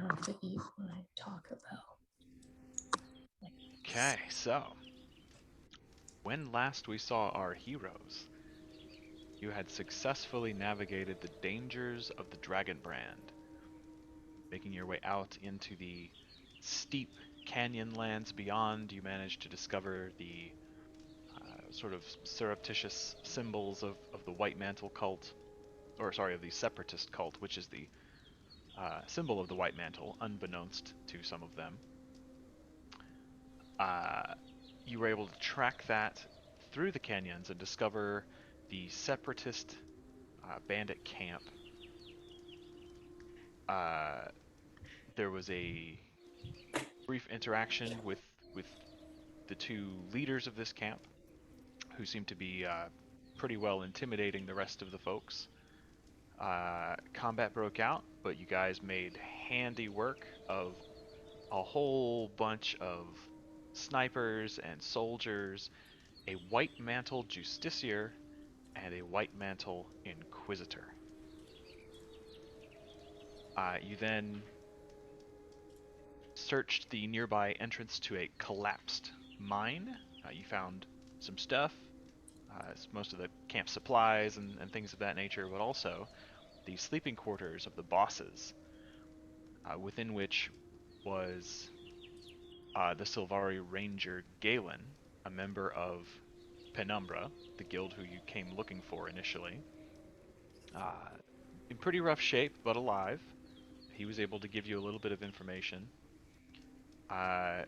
hard to eat when I talk about. Okay, so when last we saw our heroes, you had successfully navigated the dangers of the Dragon Brand, making your way out into the steep canyon lands beyond. You managed to discover the sort of surreptitious symbols of the White Mantle cult, or sorry, of the Separatist cult, which is the symbol of the White Mantle, unbeknownst to some of them. You were able to track that through the canyons and discover the Separatist bandit camp. There was a brief interaction with the two leaders of this camp, who seemed to be pretty well intimidating the rest of the folks. Combat broke out, but you guys made handy work of a whole bunch of snipers and soldiers, a White Mantle Justiciar, and a White Mantle Inquisitor. You then searched the nearby entrance to a collapsed mine. You found some stuff, most of the camp supplies and things of that nature, but also the sleeping quarters of the bosses, within which was the Sylvari Ranger Galen, a member of Penumbra, the guild who you came looking for initially. In pretty rough shape, but alive. He was able to give you a little bit of information. Found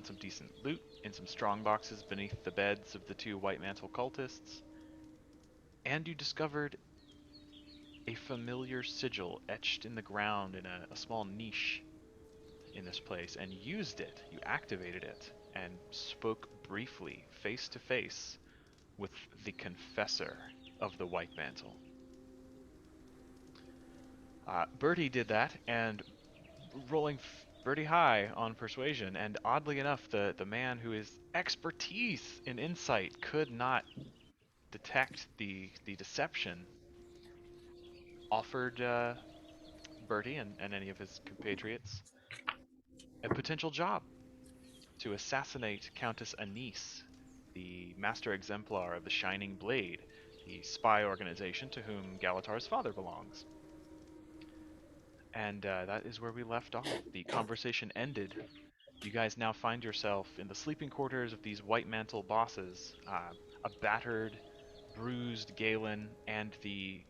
some decent loot in some strong boxes beneath the beds of the two White Mantle cultists. And you discovered a familiar sigil etched in the ground in a small niche in this place, and used it. You activated it and spoke briefly, face to face, with the confessor of the White Mantle. Bertie did that, and rolling pretty high on persuasion, and oddly enough, the man who is expertise in insight could not detect the deception, offered Bertie and any of his compatriots a potential job to assassinate Countess Anise, the master exemplar of the Shining Blade, the spy organization to whom Galitar's father belongs. And that is where we left off. The conversation ended. You guys now find yourself in the sleeping quarters of these White Mantle bosses, a battered, bruised Galen, and the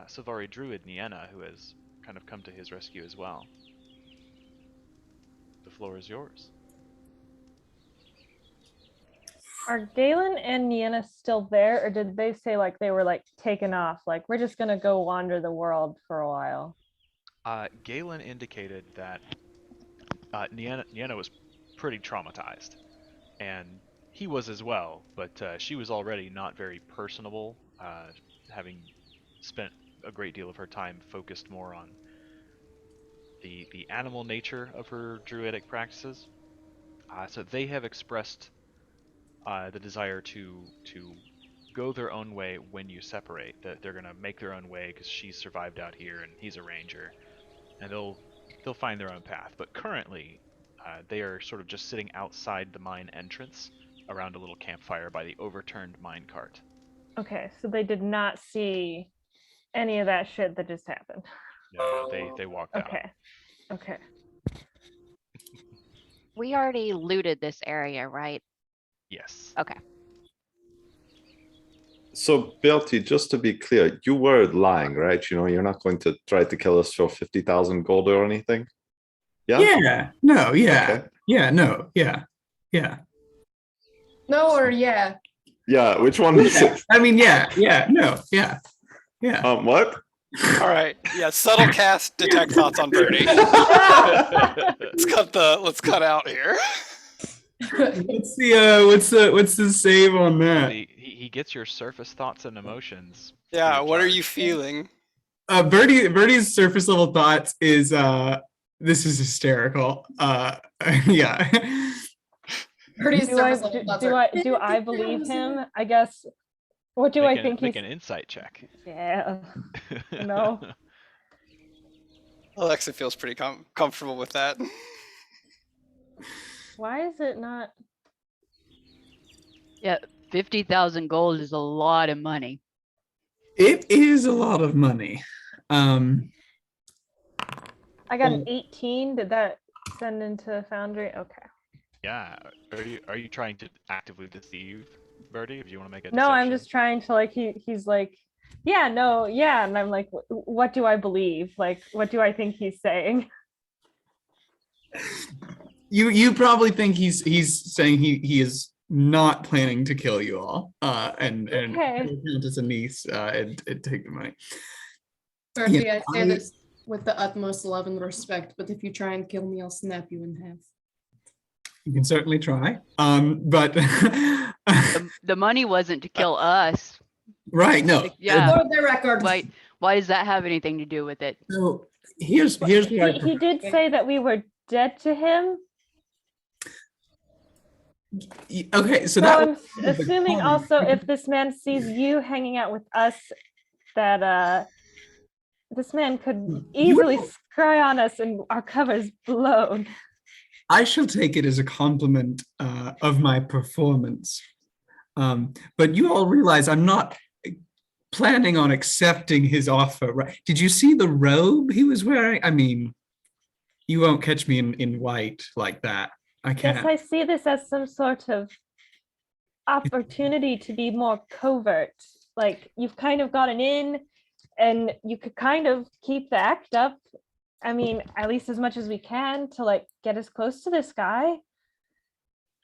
Sylvari druid Nienna, who has kind of come to his rescue as well. The floor is yours. Are Galen and Nienna still there, or did they say like they were like taken off? Like, we're just gonna go wander the world for a while. Galen indicated that Nienna was pretty traumatized, and he was as well, but she was already not very personable, having spent a great deal of her time focused more on the animal nature of her druidic practices. So they have expressed the desire to go their own way when you separate. That they're gonna make their own way because she survived out here and he's a ranger, and they'll find their own path. But currently, they are sort of just sitting outside the mine entrance around a little campfire by the overturned minecart. Okay, so they did not see any of that shit that just happened. No, they walked out. Okay. We already looted this area, right? Yes. Okay. So, Belty, just to be clear, you were lying, right? You know, you're not going to try to kill us for 50,000 gold or anything? Yeah? Yeah. No, yeah. Okay. Yeah, no, yeah. Yeah. No, or yeah. Yeah, which one is Yeah. it? I mean, yeah, no, yeah. Yeah. What? All right. Yeah. Subtle cast detect thoughts on Birdie. Let's cut out here. What's the save on that? He gets your surface thoughts and emotions. Yeah. What are you feeling? Birdie's surface level thoughts is this is hysterical. Yeah. Birdie's surface level thoughts are- Do I believe him? I guess. What do I think Make he's? an insight check. Yeah. No. Alexa feels pretty comfortable with that. Why is it not? Yeah, 50,000 gold is a lot of money. It is a lot of money. I got an 18. Did that send into Foundry? Okay. Yeah. Are you trying to actively deceive Birdie? If you want to make a No, I'm deception? just trying to like he's like, yeah, no, yeah, and I'm like, what do I believe? Like, what do I think he's saying? You probably think he's saying he is not planning to kill you all. And Okay. Countess Anise and take the money. Murphy, Yeah, I say this with the utmost love and respect, but if you try and kill me, I'll snap you in half. You can certainly try. But The money wasn't to kill us. right, no. Like, yeah. For the record. Why does that have anything to do with it? So here's what He did say that we were dead to him. okay, so So that I'm was the assuming comment. also if this man sees you hanging out with us, that this man could easily scry on us and our cover's blown. I shall take it as a compliment of my performance. But you all realize I'm not planning on accepting his offer, right? Did you see the robe he was wearing? I mean, you won't catch me in white like that. I can't. Yes, I see this as some sort of opportunity to be more covert. Like you've kind of gotten in and you could kind of keep the act up. I mean, at least as much as we can to like get as close to this guy.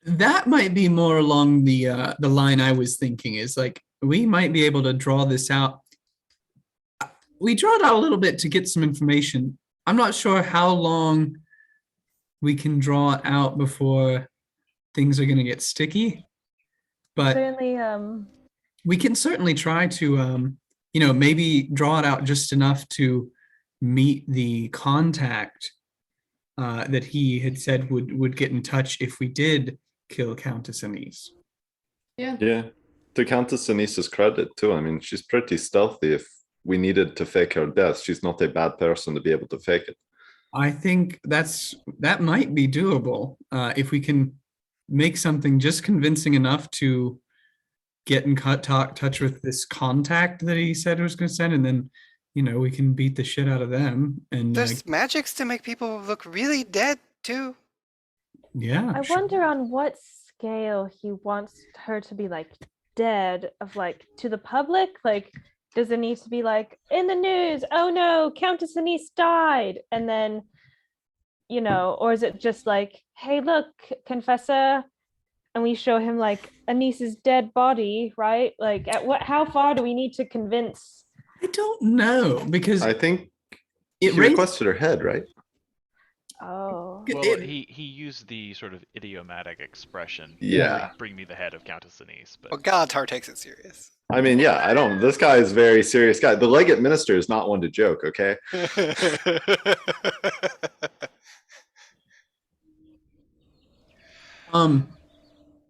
That might be more along the line I was thinking is like, we might be able to draw this out. We draw it out a little bit to get some information. I'm not sure how long we can draw it out before things are going to get sticky, but Certainly, we can certainly try to, maybe draw it out just enough to meet the contact that he had said would get in touch if we did kill Countess Anise. Yeah. Yeah. To Countess Anise's credit too, I mean, she's pretty stealthy. If we needed to fake her death, she's not a bad person to be able to fake it. I think that might be doable if we can make something just convincing enough to get in touch with this contact that he said was going to send, and then we can beat the shit out of them. And There's magics to make people look really dead too. yeah, I wonder on what scale he wants her to be like dead of like to the public. Like, does it need to be like in the news? Oh no, Countess Anise died, and then or is it just like, hey, look, confessor, and we show him like Anise's dead body, right? Like, how far do we need to convince? I don't know because I think it he requested her head, right? Oh, Well, he used the sort of idiomatic expression. Yeah. Bring me the head of Countess Anise. But Well, Galitar takes it serious. I mean, yeah, this guy is a very serious guy. The legate minister is not one to joke, okay?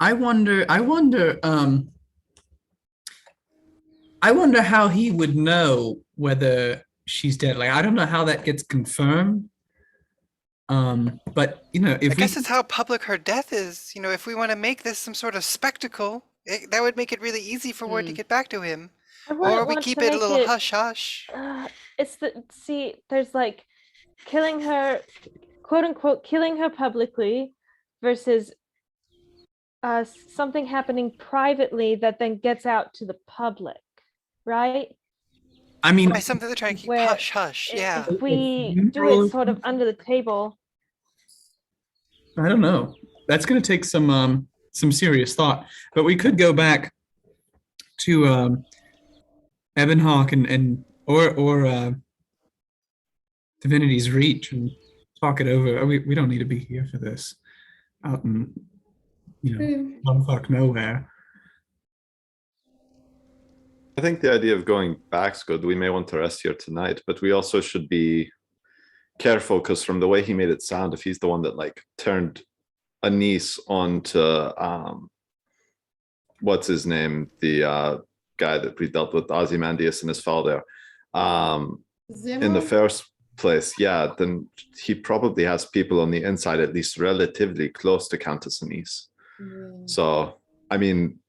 I wonder how he would know whether she's dead. Like, I don't know how that gets confirmed. But I guess it's how public her death is. If we want to make this some sort of spectacle, that would make it really easy for word to get back to him. Or we keep it a little hush hush. There's like killing her, quote unquote, killing her publicly versus something happening privately that then gets out to the public, right? I mean, By something they're trying to keep hush hush. Yeah. If we do it sort of under the table. I don't know. That's going to take some serious thought. But we could go back to Ebonhawk or Divinity's Reach and talk it over. We don't need to be here for this. Out in bumfuck nowhere. I think the idea of going back's good. We may want to rest here tonight, but we also should be careful because from the way he made it sound, if he's the one that like turned Anise onto what's his name, the guy that we dealt with, Ozymandias and his father, in the first, place, yeah, then he probably has people on the inside, at least relatively close to Countess Anise. So, I mean,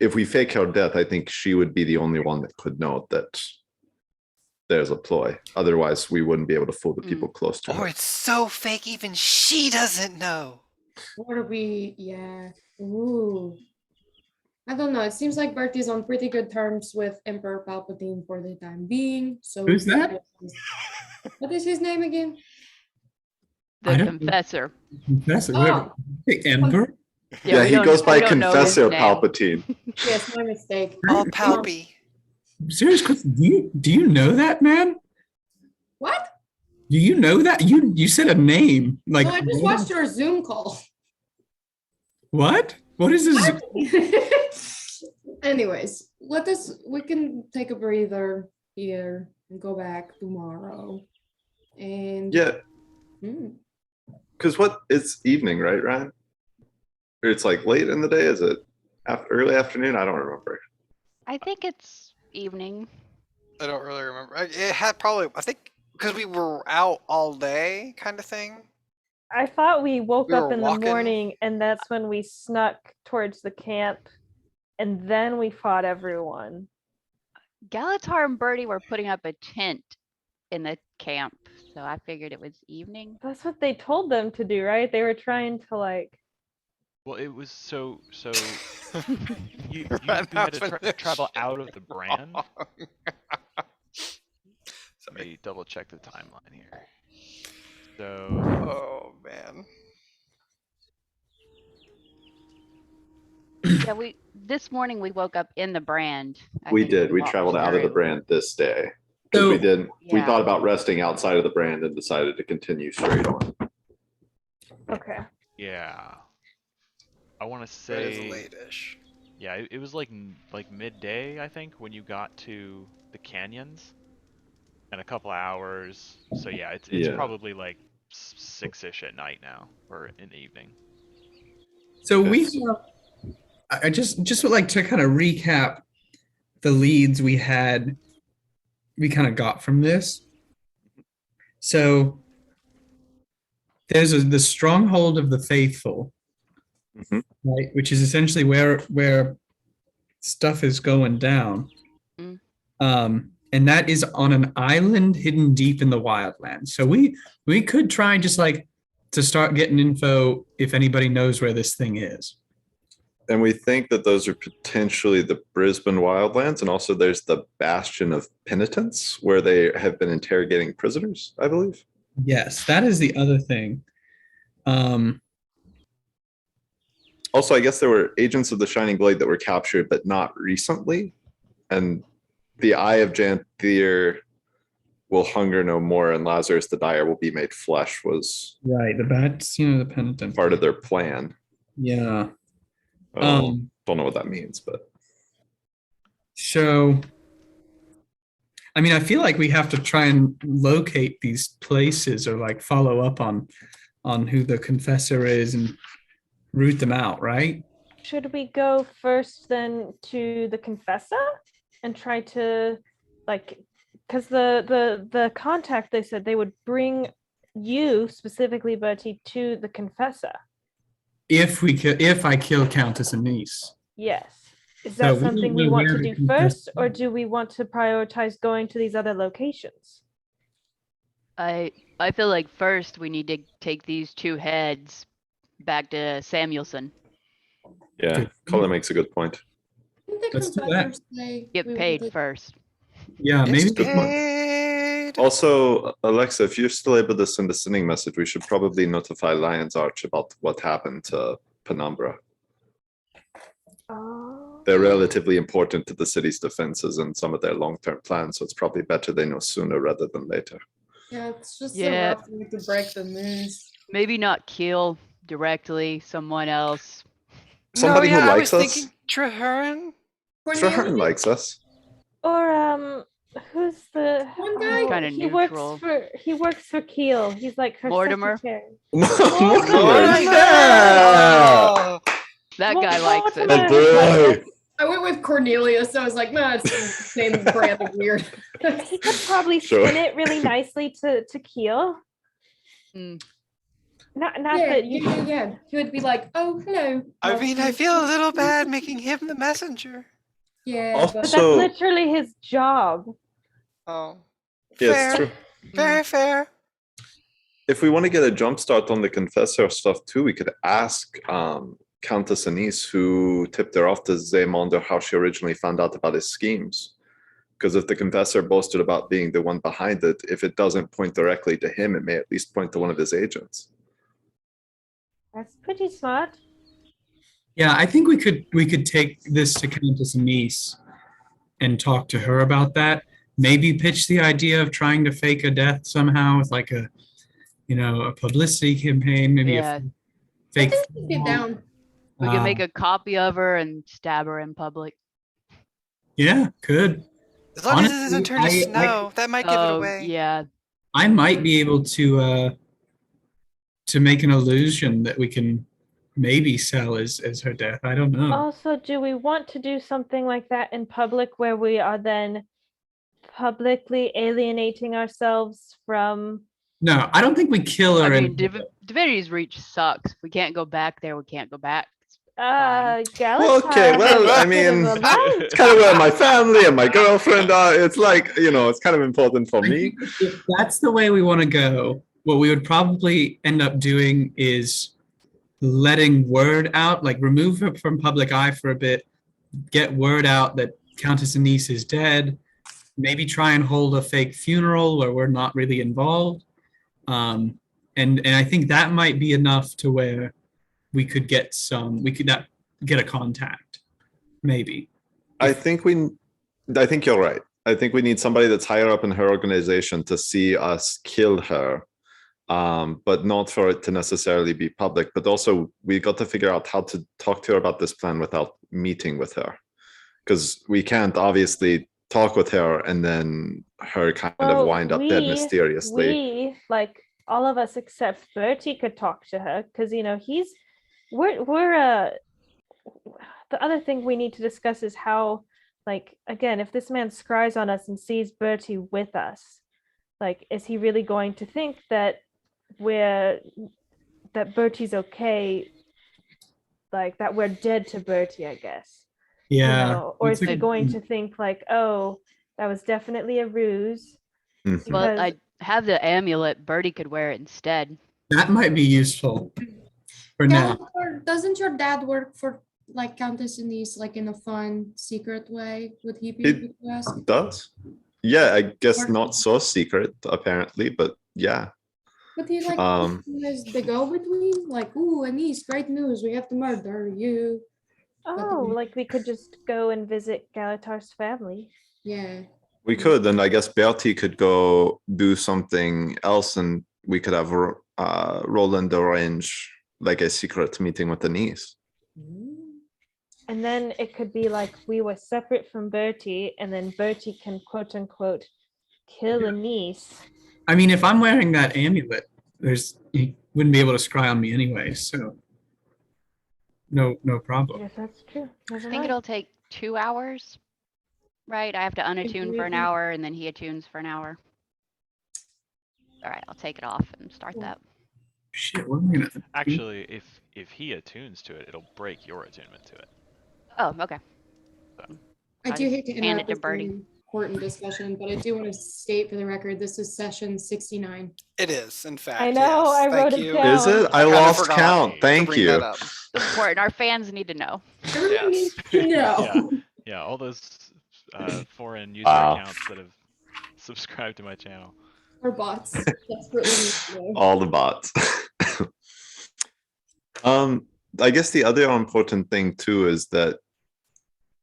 if we fake her death, I think she would be the only one that could know that there's a ploy. Otherwise, we wouldn't be able to fool the people close to her. Or it's so fake, even she doesn't know. What are we? Yeah. Ooh. I don't know. It seems like Bertie's on pretty good terms with Emperor Palpatine for the time being. So Who's that? What is his name again? The I don't- confessor. Confessor. Oh. The Emperor? Yeah, we he don't- goes by we don't know his Confessor name. Palpatine. Yes, my mistake. All Palpy. Serious question. Do you know that man? What? Do you know that? You said a name. Like No, I just watched your Zoom call. what? What is this? Anyways, we can take a breather here and go back tomorrow. And Yeah, Hmm. because it's evening, right, Ryan? Or it's like late in the day? Is it early afternoon? I don't remember. I think it's evening. I don't really remember. It had probably, I think, because we were out all day kind of thing. I thought we woke We up were in walking. the morning and that's when we snuck towards the camp and then we fought everyone. Galitar and Birdie were putting up a tent in the camp, so I figured it was evening. That's what they told them to do, right? They were trying to like Well, it was so you Ran had off to in the travel shit. out of the brand. Let Sorry. me double check the timeline here. So Oh man. Yeah, this morning we woke up in the brand. I We think, did. We walked traveled out of the through. brand this day. Because So- we didn't. We Yeah. thought about resting outside of the brand and decided to continue straight on. okay. yeah, I want to It is say late-ish. yeah, it was like midday, I think, when you got to the canyons, and a couple hours. So yeah, it's Yeah. probably like 6-ish at night now, or in the evening. So we Yes. I just would like to kind of recap the leads we kind of got from this. So there's the stronghold of the faithful, Mhm. right, which is essentially where stuff is going down. Mm. And that is on an island hidden deep in the wildlands. So we could try just like to start getting info if anybody knows where this thing is. And we think that those are potentially the Brisbane wildlands. And also there's the Bastion of Penitence, where they have been interrogating prisoners, I believe. Yes, that is the other thing. Also, I guess there were agents of the Shining Blade that were captured, but not recently. And the Eye of Janthier will hunger no more, and Lazarus the Dyer will be made flesh was Right, the bats, the penitent. part of their plan. Yeah. Don't know what that means, but So, I mean, I feel like we have to try and locate these places or like follow up on who the confessor is and root them out, right? Should we go first then to the confessor and try to like because the contact they said they would bring you specifically, Bertie, to the confessor. If I kill Countess Anise. Yes. Is So that we something don't we know want where to the do first, confessor or is. do we want to prioritize going to these other locations? I feel like first we need to take these two heads back to Samuelson. yeah, Good. Colin makes a good point. Didn't the Let's do that. confessors say Get we would paid take- first. Yeah, maybe. It's good point. paid. Also, Alexa, if you're still able to send a sending message, we should probably notify Lion's Arch about what happened to Penumbra. Oh. They're relatively important to the city's defenses and some of their long-term plans, so it's probably better they know sooner rather than later. Yeah, it's just Yeah. a rough way to break the news. Maybe not kill directly someone else. Somebody no, yeah, who I likes was us. thinking Traherne. Traherne likes us. Or who's the One guy? oh, Kinda he neutral. works for Keel. He's like her Mortimer? secretary. Mortimer, Mortimer! yeah! Oh, That guy likes Mortimer it. Oh, is like boy. I went with Cornelius, so I was like, no, it's the same brand of weird. He could probably Sure. spin it really nicely to Keel. Mm. Not Yeah, that you. yeah. He would be like, oh, hello. I mean, I feel a little bad making him the messenger. Yeah, Also- But that's So- literally his job. Oh, Yeah, fair. it's true. Very fair. If we want to get a jump start on the confessor stuff too, we could ask Countess Anise, who tipped her off to Zaymonder, how she originally found out about his schemes. Because if the confessor boasted about being the one behind it, if it doesn't point directly to him, it may at least point to one of his agents. That's pretty smart. Yeah, I think we could take this to Countess Anise and talk to her about that. Maybe pitch the idea of trying to fake a death somehow with like a publicity campaign, maybe Yeah. a I fake. think he'd be down. We can make a copy of her and stab her in public. Yeah, could. As long as it Honestly, doesn't turn to snow, that might give it Oh, away. yeah. I might be able to make an illusion that we can maybe sell as her death. I don't know. Also, do we want to do something like that in public where we are then publicly alienating ourselves from? No, I don't think we kill her. I in mean, Divinity's Reach sucks. If we can't go back there, we can't go back. Galitar Okay, well, has I a bit of mean, a life. it's kind of where my family and my girlfriend are. It's like, it's kind of important for me. If that's the way we want to go, what we would probably end up doing is letting word out, like remove her from public eye for a bit, get word out that Countess Anise is dead, maybe try and hold a fake funeral where we're not really involved. And I think that might be enough to where we could get a contact, maybe. I think you're right. I think we need somebody that's higher up in her organization to see us kill her, but not for it to necessarily be public. But also, we got to figure out how to talk to her about this plan without meeting with her, because we can't obviously talk with her and then her kind of wind up dead mysteriously. We, like all of us except Bertie, could talk to her because we're the other thing we need to discuss is how, like, again, if this man scries on us and sees Bertie with us, like, is he really going to think that Bertie's okay, like that we're dead to Bertie, I guess? Yeah. Or is he going to think like, oh, that was definitely a ruse? Mhm. Well, I have the amulet. Birdie could wear it instead. That might be useful for now. Galitar, doesn't your dad work for like Countess Anise, like in a fun, secret way? Would he be able to ask? Does? Yeah, I guess not so secret, apparently, but yeah. But he like is the go-between? Like, ooh, Anise, great news, we have to murder you. Oh, like we could just go and visit Galitar's family. Yeah. We could, and I guess Bertie could go do something else, and we could have Roland arrange like a secret meeting with Anise. And then it could be like we were separate from Bertie, and then Bertie can quote unquote kill Anise. I mean, if I'm wearing that amulet, he wouldn't be able to scry on me anyway, so no problem. Yes, that's true. I think it'll take 2 hours, right? I have to unattune for an hour and then he attunes for an hour. All right, I'll take it off and start that. Shit, what am I gonna do? Actually, if he attunes to it, it'll break your attunement to it. Oh, okay. I do hate to hand interrupt it to this Bertie. important discussion, but I do want to state for the record, this is session 69. It is, in fact. I know, yes. I wrote Thank it you. down. Is it? I kinda lost forgot count. to Thank bring you. that up. It's important. Our fans need to know. Everyone Yes. needs to know. Yeah, all those foreign user Wow. accounts that have subscribed to my channel. Or bots. Desperately need to know. All the bots. I guess the other important thing too is that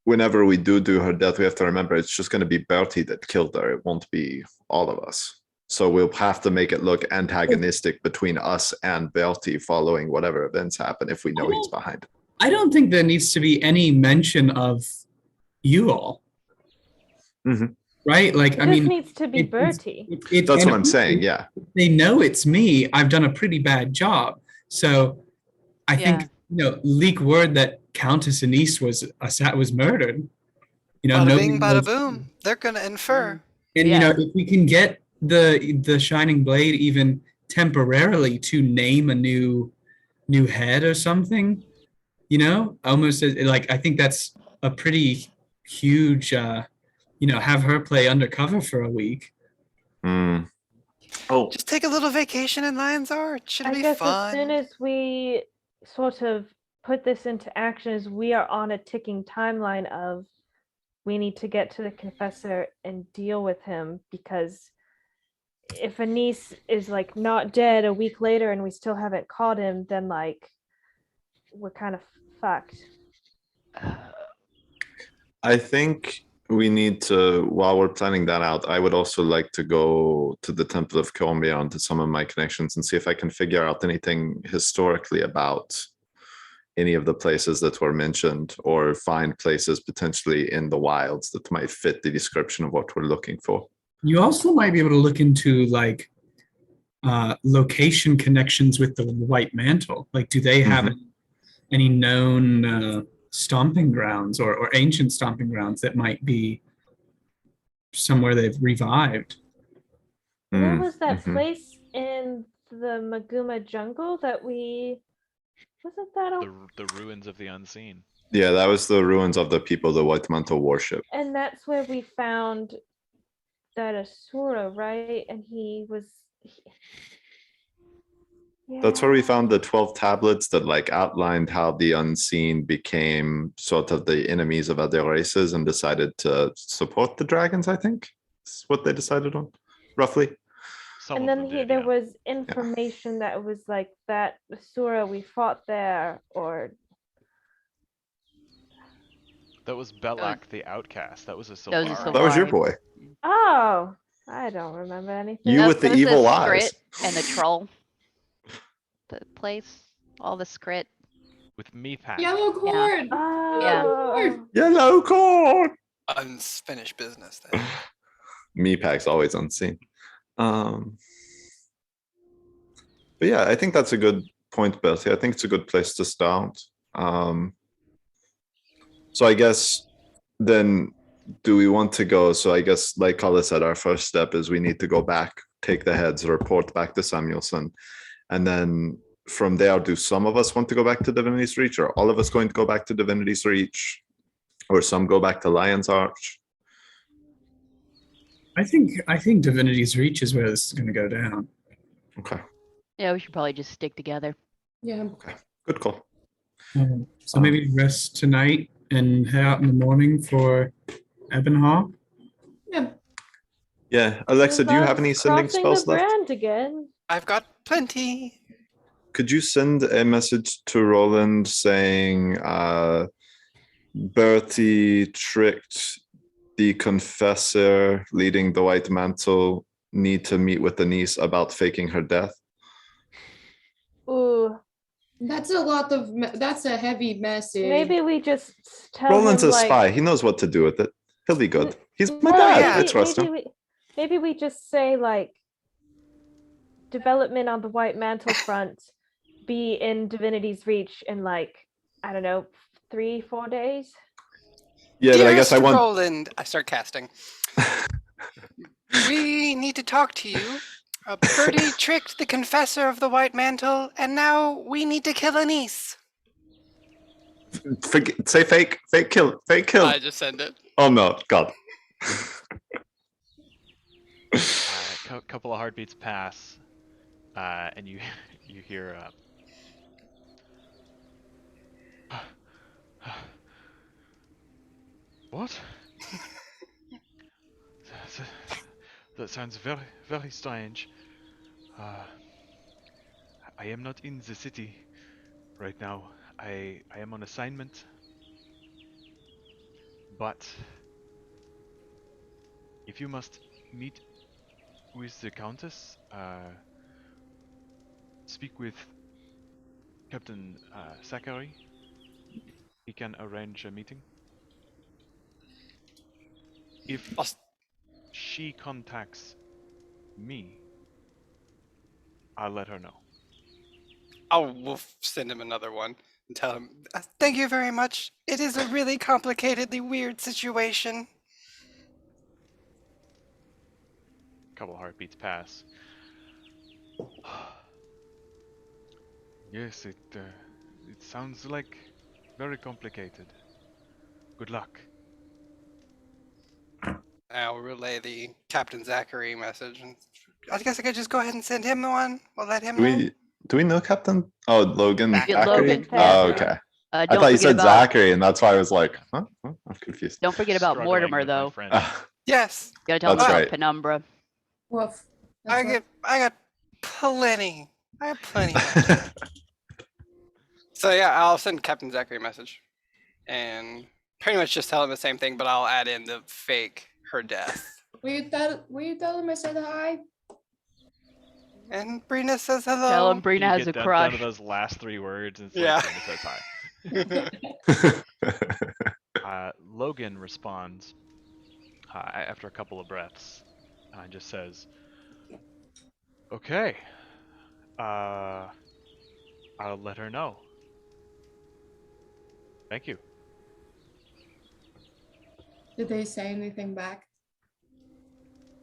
whenever we do her death, we have to remember it's just going to be Bertie that killed her. It won't be all of us. So we'll have to make it look antagonistic between us and Bertie following whatever events happen if we know he's behind it. I don't think there needs to be any mention of you all. Mhm. Right? Like, I This mean, needs to be Bertie. That's what I'm saying. Yeah. They know it's me. I've done a pretty bad job. So I think, leak word that Countess Anise was murdered. You know, Bada nobody bing, bada knows. boom. They're gonna infer. And Yeah. if we can get the Shining Blade even temporarily to name a new head or something, almost like I think that's a pretty huge. Have her play undercover for a week. Mm. Oh, Just take a little vacation in Lion's Art. Should I be guess fun. as soon as we sort of put this into action, is we are on a ticking timeline of we need to get to the confessor and deal with him, because if Anise is like not dead a week later and we still haven't caught him, then like we're kind of fucked. I think we need to, while we're planning that out, I would also like to go to the Temple of Cormier to some of my connections and see if I can figure out anything historically about any of the places that were mentioned, or find places potentially in the wilds that might fit the description of what we're looking for. You also might be able to look into like location connections with the White Mantle. Like, do they have any known stomping grounds or ancient stomping grounds that might be somewhere they've revived? What was that place in the Maguma jungle that wasn't that The ruins of the unseen. Yeah, that was the ruins of the people the White Mantle worship. And that's where we found that Asura, right? And he was. That's where we found the 12 tablets that like outlined how the unseen became sort of the enemies of other races and decided to support the dragons, I think. That's what they decided on, roughly. And then there was information that was like that Asura we fought there, or that was Belak the Outcast. That was a That was a Sylvari. That was your boy. oh, I don't remember anything. You with the That was evil eyes. Scrit and the troll. The place, all the Scrit. With Meepak. Yellow cord. Oh. Yellow cord. Unfinished business then. Meepak's always unseen. But yeah, I think that's a good point, Bertie. I think it's a good place to start. So I guess then, do we want to go? So I guess, like Carla said, our first step is we need to go back, take the heads, report back to Samuelson. And then from there, do some of us want to go back to Divinity's Reach? Or all of us going to go back to Divinity's Reach? Or some go back to Lion's Arch? I think Divinity's Reach is where this is going to go down. Okay. Yeah, we should probably just stick together. Yeah. Okay. Good call. So maybe rest tonight and head out in the morning for Ebenhall. Yeah. Yeah. Alexa, do you have any sending Crossing spells the left? brand again. I've got plenty. Could you send a message to Roland saying Bertie tricked the confessor leading the White Mantle, need to meet with Anise about faking her death? Ooh. That's that's a heavy message. Maybe we just tell Roland's him, a spy. He knows what to do with it. He'll be good. He's my dad. I trust him. Maybe we just say like development on the White Mantle front be in Divinity's Reach in like, I don't know, 3-4 days. Yeah, but I guess I want Roland. I start casting. We need to talk to you. Bertie tricked the confessor of the White Mantle, and now we need to kill Anise. say fake kill. I just send it. Oh no, God. A couple of heartbeats pass, and you hear what? That sounds very, very strange. I am not in the city right now. I am on assignment. But if you must meet with the Countess, speak with Captain Thackeray. He can arrange a meeting. If she contacts me, I'll let her know. We'll send him another one. And tell him, thank you very much. It is a really complicatedly weird situation. A couple heartbeats pass. Yes, it sounds like very complicated. Good luck. I'll relay the Captain Thackeray message. And I guess I could just go ahead and send him the one. We'll let him know. Do we know Captain? Oh, Logan. Yeah, Zachary? Logan. Oh, okay. I thought you said Zachary, and that's why I was like, huh? I'm confused. Don't forget about Struggling Mortimer, with my though. friend. Yes. Gotta tell him That's about right. Penumbra. Woof. I got plenty. I have plenty. So yeah, I'll send Captain Zachary a message. And pretty much just tell him the same thing, but I'll add in the fake her death. Will you tell him I said hi? And Brina says hello. Tell him Brina has a Down crush. to those last 3 words, and it's Yeah. like says hi. Logan responds after a couple of breaths, and just says, "Okay, I'll let her know. Thank you." Did they say anything back?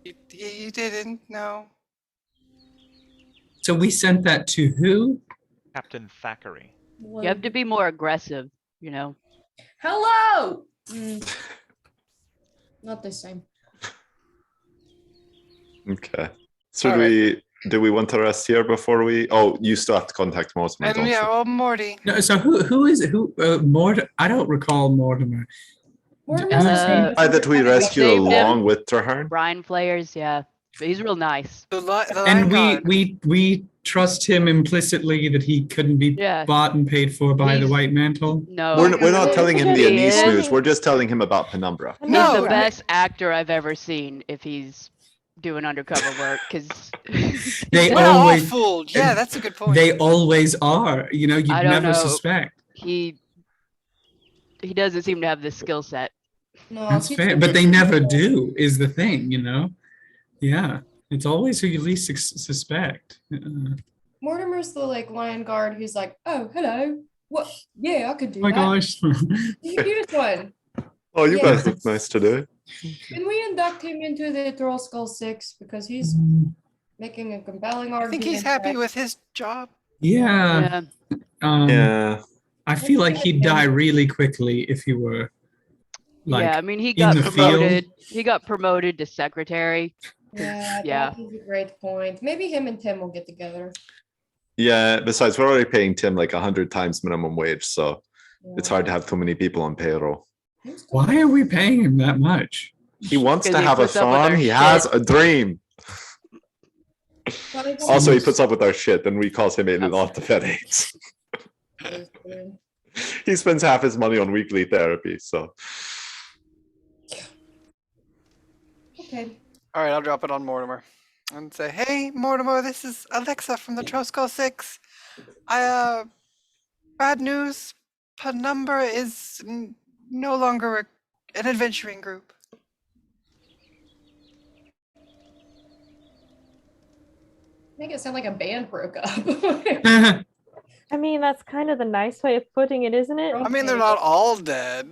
You didn't know. So we sent that to who? Captain Thackeray. You have to be more aggressive, you know. Hello! Not the same. Okay. So All do we want to rest here before we? Oh, you still have to contact Mortimer, And don't yeah, you? well, Morty. No, so who is Mortimer? I don't recall Mortimer. Mortimer's the same. That we rescue saved him. along with Traherne? Brian Flayers, yeah. But he's real nice. The And line we trust him implicitly that he couldn't be Yeah. bought and paid for by the He's- White Mantle. No. We're not telling him the He Anise is. news. We're just telling him about Penumbra. He's No, the best actor I've ever seen if he's doing undercover work, because They We're not all always fooled. Yeah, that's a good point. they always are. You know, you'd I don't never know. suspect. he doesn't seem to have the skill set. No, That's he's fair, the but they best. never do. Is the thing, you know? Yeah, it's always who you least suspect. Mortimer's the lion guard who's like, oh, hello. What? Yeah, I could do Oh my that. gosh. He's the cutest one. Oh, you Yeah. guys look nice today. Can we induct him into the Trollskull Six because he's making a compelling I argument? think he's happy that- with his job. Yeah. Yeah. Yeah. I feel like he'd die really quickly if he were like Yeah, I mean, he in got the promoted. field. He got promoted to secretary. Yeah, Yeah. that is a great point. Maybe him and Tim will get together. Yeah. Besides, we're already paying Tim like 100 times minimum wage, so it's hard to have too many people on payroll. Why are we paying him that much? He wants 'Cause to he have a puts up with farm. our He shit. has a dream. But Also, he puts up with our shit, and we cause him a lot of headaches. it's- He spends half his money on weekly therapy, so. Okay. All right, I'll drop it on Mortimer and say, "Hey, Mortimer, this is Alexa from the Trollskull Six. Bad news. Penumbra is no longer an adventuring group." Make it sound like a band broke up. I mean, that's kind of the nice way of putting it, isn't it? I mean, they're not all dead.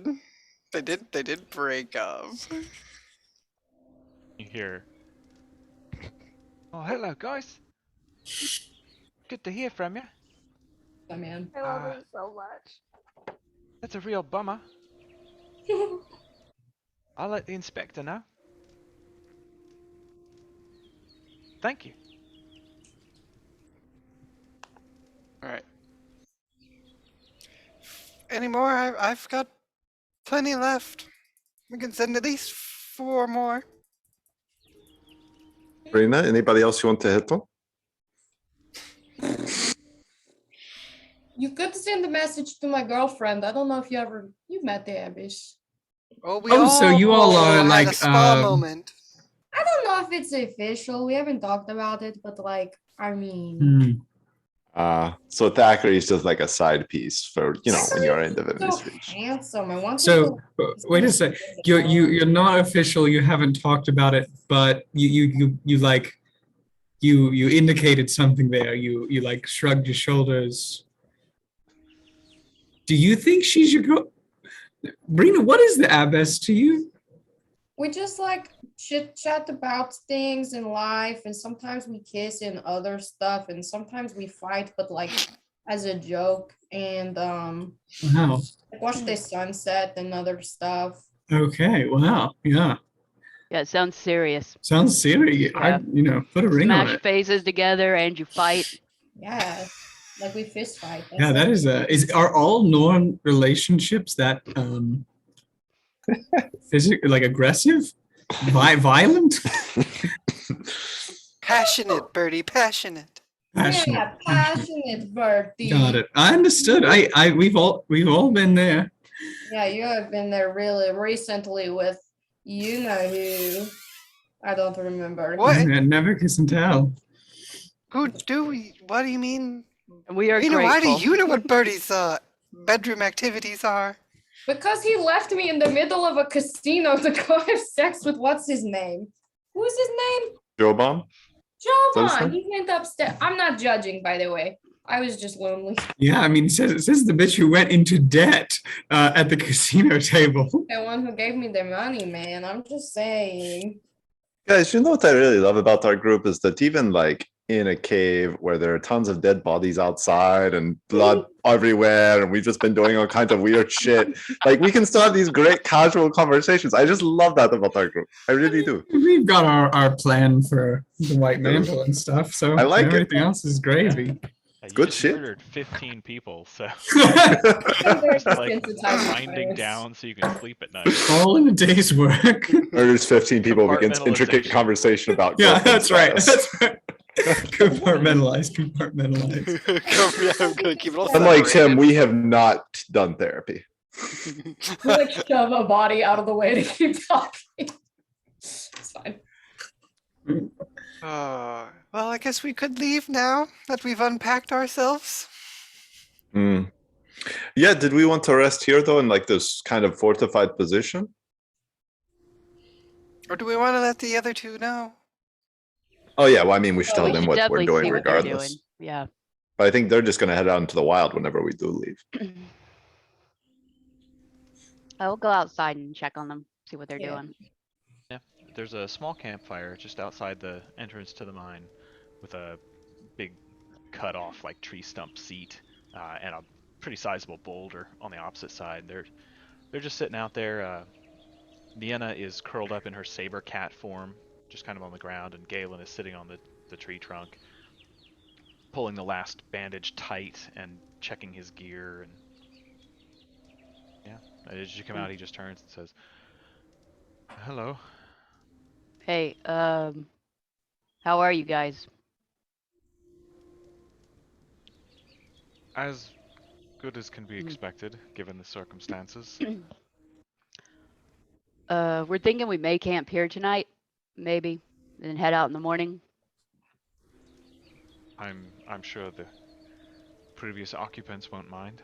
They did break up. You hear, Oh, hello, guys. Good to hear from you. Oh, man. I love it so much. That's a real bummer. I'll let the inspector know. Thank you. All right. Any more? I've got plenty left. We can send at least 4 more. Brina, anybody else you want to hit on? You could send a message to my girlfriend. I don't know if you've met the Abyss. Oh, we Oh, so you all are had like, a spa moment. I don't know if it's official. We haven't talked about it, but like, I mean, So Thackeray is just like a side piece for, when you're in Divinity so Speech. handsome. I want So wait a sec. You're not official. You haven't talked about it, but you indicated something there. You like shrugged your shoulders. Do you think she should go? Brina, what is the abbess to you? We just like chit chat about things in life, and sometimes we kiss and other stuff, and sometimes we fight, but like as a joke, and Wow. watch the sunset and other stuff. Okay. Wow. Yeah. Yeah, it sounds serious. Sounds serious. Yeah. Put a ring on Smash it. faces together and you fight. Yeah, like we fist fight. Yeah, that is are all Norn relationships that physical, like aggressive, violent? Passionate, Birdie, passionate. Passionate. Yeah, passionate, Bertie. Got it. I understood. We've all been there. Yeah, you have been there really recently with you know who. I don't remember. What? Never kiss and tell. Who do we? What do you mean? We are Rena, why do grateful. you know what Birdie's bedroom activities are? Because he left me in the middle of a casino to go have sex with what's his name? Who's his name? Joban? Joban. He went upstairs. I'm not judging, by the way. I was just lonely. Yeah, I mean, it says the bitch who went into debt at the casino table. The one who gave me the money, man. I'm just saying. Guys, you know what I really love about our group is that even like in a cave where there are tons of dead bodies outside and blood everywhere, and we've just been doing all kinds of weird shit, like we can still have these great casual conversations. I just love that about our group. I really do. We've got our plan for the White Mantle and stuff, so I like everything else is gravy. You Good just shit. Murdered 15 people, so There's just like desensitized winding virus. down so you can sleep at night. All in a day's work. Murders 15 people begins intricate Compartmentalization. conversation about Yeah, girlfriend that's right. status. That's right. Compartmentalize. I'm gonna keep it all Unlike separated. Tim, we have not done therapy. We like shove a body out of the way to keep talking. It's fine. Well, I guess we could leave now that we've unpacked ourselves. Yeah, did we want to rest here though in like this kind of fortified position? Or do we want to let the other two know? Oh yeah, well I mean we should Oh, tell we them should what we're definitely doing see what they're regardless. doing. Yeah. But I think they're just gonna head out into the wild whenever we do leave. I will go outside and check on them, see what they're Yeah. doing. There's a small campfire just outside the entrance to the mine with a big cut off like tree stump seat and a pretty sizable boulder on the opposite side. They're just sitting out there. Nienna is curled up in her saber cat form, just kind of on the ground, and Galen is sitting on the tree trunk, pulling the last bandage tight and checking his gear. And yeah, as you come out, he just turns and says, "Hello." Hey, how are you guys? As good as can be expected, given the circumstances. We're thinking we may camp here tonight, maybe, and then head out in the morning. I'm sure the previous occupants won't mind.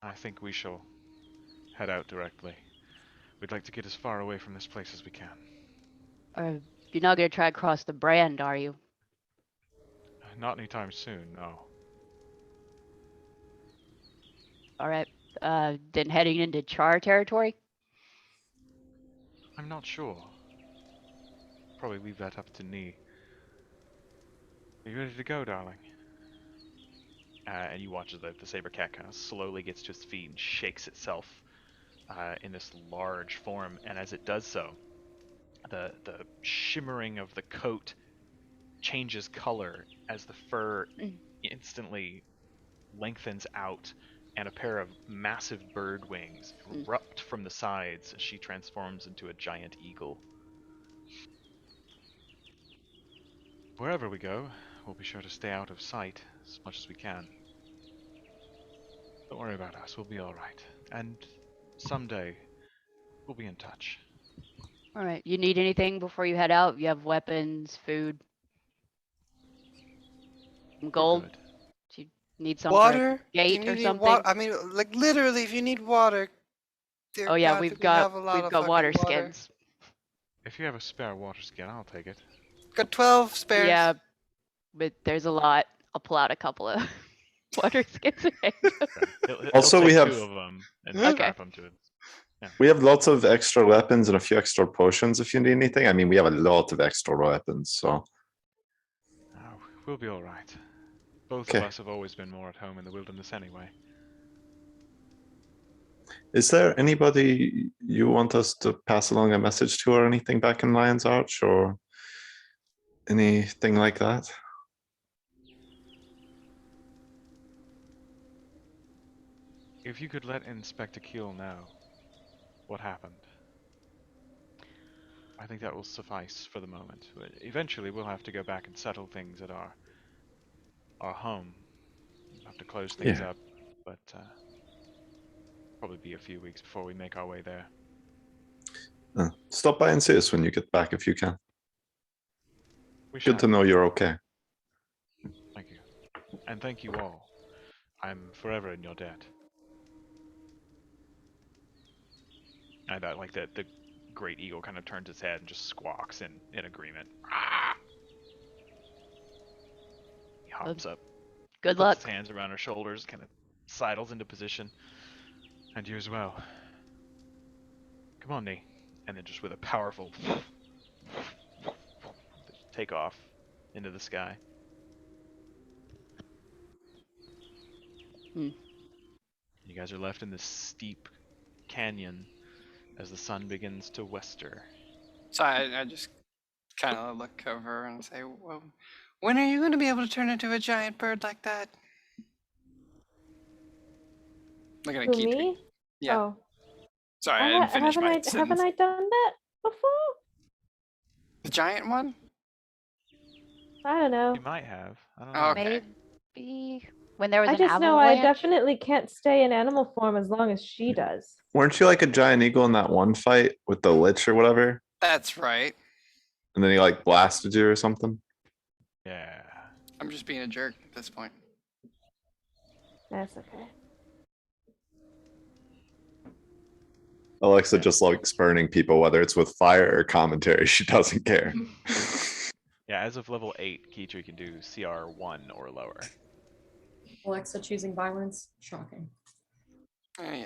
I think we shall head out directly. We'd like to get as far away from this place as we can. You're not gonna try to cross the brand, are you? Not anytime soon, no. All right. Then heading into Char territory? I'm not sure. Probably leave that up to Nee. Are you ready to go, darling? And you watch as the saber cat kind of slowly gets to its feet and shakes itself in this large form. And as it does so, the shimmering of the coat changes color as the fur instantly lengthens out, and a pair of massive bird wings erupt from the sides as she transforms into a giant eagle. Wherever we go, we'll be sure to stay out of sight as much as we can. Don't worry about us, we'll be alright. And someday, we'll be in touch. All right. You need anything before you head out? You have weapons, food, some gold? Good. Do you need some for a Water? gate Do you or need something? I mean, like literally, if you need water. Dear Oh yeah, God, we've we have got a lot of fucking water skins. If you have a spare water skin, I'll take it. Got 12 spares. Yeah, but there's a lot. I'll pull out a couple of. Water skips ahead. He'll Also, we take have- 2 of them and Okay. strap them to it. We have lots of extra weapons and a few extra potions if you need anything. I mean, we have a lot of extra weapons, so Oh, we'll be all right. Both Okay. of us have always been more at home in the wilderness anyway. is there anybody you want us to pass along a message to or anything back in Lion's Arch or anything like that? If you could let Inspector Keel know what happened, I think that will suffice for the moment. But eventually, we'll have to go back and settle things at our home. We'll have to close things Yeah. up, but probably be a few weeks before we make our way there. Stop by and see us when you get back if you can. We Good to shall. know you're okay. Thank you, and thank you all. I'm forever in your debt. And I like that the great eagle kind of turns its head and just squawks in agreement. He hops up, Good puts luck. his hands around her shoulders, kind of sidles into position. And you as well. Come on, Nee. And then just with a powerful take off into the sky. Hmm. You guys are left in this steep canyon as the sun begins to wester. So I just kind of look over and say, well, when are you going to be able to turn into a giant bird like that? Looking at Who, Keith. me? Yeah. Oh. Sorry, I didn't finish my sentence. Haven't I done that before? The giant one? I don't know. You might have. I don't know. Oh, okay. Maybe when there was I an just know I avalanche. definitely can't stay in animal form as long as she does. Weren't you like a giant eagle in that one fight with the lich or whatever? That's right. And then he like blasted you or something? Yeah. I'm just being a jerk at this point. That's okay. Alexa just likes burning people, whether it's with fire or commentary. She doesn't care. Yeah, as of level 8, Keetri can do CR 1 or lower. Alexa choosing violence. Shocking. Yeah.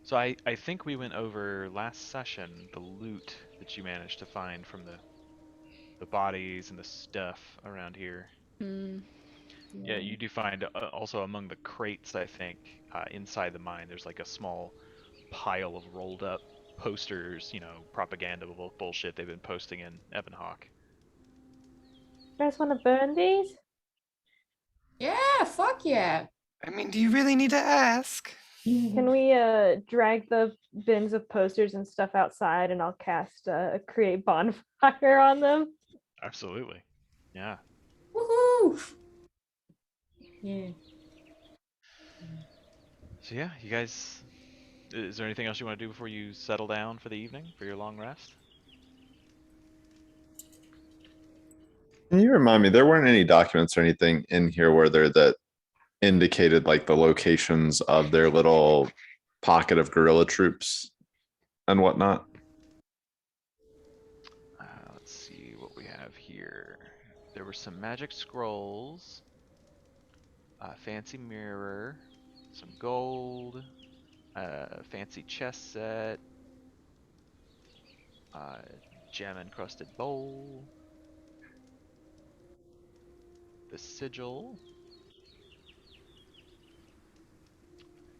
So I think we went over last session the loot that you managed to find from the bodies and the stuff around here. Hmm. Yeah, you do find also among the crates, I think, inside the mine, there's like a small pile of rolled up posters, you know, propaganda bullshit they've been posting in Evanhawk. You guys want to burn these? Yeah, fuck yeah. I mean, do you really need to ask? Can we drag the bins of posters and stuff outside and I'll cast create bonfire on them? Absolutely. Yeah. Woohoo! Yeah. So yeah, you guys, is there anything else you want to do before you settle down for the evening, for your long rest? Can you remind me, there weren't any documents or anything in here where there that indicated like the locations of their little pocket of guerrilla troops and whatnot? Let's see what we have here. There were some magic scrolls, a fancy mirror, some gold, a fancy chess set, a gem encrusted bowl, the sigil,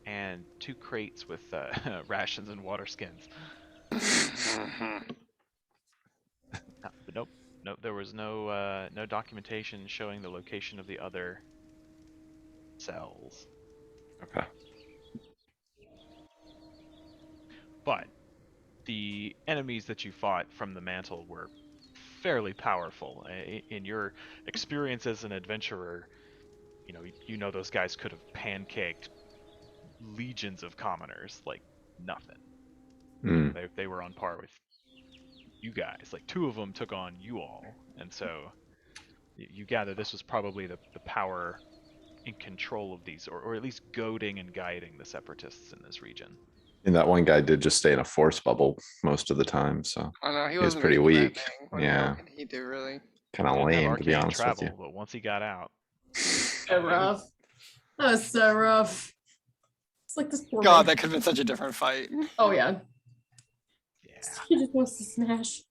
and 2 crates with rations and water skins. But nope, there was no documentation showing the location of the other cells. Okay. But the enemies that you fought from the mantle were fairly powerful. In your experience as an adventurer, you know those guys could have pancaked legions of commoners like nothing. They were on par with you guys. Like 2 of them took on you all, and so you gather this was probably the power in control of these, or at least goading and guiding the separatists in this region. And that one guy did just stay in a force bubble most of the time, so Oh no, he was pretty weak. Yeah, What can he do really? kind of He didn't have lame to be arcane honest travel, with you. but once he got out, So rough. That was so rough. It's like this poor God, man. that could have been such a different fight. Oh yeah. Yeah. He just wants to smash.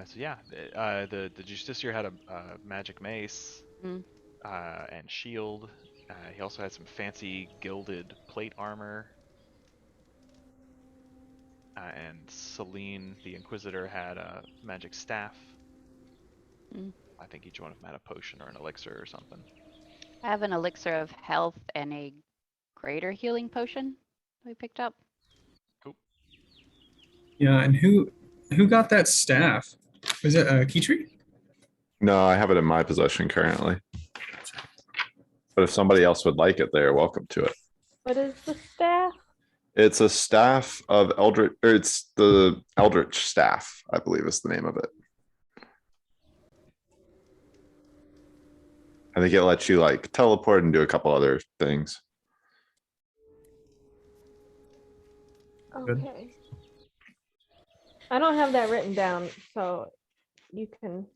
So yeah, the Justiciar had a magic mace Mm. and shield. He also had some fancy gilded plate armor. And Celine, the Inquisitor, had a magic staff. Mm. I think each one of them had a potion or an elixir or something. I have an elixir of health and a greater healing potion we picked up. Yeah, and who got that staff? Was it Kitri? No, I have it in my possession currently. But if somebody else would like it, they're welcome to it. What is the staff? It's a staff of Eldritch, or it's the Eldritch staff, I believe is the name of it. I think it lets you like teleport and do a couple other things. Good. Okay. I don't have that written down, so you can.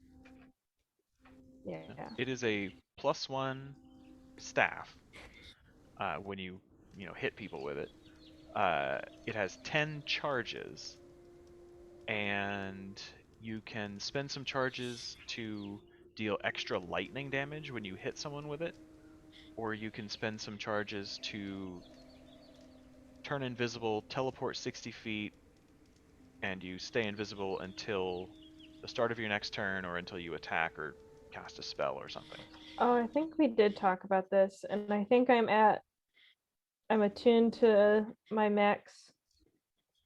Yeah. It is a +1 staff. When you hit people with it, it has 10 charges, and you can spend some charges to deal extra lightning damage when you hit someone with it, or you can spend some charges to turn invisible, teleport 60 feet, and you stay invisible until the start of your next turn or until you attack or cast a spell or something. Oh, I think we did talk about this, and I think I'm attuned to my max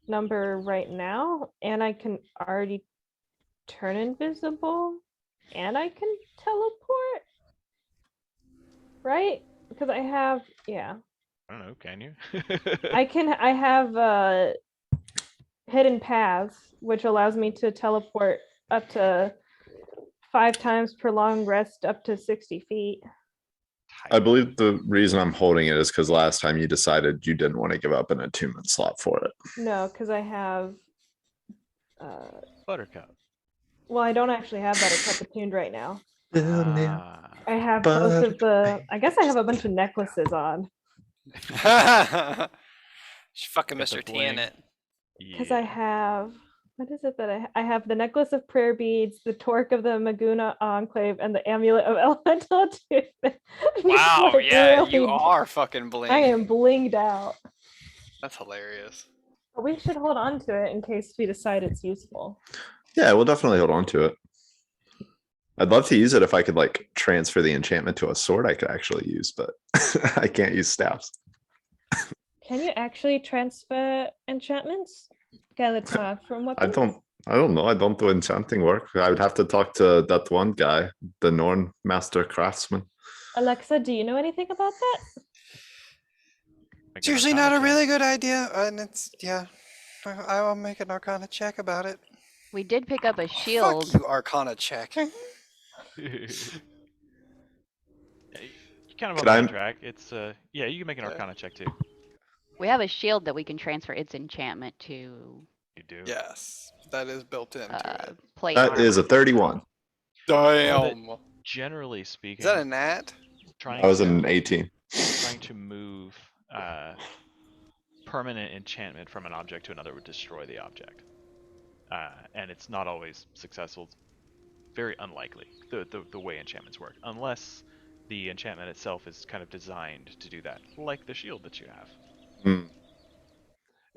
number right now, and I can already turn invisible, and I can teleport, right? Because I have, yeah. I don't know, can you? I have hidden paths, which allows me to teleport up to 5 times per long rest up to 60 feet. I believe the reason I'm holding it is because last time you decided you didn't want to give up an attunement slot for it. No, because I have Buttercup. well, I don't actually have Buttercup attuned right now. Ah. I have both of the I guess I have a bunch of necklaces on. She's fucking Get the Mr. T in bling. it. Because I have, what is it that I have? The necklace of prayer beads, the torque of the Maguna Enclave, and the amulet of elemental tooth. Wow, Like, yeah, you really, are fucking bling. I am blinged out. That's hilarious. But we should hold on to it in case we decide it's useful. Yeah, we'll definitely hold on to it. I'd love to use it if I could like transfer the enchantment to a sword I could actually use, but I can't use staffs. Can you actually transfer enchantments? Galitar from weapons? I don't know. I don't do enchanting work. I would have to talk to that one guy, the Norn master craftsman. Alexa, do you know anything about that? Make It's an usually Arcana not a check. really good idea, and it's, yeah. I will make an Arcana check about it. We did pick up a Fuck shield. you, Arcana check. You're kind of Could on the I- right track. It's yeah, you can make an Arcana check too. We have a shield that we can transfer its enchantment to You do. Yes, that is built into it. plate That armor. is a 31. Damn. Generally speaking, Is that a nat? trying I was to an 18. trying to move permanent enchantment from an object to another would destroy the object, and it's not always successful. It's very unlikely the way enchantments work, unless the enchantment itself is kind of designed to do that, like the shield that you have.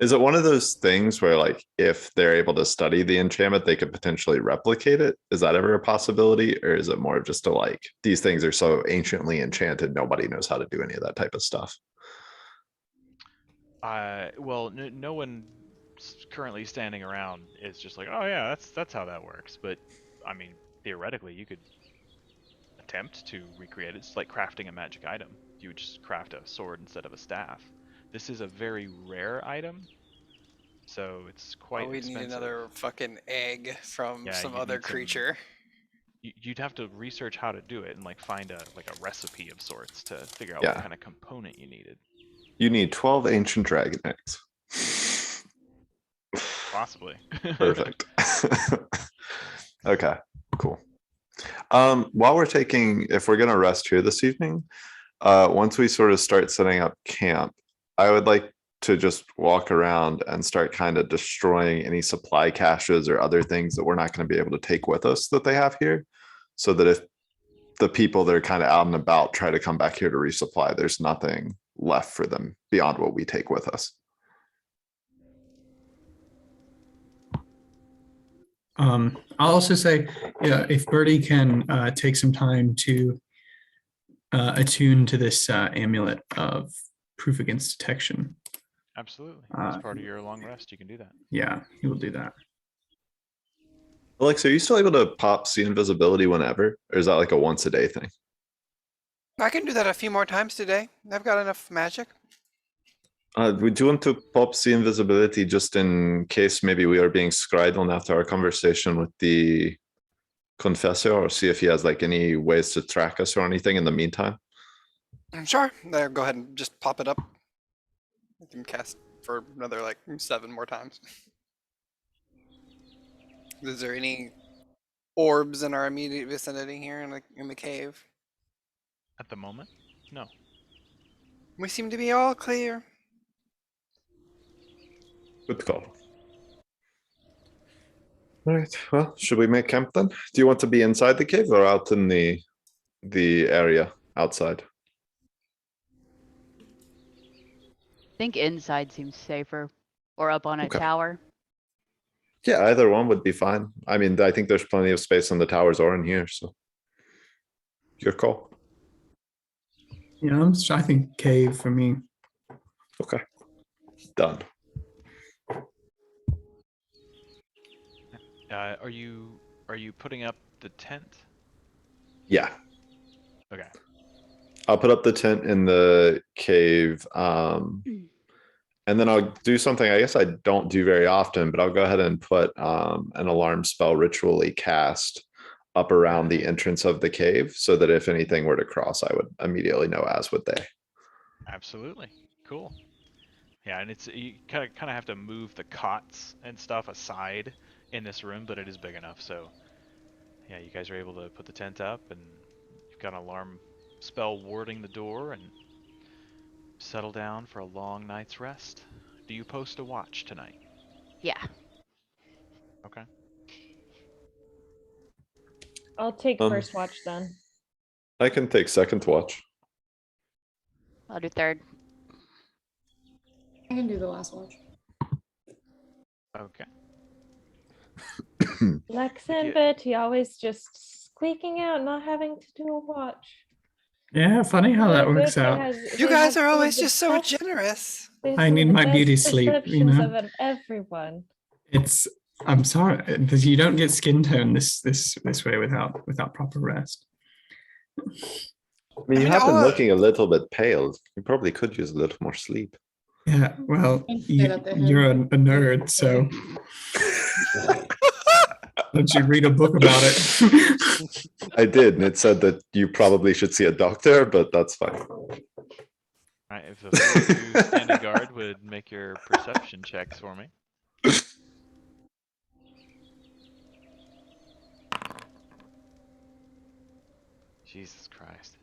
Is it one of those things where like if they're able to study the enchantment, they could potentially replicate it? Is that ever a possibility? Or is it more of just a like, these things are so anciently enchanted, nobody knows how to do any of that type of stuff? Well, no one currently standing around is just like, oh yeah, that's how that works. But I mean, theoretically, you could attempt to recreate it. It's like crafting a magic item. You would just craft a sword instead of a staff. This is a very rare item, so it's quite We expensive. need another fucking egg from Yeah, some you other need some- creature. You'd have to research how to do it and like find a recipe of sorts to figure out Yeah. what kind of component you needed. You need 12 ancient dragon eggs. Possibly. Perfect. Okay, cool. While we're taking, if we're gonna rest here this evening, once we sort of start setting up camp, I would like to just walk around and start kind of destroying any supply caches or other things that we're not going to be able to take with us that they have here. So that if the people that are kind of out and about try to come back here to resupply, there's nothing left for them beyond what we take with us. I'll also say, yeah, if Bertie can take some time to attune to this amulet of proof against detection. Absolutely. As part of your long rest, you can do that. Yeah, he will do that. Alex, are you still able to pop see invisibility whenever, or is that like a once a day thing? I can do that a few more times today. I've got enough magic. Would you want to pop see invisibility just in case maybe we are being scried on after our conversation with the confessor, or see if he has like any ways to track us or anything in the meantime? Sure. There, go ahead and just pop it up. I can cast for another like 7 more times. Is there any orbs in our immediate vicinity here in the cave? At the moment, no. We seem to be all clear. Good call. All right. Well, should we make camp then? Do you want to be inside the cave or out in the area outside? I think inside seems safer, or up on a Okay. tower. Yeah, either one would be fine. I mean, I think there's plenty of space on the towers or in here, so your call. Yeah, I think cave for me. Okay. Done. Are you putting up the tent? Yeah. Okay. I'll put up the tent in the cave. And then I'll do something I guess I don't do very often, but I'll go ahead and put an alarm spell ritually cast up around the entrance of the cave so that if anything were to cross, I would immediately know, as would they. Absolutely. Cool. Yeah, and it's you kind of have to move the cots and stuff aside in this room, but it is big enough. So yeah, you guys are able to put the tent up, and you've got an alarm spell warding the door, and settle down for a long night's rest. Do you post a watch tonight? Yeah. Okay. I'll take first watch then. I can take second watch. I'll do third. I can do the last watch. Okay. Lex and Betty always just squeaking out, not having to do a watch. Yeah, funny how that works out. You guys are always just so generous. I need my beauty sleep, you know. Of everyone. I'm sorry, because you don't get skin tone this way without proper rest. I mean, you have been looking a little bit pale. You probably could use a little more sleep. Yeah, well, you're a nerd, so don't you read a book about it? I did, and it said that you probably should see a doctor, but that's fine. Alright, if the standing guard would make your perception checks for me. Jesus Christ.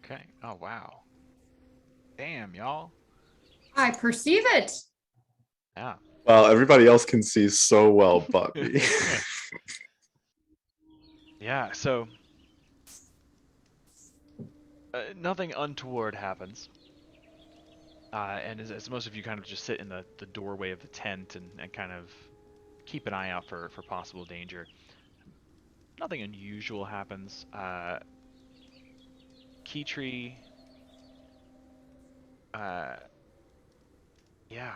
Okay. Oh, wow. Damn, y'all. I perceive it. Yeah. Well, everybody else can see so well but me. Yeah, so nothing untoward happens. And as most of you kind of just sit in the doorway of the tent and kind of keep an eye out for possible danger. Nothing unusual happens. Keytree, yeah,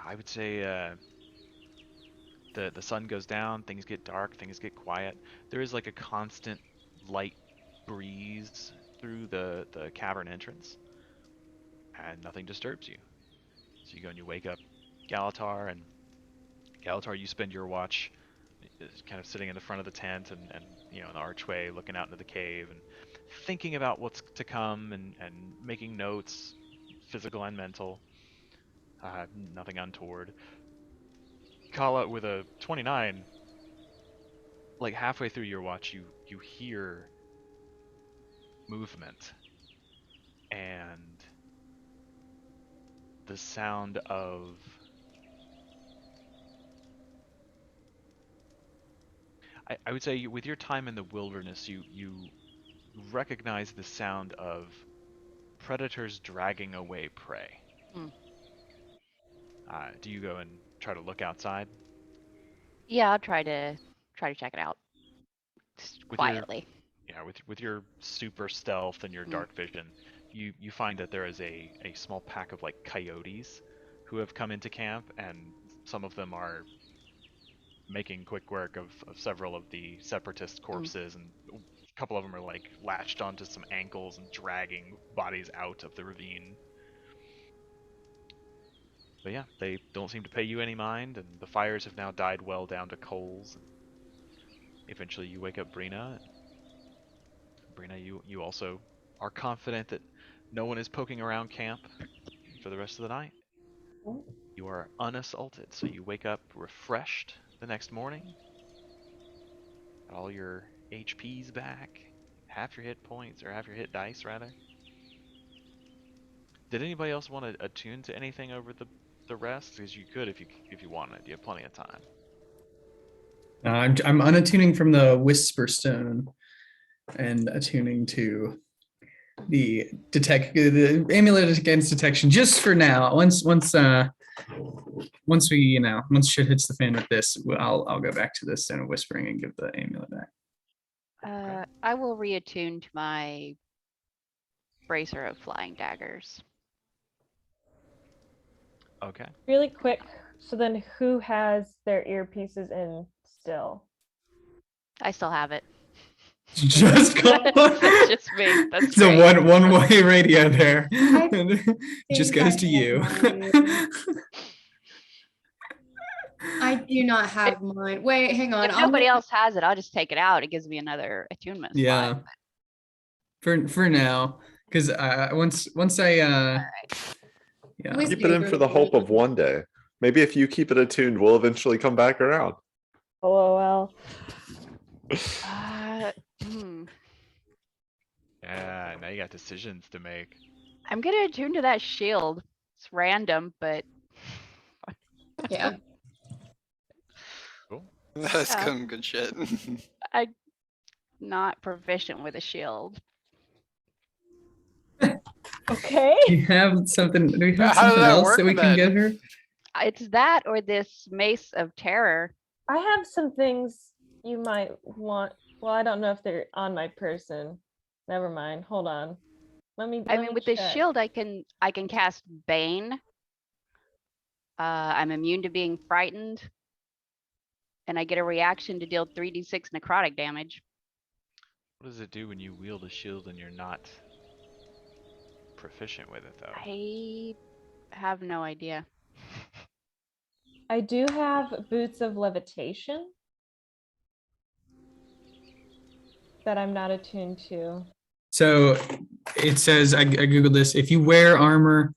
I would say the sun goes down, things get dark, things get quiet. There is like a constant light breeze through the cavern entrance, and nothing disturbs you. So you go and you wake up Galitar, and Galitar, you spend your watch is kind of sitting in the front of the tent and in the archway looking out into the cave and thinking about what's to come and making notes, physical and mental. Nothing untoward. Kala, with a 29, like halfway through your watch, you hear movement and the sound of I would say with your time in the wilderness, you recognize the sound of predators dragging away prey. Mm. Do you go and try to look outside? Yeah, I'll try to check it out. Just quietly. With your super stealth and your Mm. dark vision, you find that there is a small pack of like coyotes who have come into camp, and some of them are making quick work of several of the Separatist corpses, and a couple of them are like latched onto some ankles and dragging bodies out of the ravine. But yeah, they don't seem to pay you any mind, and the fires have now died well down to coals. Eventually you wake up Brina. Brina, you also are confident that no one is poking around camp for the rest of the night. You are unassaulted, so you wake up refreshed the next morning. Got all your HPs back, half your hit points, or half your hit dice rather. Did anybody else want to attune to anything over the rest? Because you could if you wanted. You have plenty of time. I'm unattuning from the Whisper Stone and attuning to the amulet against detection just for now. Once we once shit hits the fan with this, I'll go back to this Stone of Whispering and give the amulet back. Okay. I will reattune to my bracer of flying daggers. Okay. Really quick. So then who has their earpieces in still? I still have it. Just It's just me. That's it's a great. one-way radio there. Just think goes I to have you. mine. I do not have mine. Wait, hang on. If nobody else has it, I'll just take it out. It gives me another attunement Yeah. slot. For now, because once I yeah. Keep it in for the hope of one day. Maybe if you keep it attuned, we'll eventually come back around. LOL. Yeah, now you got decisions to make. I'm gonna attune to that shield. It's random, but Yeah. Cool. That's Yeah. some good shit. I'm not proficient with a shield. Okay. Do you have something? Do we have How does something that else work that we can then? get her? It's that or this mace of terror. I have some things you might want. Well, I don't know if they're on my person. Never mind. Hold on. Let me With this check. shield, I can cast Bane. I'm immune to being frightened, and I get a reaction to deal 3d6 necrotic damage. What does it do when you wield a shield and you're not proficient with it, though? I have no idea. I do have boots of levitation that I'm not attuned to. So it says, I googled this. If you wear armor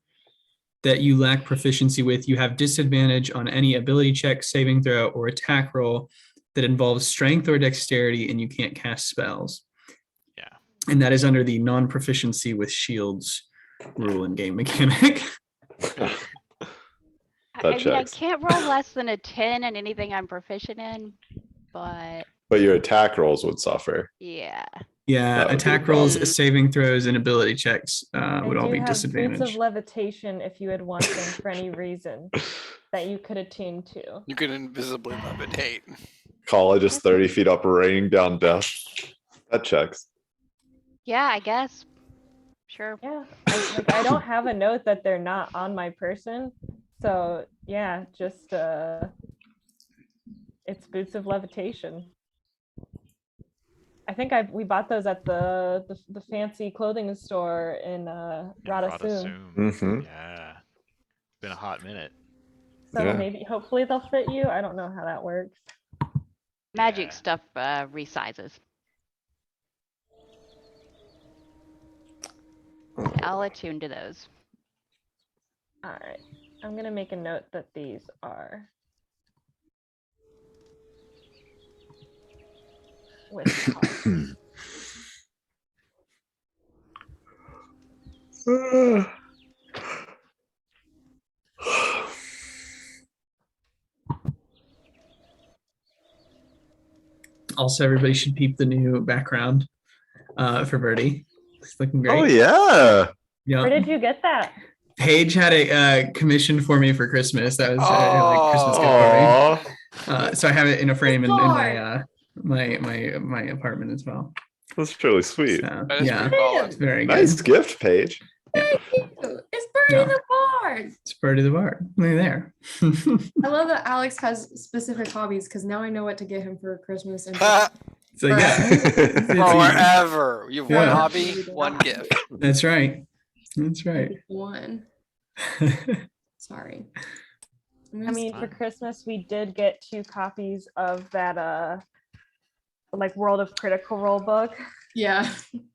that you lack proficiency with, you have disadvantage on any ability check, saving throw, or attack roll that involves strength or dexterity, and you can't cast spells. Yeah. And that is under the non-proficiency with shields rule and game mechanic. I can't roll less than a 10 in anything I'm proficient in, but your attack rolls would suffer. yeah. Yeah, That would be attack the rolls, problem. saving throws, and ability checks I would all do be have boots disadvantaged. of levitation if you had want them for any reason that you could attune to. You could invisibly levitate. Kala just 30 feet up, raining down death. That checks. Yeah, I guess. Sure. Yeah, I don't have a note that they're not on my person, so yeah, just it's boots of levitation. I think we bought those at the fancy clothing store in Radasum. Mhm. Yeah. It's been a hot minute. So Yeah. maybe hopefully they'll fit you. I don't know how that works. Magic Yeah. stuff resizes. I'll attune to those. All right. I'm gonna make a note that these are with cards. Also, everybody should peep the new background for Birdie. It's looking great. Oh yeah. Yeah. Where did you get that? Paige had it commissioned for me for Christmas. That was like Christmas gift for me. So I have it in a frame in my apartment as well. That's really sweet. So, That is yeah, pretty baller. it's very Nice good. gift, Paige. Thank you. It's Birdie Yeah. the Bard. It's Birdie the Bard. Look there. I love that Alex has specific hobbies because now I know what to get him for Christmas. And So yeah, it's easy. Forever. You have one Yeah. hobby, one gift. That's right. That's right. one. Sorry. I mean, for Christmas, we did get 2 copies of that like World of Critical Role book yeah.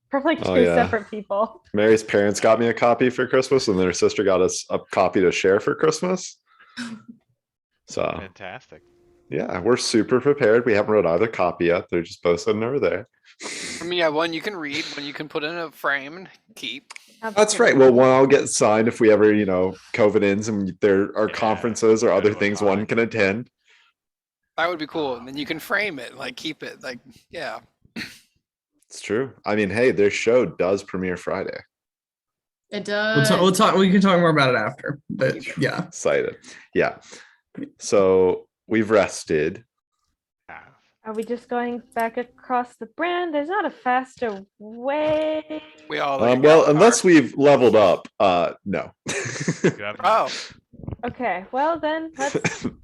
from like 2 Oh, yeah. separate people. Mary's parents got me a copy for Christmas, and their sister got us a copy to share for Christmas. So Fantastic. yeah, we're super prepared. We haven't read either copy yet. They're just both sitting over there. I mean, yeah, one you can read, one you can put in a frame and keep. That's right. Well, one I'll get signed if we ever, COVID ends and there are Yeah, conferences or other that'll things be one fine. can attend. That would be cool. And then you can frame it, like keep it, like yeah. It's true. I mean, hey, their show does premiere Friday. It We'll does. talk. We'll talk. We can talk more about it after. But yeah, Excited. Yeah. So we've rested. Yeah. Are we just going back across the brand? There's not a faster way. We all look at Well, Galitar. unless we've leveled up, no. You have Oh, Okay, well then let's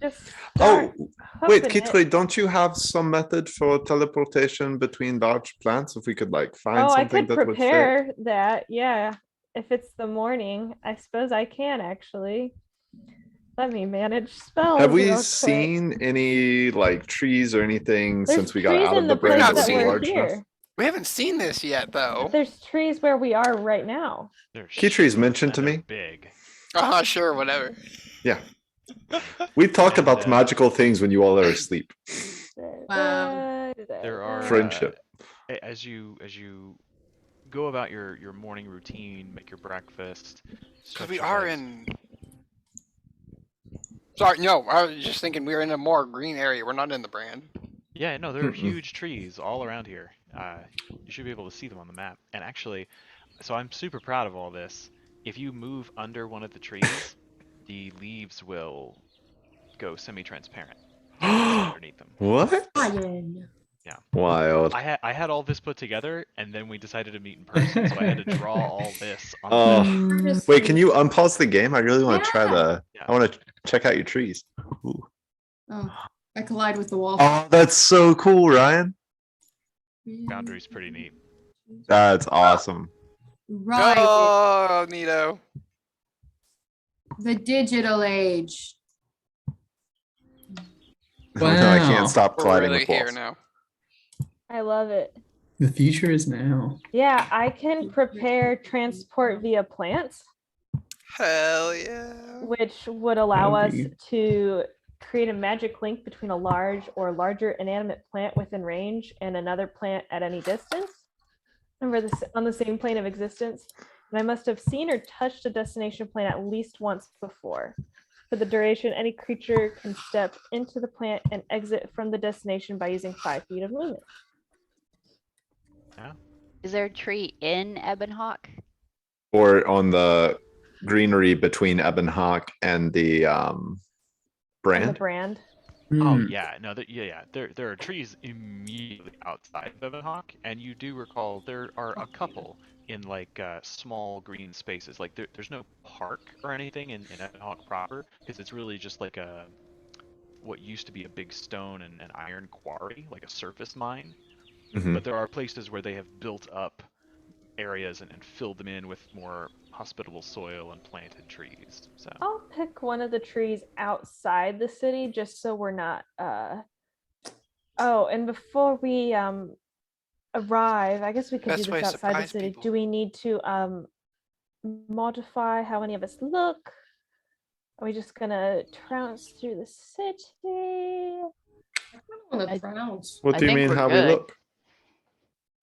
just Oh, start wait, hoofing it. Kitri, don't you have some method for teleportation between large plants? If we could find Oh, I something could that would fit. prepare that. Yeah, if it's the morning, I suppose I can actually. Let me manage spells. Have we real quick. seen any trees or anything There's since we got trees out in of the the place brand that that that was we're we're large enough? here. we haven't seen this yet, though. But there's trees where we are right now. They're Kitri's huge mentioned to and they're me. Big. Sure, whatever. Yeah. We've talked And, about magical things when you all are asleep. Wow. There are Friendship. As you go about your morning routine, make your breakfast. Because stretch we your are legs. in. Sorry, no, I was just thinking we're in a more green area. We're not in the brand. Yeah, no, there are Mm-mm. huge trees all around here. You should be able to see them on the map. And actually, so I'm super proud of all this. If you move under one of the trees, the leaves will go semi-transparent underneath them. What? Ryan. Wild. I had all this put together, and then we decided to meet in person, so I had to draw all this on the Oh, map. Just- wait, can you unpause the game? I really want to try Yeah. I want to check out your trees. Ooh. Oh, I collide with the wall. Oh, that's so cool, Ryan. Boundary's pretty neat. That's awesome. Right. Oh, neato. The digital age. No, I Wow. can't stop We're colliding really with here walls. now. I love it. The future is now. Yeah, I can prepare transport via plants, Hell yeah. which would allow That us would be- to create a magic link between a large or larger inanimate plant within range and another plant at any distance on the same plane of existence. And I must have seen or touched a destination plant at least once before. For the duration, any creature can step into the plant and exit from the destination by using 5 feet of movement. Is there a tree in Ebonhawk? Or on the greenery between Ebonhawk and the On brand. the brand. Oh Hmm. yeah, no, there are trees immediately outside of Ebonhawk, and you do recall there are a couple in small green spaces. There's no park or anything in Ebonhawk proper, because it's really just what used to be a big stone and iron quarry, like a surface mine. Mhm. But there are places where they have built up areas and filled them in with more hospitable soil and planted trees. So I'll pick one of the trees outside the city just so we're not Oh, and before we arrive, I guess we could Best do way this to outside the surprise city. people. Do we need to modify how any of us look? Are we just gonna trounce through the city? On the I- crowns. What I do you think mean we're how we good. look?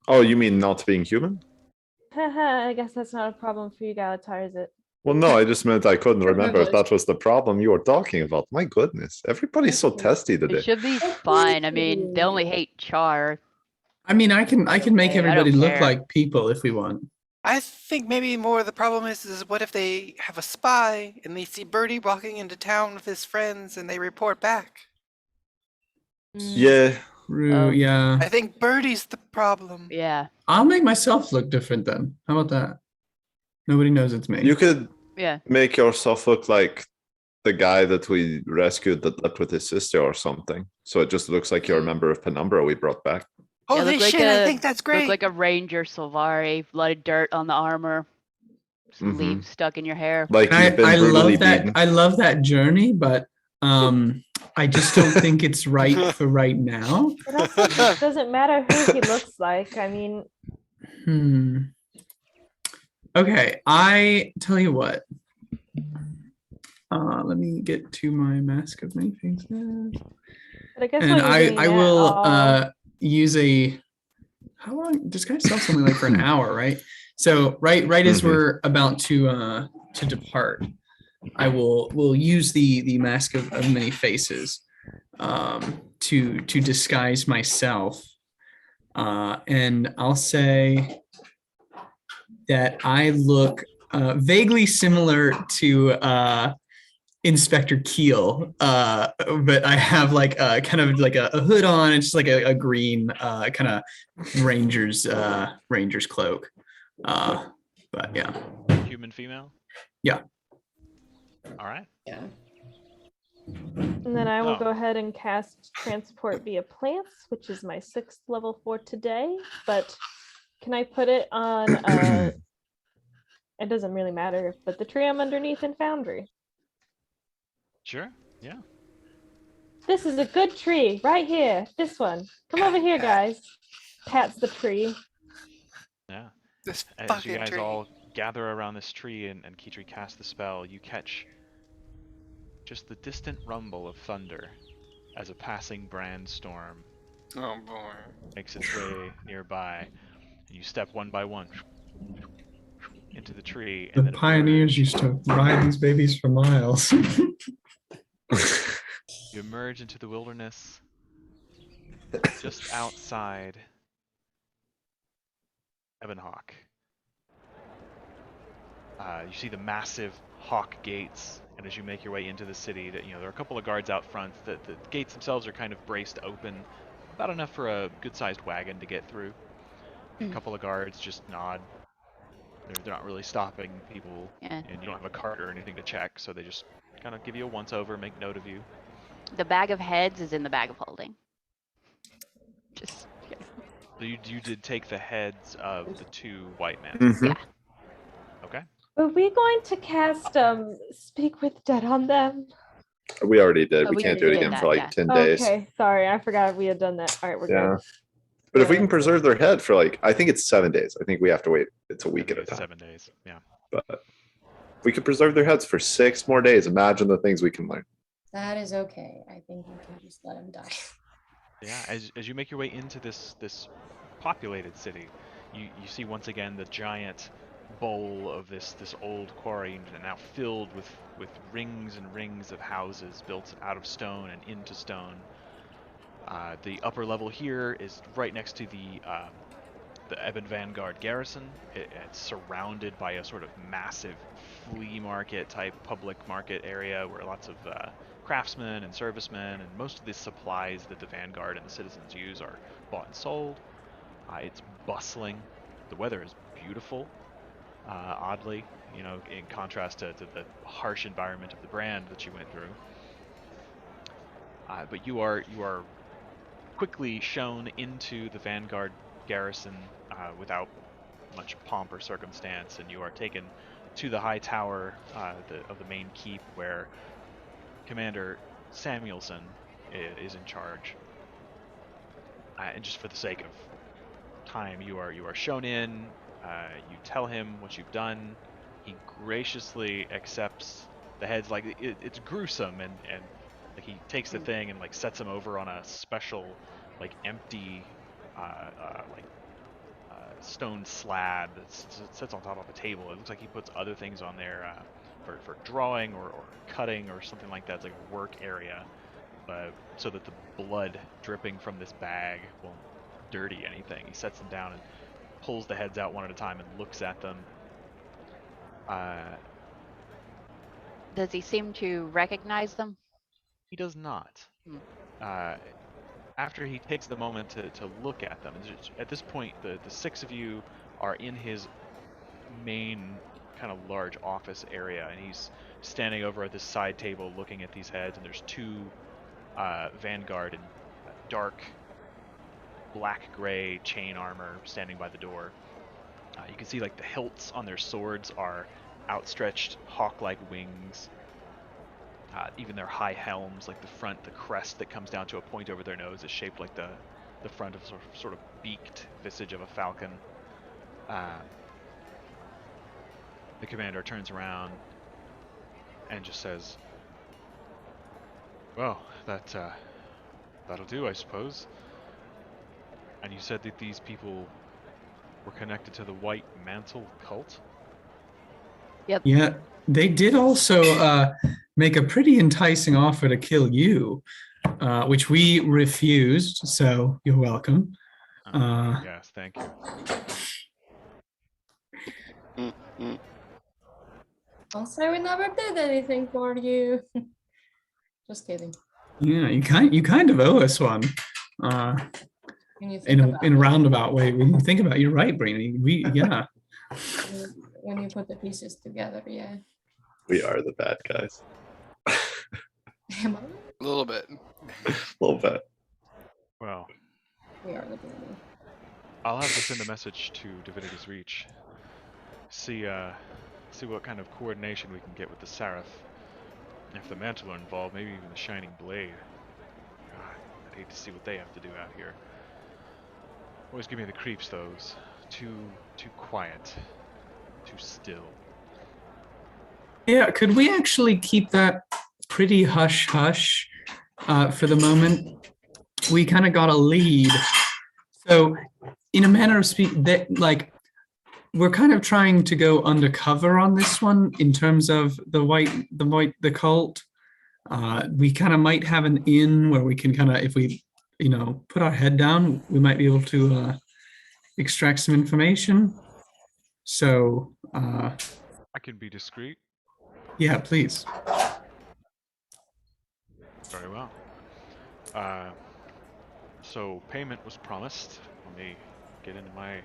Oh, you mean not being human? Haha, I guess that's not a problem for you, Galitar, is it? Well, no, I just meant I couldn't Your remember if privilege. that was the problem you were talking about. My goodness, everybody's so Thank you. testy It today. should be fine. I mean, they only hate Char. I mean, I can make Hey, I don't everybody look care. like people if we want. I think maybe more of the problem is what if they have a spy and they see Birdie walking into town with his friends and they report back? Yeah, Oh. Yeah. I think Birdie's the problem. Yeah. I'll make myself look different then. How about that? Nobody knows it's me. you could Yeah. make yourself look like the guy that we rescued that slept with his sister or something. So it just looks like you're a member of Penumbra we brought back. Holy look like shit, I think that's great. Look like a Ranger Sylvari, a lot of dirt on the armor, some Mhm. leaves stuck in your hair. Like I, you've been I brutally love that. beaten. I love that journey, but I just don't think it's right for right now. It also doesn't matter who he looks like. I mean, Okay, I tell you what. Let me get to my mask of many faces. but I guess And while you're doing I that, will I'll- use a how long this guy sells something like for an hour, right? So right as Mhm. we're about to depart, I will use the mask of many faces to disguise myself. And I'll say that I look vaguely similar to Inspector Keel, but I have like kind of like a hood on. It's just like a green kind of ranger's cloak. But yeah, Human female? Yeah. All right. Yeah. and then I will Oh. go ahead and cast Transport via Plants, which is my 6th level for today. But can I put it on? It doesn't really matter, but the tree I'm underneath in Foundry. Sure. Yeah. This is a good tree right here. This one. Come over here, guys. Pats the tree. Yeah. This As you fucking guys tree. all gather around this tree and Kitri casts the spell, you catch just the distant rumble of thunder as a passing brand storm Oh boy. makes its way nearby. And you step one by one into the tree, and the then pioneers emerge. used to ride these babies for miles. You emerge into the wilderness just outside Ebonhawk. You see the massive hawk gates, and as you make your way into the city, that there are a couple of guards out front. The gates themselves are kind of braced open, about enough for a good-sized wagon to get through. A couple of guards just nod. They're not really stopping people, Yeah. and you don't have a cart or anything to check, so they just kind of give you a once-over, make note of you. The bag of heads is in the bag of holding. Just kidding. So you did take the heads of the two white men. Mhm. Yeah. Okay. Are we going to cast Speak with Dead on them? We already did. Oh, We we can't did do it again that, for like yeah. 10 days. Okay, sorry, I forgot we had done that. All right, we're Yeah. good. But if we can Yeah. preserve their head for like, I think it's 7 days. I think we have to wait. It's a I week think at a it's time. 7 days. Yeah. But if we could preserve their heads for 6 more days, imagine the things we can learn. That is okay. I think you can just let him die. Yeah. As you make your way into this populated city, you see once again the giant bowl of this old quarry, and now filled with rings and rings of houses built out of stone and into stone. The upper level here is right next to the Ebon Vanguard garrison. It's surrounded by a sort of massive flea market type public market area where lots of craftsmen and servicemen and most of the supplies that the Vanguard and the citizens use are bought and sold. It's bustling. The weather is beautiful, oddly, in contrast to the harsh environment of the brand that you went through. But you are quickly shown into the Vanguard garrison without much pomp or circumstance, and you are taken to the high tower of the main keep, where Commander Samuelson is in charge. and just for the sake of time, you are shown in. You tell him what you've done. He graciously accepts the heads. Like it's gruesome, and like he takes the thing and like sets them over on a special like empty stone slab that sits on top of a table. It looks like he puts other things on there for drawing or cutting or something like that. It's like a work area, so that the blood dripping from this bag won't dirty anything. He sets them down and pulls the heads out one at a time and looks at them. Does he seem to recognize them? He does not. After he takes the moment to look at them, at this point, the 6 of you are in his main kind of large office area, and he's standing over at this side table looking at these heads, and there's 2 Vanguard in dark black-gray chain armor standing by the door. You can see like the hilts on their swords are outstretched hawk-like wings. Even their high helms, like the crest that comes down to a point over their nose is shaped like the front of sort of beaked visage of a falcon. The commander turns around and just says, "Well, that'll do, I suppose. And you said that these people were connected to the White Mantle cult?" Yep. Yeah, they did also make a pretty enticing offer to kill you, which we refused, so you're welcome. Yes, thank you. I'll say we never did anything for you. Just kidding. Yeah, you kind of owe us one. In a roundabout way. When you think about it, you're right, Brainy. Yeah. When you put the pieces together, yeah. We are the bad guys. Am I? A little bit. A little bit. Well, We are the bad. I'll have to send a message to Divinity's Reach. See what kind of coordination we can get with the Seraph. If the Mantle are involved, maybe even the Shining Blade. God, I'd hate to see what they have to do out here. Always give me the creeps, those. Too quiet. Too still. Yeah, could we actually keep that pretty hush-hush for the moment? We kind of got a lead. So, in a manner of speaking, like, we're kind of trying to go undercover on this one in terms of the cult. We kind of might have an in where we can kind of, if we, put our head down, we might be able to extract some information. So, I can be discreet. Yeah, please. Very well. So payment was promised. Let me get into my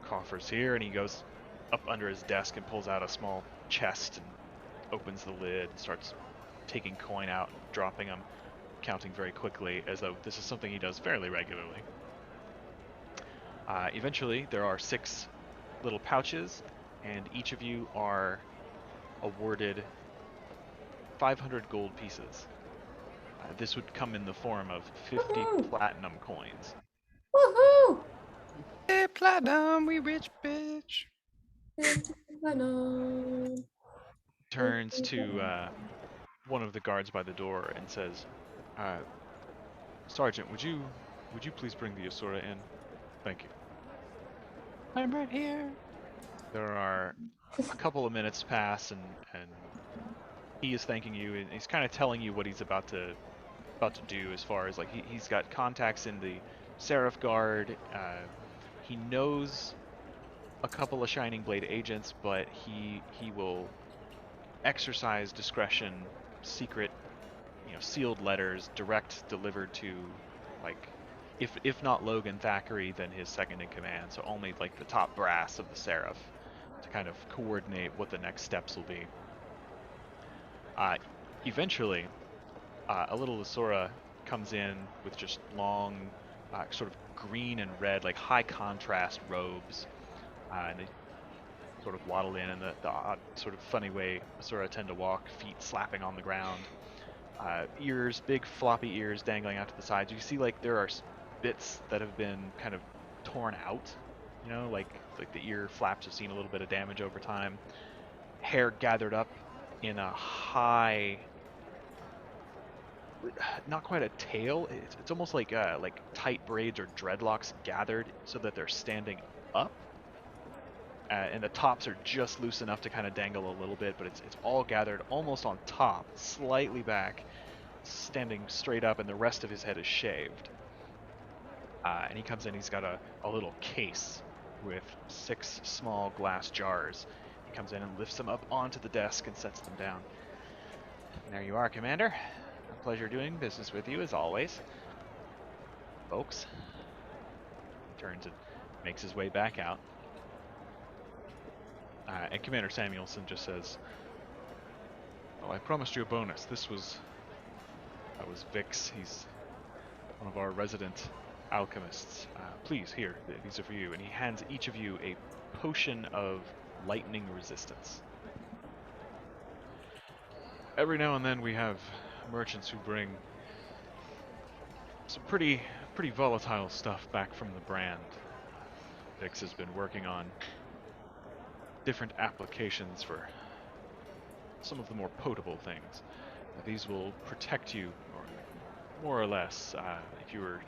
coffers here, and he goes up under his desk and pulls out a small chest and opens the lid and starts taking coin out and dropping them, counting very quickly, as though this is something he does fairly regularly. Eventually, there are 6 little pouches, and each of you are awarded 500 gold pieces. This would come in the form of 50 platinum coins. Woohoo! Hey, platinum, we rich bitch. Turns to one of the guards by the door and says, "Sergeant, would you please bring the Asura in? Thank you." I'm right here. There are a couple of minutes pass, and he is thanking you, and he's kind of telling you what he's about to do, as far as like he's got contacts in the Seraph Guard. He knows a couple of Shining Blade agents, but he will exercise discretion, secret, sealed letters, direct delivered to, like, if not Logan Thackeray, then his second in command. So only like the top brass of the Seraph to kind of coordinate what the next steps will be. Eventually, a little Asura comes in with just long, sort of green and red, like high contrast robes, and they sort of waddle in the odd, sort of funny way Asura tend to walk, feet slapping on the ground. Ears, big floppy ears dangling out to the sides. You see, like, there are bits that have been kind of torn out. You know, like the ear flaps have seen a little bit of damage over time. Hair gathered up in a high, not quite a tail. It's almost like tight braids or dreadlocks gathered so that they're standing up. And the tops are just loose enough to kind of dangle a little bit, but it's all gathered almost on top, slightly back, standing straight up, and the rest of his head is shaved. And he comes in, he's got a little case with 6 small glass jars. He comes in and lifts them up onto the desk and sets them down. And there you are, Commander. A pleasure doing business with you, as always. Folks. Turns and makes his way back out. And Commander Samuelson just says, "Oh, I promised you a bonus. That was Vix. He's one of our resident alchemists. Please, here, these are for you." And he hands each of you a potion of lightning resistance. Every now and then we have merchants who bring some pretty volatile stuff back from the brand. Vix has been working on different applications for some of the more potable things. These will protect you, or more or less, if you were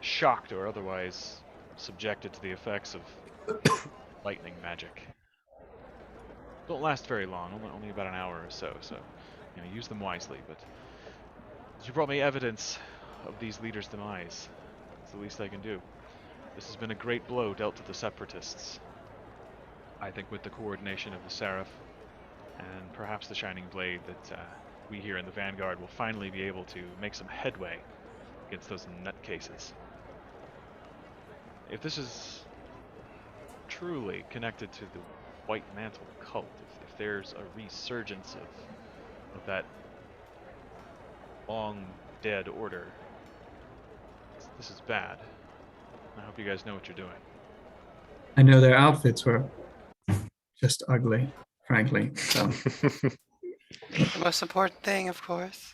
shocked or otherwise subjected to the effects of lightning magic. Don't last very long, only about an hour or so, use them wisely. But you brought me evidence of these leaders' demise. It's the least I can do. This has been a great blow dealt to the Separatists. I think with the coordination of the Seraph and perhaps the Shining Blade that we here in the Vanguard will finally be able to make some headway against those nutcases. If this is truly connected to the White Mantle cult, if there's a resurgence of that long dead order, this is bad. I hope you guys know what you're doing. I know their outfits were just ugly, frankly. So. The most important thing, of course.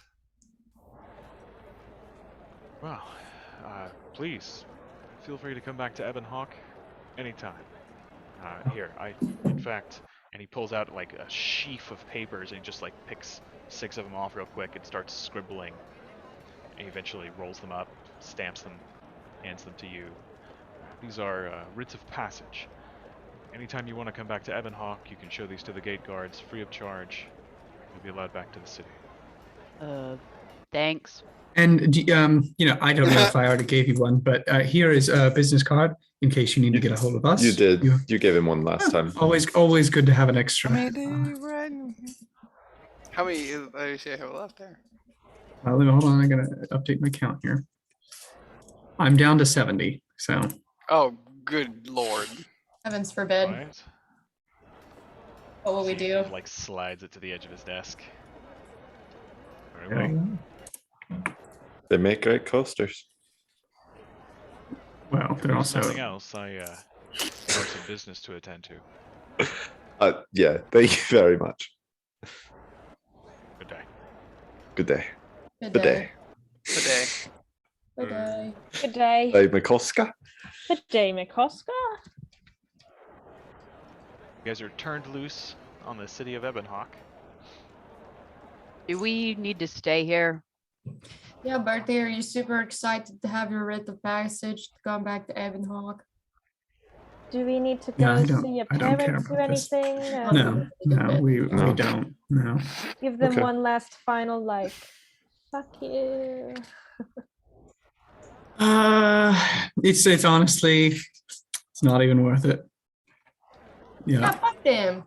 Well, please, feel free to come back to Ebon Hawk anytime. Here, in fact, and he pulls out like a sheaf of papers and he just like picks 6 of them off real quick and starts scribbling. And he eventually rolls them up, stamps them, hands them to you. These are writs of passage. Anytime you want to come back to Ebon Hawk, you can show these to the gate guards free of charge. You'll be allowed back to the city. Thanks. And I don't know if I already gave you one, but here is a business card in case you need to get a hold of us. You did. You gave him one last time. Always good to have an extra. How many? I see I have left there. Hold on, I gotta update my count here. I'm down to 70. So. Oh, good lord! Heavens forbid. Right. What will we do? Like slides it to the edge of his desk. Yeah. They make great coasters. Well, they're also something else. I have some business to attend to. Yeah, thank you very much. Good day. Good day. Good Good day. Good day. Good day. Good day. Hey, Mikoska. Good day, Mikoska. You guys are turned loose on the city of Ebon Hawk. Do we need to stay here? Yeah, Bertie, are you super excited to have your writ of passage to come back to Ebon Hawk? Do we need to No, go I don't- see your I don't care parents or about this. anything? No, we No. don't. No. Give them Okay. one last final fuck you. It's honestly, it's not even worth it. Yeah, Yeah. fuck them.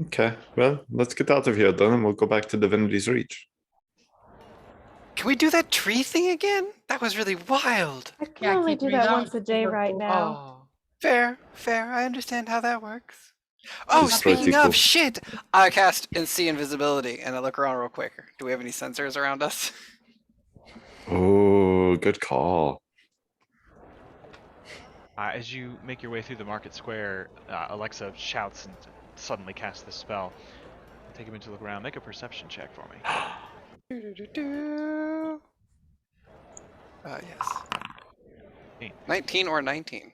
Okay, well, let's get out of here then, and we'll go back to Divinity's Reach. Can we do that tree thing again? That was really wild. I can Yeah, only keep do reading that out once a day super right cool. now. Oh, fair. I understand how that works. Oh, It's pretty speaking of cool. shit, I cast and see invisibility, and I look around real quick. Do we have any sensors around us? Oh, good call. As you make your way through the market square, Alexa shouts and suddenly casts this spell. Take a minute to look around. Make a perception check for me. Yes. 19. 19 or 19.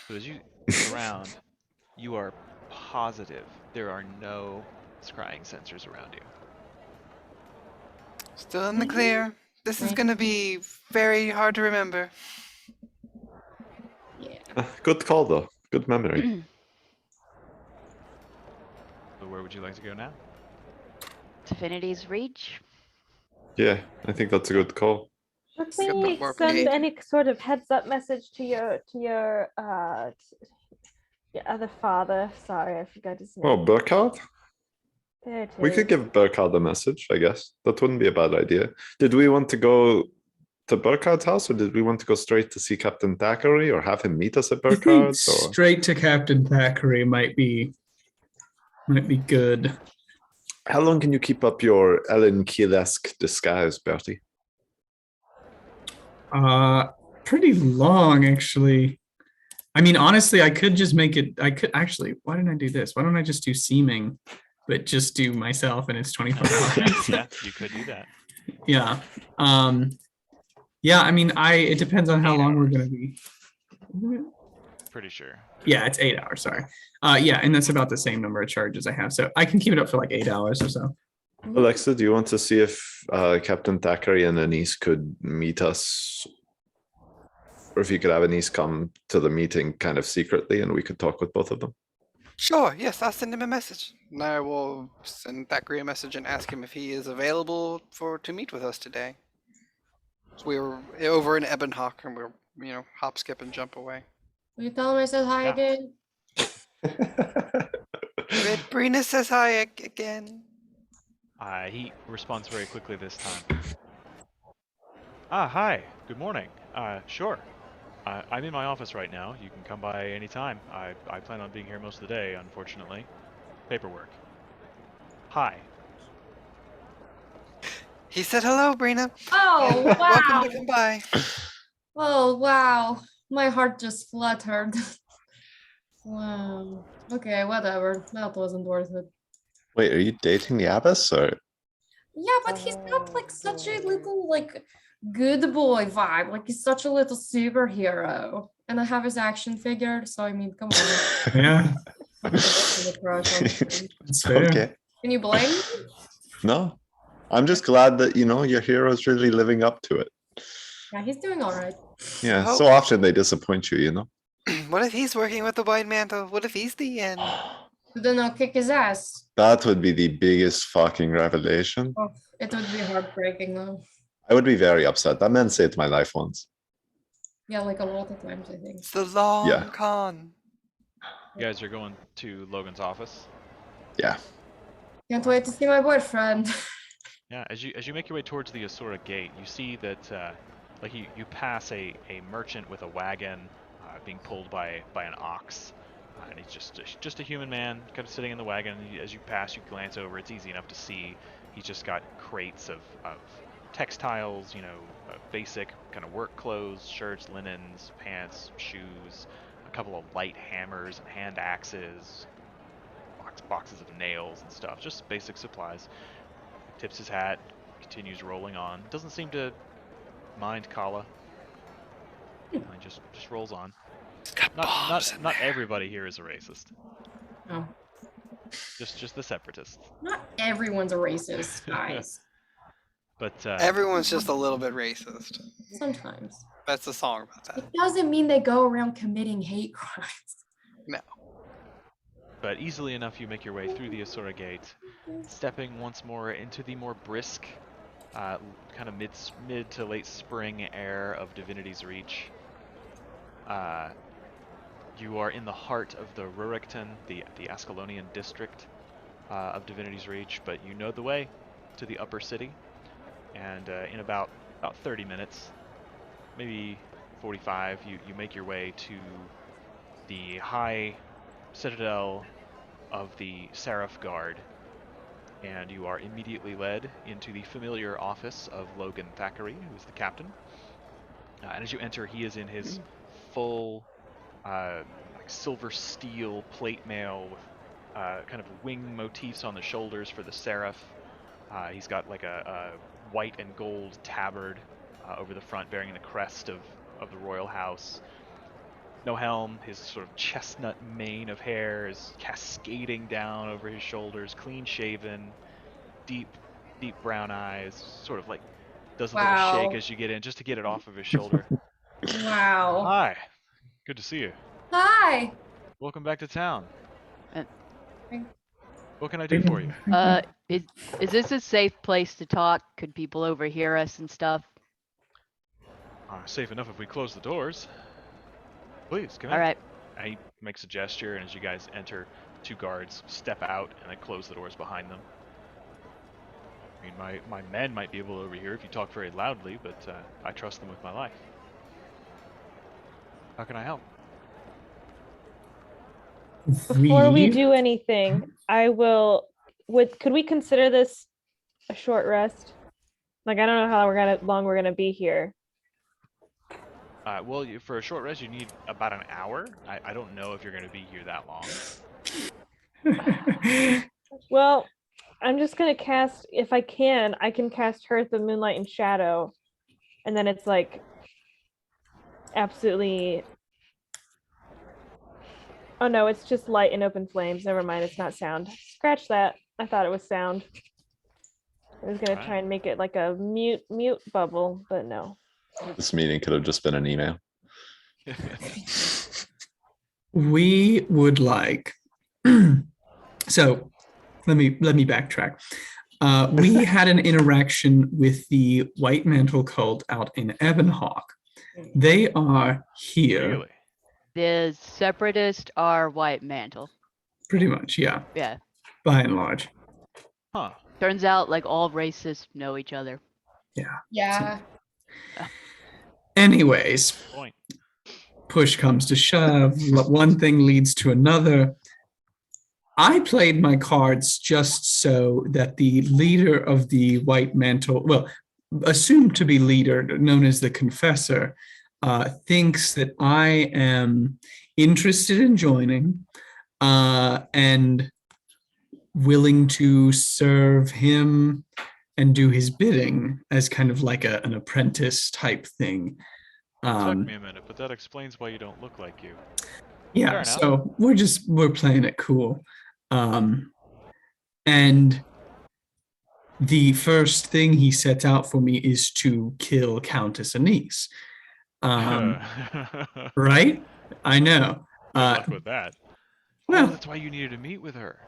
So as you look around, you are positive there are no scrying sensors around you. Still in the clear. This is gonna be very hard to remember. Yeah. Good call, though. Good memory. So where would you like to go now? Divinity's Reach. Yeah, I think that's a good call. Should Got the we warp send gate. any sort of heads up message to your other father? Sorry, I forgot his name. Oh, Burkhardt? There it We could is. give Burkhardt a message, I guess. That wouldn't be a bad idea. Did we want to go to Burkhardt's house, or did we want to go straight to see Captain Thackeray, or have him meet us at I think Burkhardt's? Or... straight to Captain Thackeray might be good. How long can you keep up your Ellen Keel-esque disguise, Bertie? Pretty long, actually. I mean, honestly, I could just make it. I could actually. Why didn't I do this? Why don't I just do seeming, but just do myself, and it's 24 hours. Yeah, you could do that. Yeah. Yeah. I mean, it depends on how 8 long we're hours. gonna be. Pretty sure. Yeah, it's 8 hours. Sorry. Yeah, and that's about the same number of charges I have, so I can keep it up for like 8 hours or so. Alexa, do you want to see if Captain Thackeray and Anise could meet us? Or if you could have Anise come to the meeting kind of secretly and we could talk with both of them? Sure, yes, I'll send him a message. And I will send Thackeray a message and ask him if he is available to meet with us today. So we were over in Ebonhawk and we're, hop, skip, and jump away. Will you tell him I said hi Yeah. again? Red Brina says hi again. He responds very quickly this time. Hi. Good morning. Sure. I'm in my office right now. You can come by anytime. I plan on being here most of the day, unfortunately. Paperwork. Hi. He said hello, Brina. Oh, wow. Welcome to come by. Oh, wow. My heart just fluttered. Wow. Okay, whatever. That wasn't worth it. Wait, are you dating the abbess, or? Yeah, but he's got like such a little like good boy vibe. Like he's such a little superhero. And I have his action figure, so I mean, come on. Yeah. I'm a crush on him. That's fair. Okay. Can you blame me? No. I'm just glad that, your hero is really living up to it. Yeah, he's doing all right. Yeah, Oh. so often they disappoint you, What if he's working with the White Mantle? What if he's the end? Then I'll kick his ass. That would be the biggest fucking revelation. Oh, it would be heartbreaking though. I would be very upset. That man saved my life once. Yeah, like a lot of times I think. It's the long Yeah. con. You guys are going to Logan's office. Yeah. Can't wait to see my boyfriend. Yeah, as you make your way towards the Asura gate, you see that you pass a merchant with a wagon being pulled by an ox, and he's just a human man kind of sitting in the wagon. As you pass, you glance over. It's easy enough to see he's just got crates of textiles, basic kind of work clothes, shirts, linens, pants, shoes, a couple of light hammers and hand axes, boxes of nails and stuff, just basic supplies. Tips his hat, continues rolling on. Doesn't seem to mind Kala. Just rolls on. Not everybody here is a racist. No, Just the Separatists. not everyone's a racist, guys. But Everyone's just a little bit racist. Sometimes. That's a song about that. It doesn't mean they go around committing hate crimes. But easily enough, you make your way through the Asura gate, stepping once more into the more brisk, kind of mid to late spring air of Divinity's Reach. You are in the heart of the Rurikton, the Ascalonian district of Divinity's Reach, but you know the way to the upper city. And in about 30 minutes, maybe 45, you make your way to the high citadel of the Seraph Guard, and you are immediately led into the familiar office of Logan Thackeray, who is the captain. And as you enter, he is in his full silver steel plate mail with kind of wing motifs on the shoulders for the Seraph. He's got like a white and gold tabard over the front, bearing the crest of the royal house. No helm, his sort of chestnut mane of hair is cascading down over his shoulders, clean shaven, deep brown eyes, sort of like does a little shake Wow. as you get in just to get it off of his shoulder. Wow. Hi, good to see you. Hi. Welcome back to town. Uh, What can I do for you? Is this a safe place to talk? Could people overhear us and stuff? Safe enough if we close the doors. Please, come in. All right. And he makes a gesture, and as you guys enter, 2 guards step out and they close the doors behind them. I mean, my men might be able to overhear if you talk very loudly, but I trust them with my life. How can I help? Before we do anything, could we consider this a short rest? Like, I don't know how long we're gonna be here. Well, for a short rest, you need about an hour. I don't know if you're going to be here that long. Well, I'm just gonna cast, if I can cast Hearth of Moonlight and Shadow, and then it's like absolutely. Oh no, it's just light and open flames. Never mind, it's not sound. Scratch that. I thought it was sound. I was gonna try and make it like a mute bubble, but no. This meeting could have just been an email. We would like. So let me backtrack. We had an interaction with the White Mantle cult out in Ebonhawk. They are here. Really? The Separatist are White Mantle. Pretty much, yeah. Yeah. By and large. Huh. Turns out like all racists know each other. Yeah. Yeah. Anyways, Point. push comes to shove. One thing leads to another. I played my cards just so that the leader of the White Mantle, well, assumed to be leader, known as the Confessor, thinks that I am interested in joining and willing to serve him and do his bidding as kind of like an apprentice type thing. Took me a minute, but that explains why you don't look like you. Yeah, so we're playing it cool. And the first thing he sets out for me is to kill Countess Anise. Right? I know. Good luck with that. Well, that's why you needed to meet with her.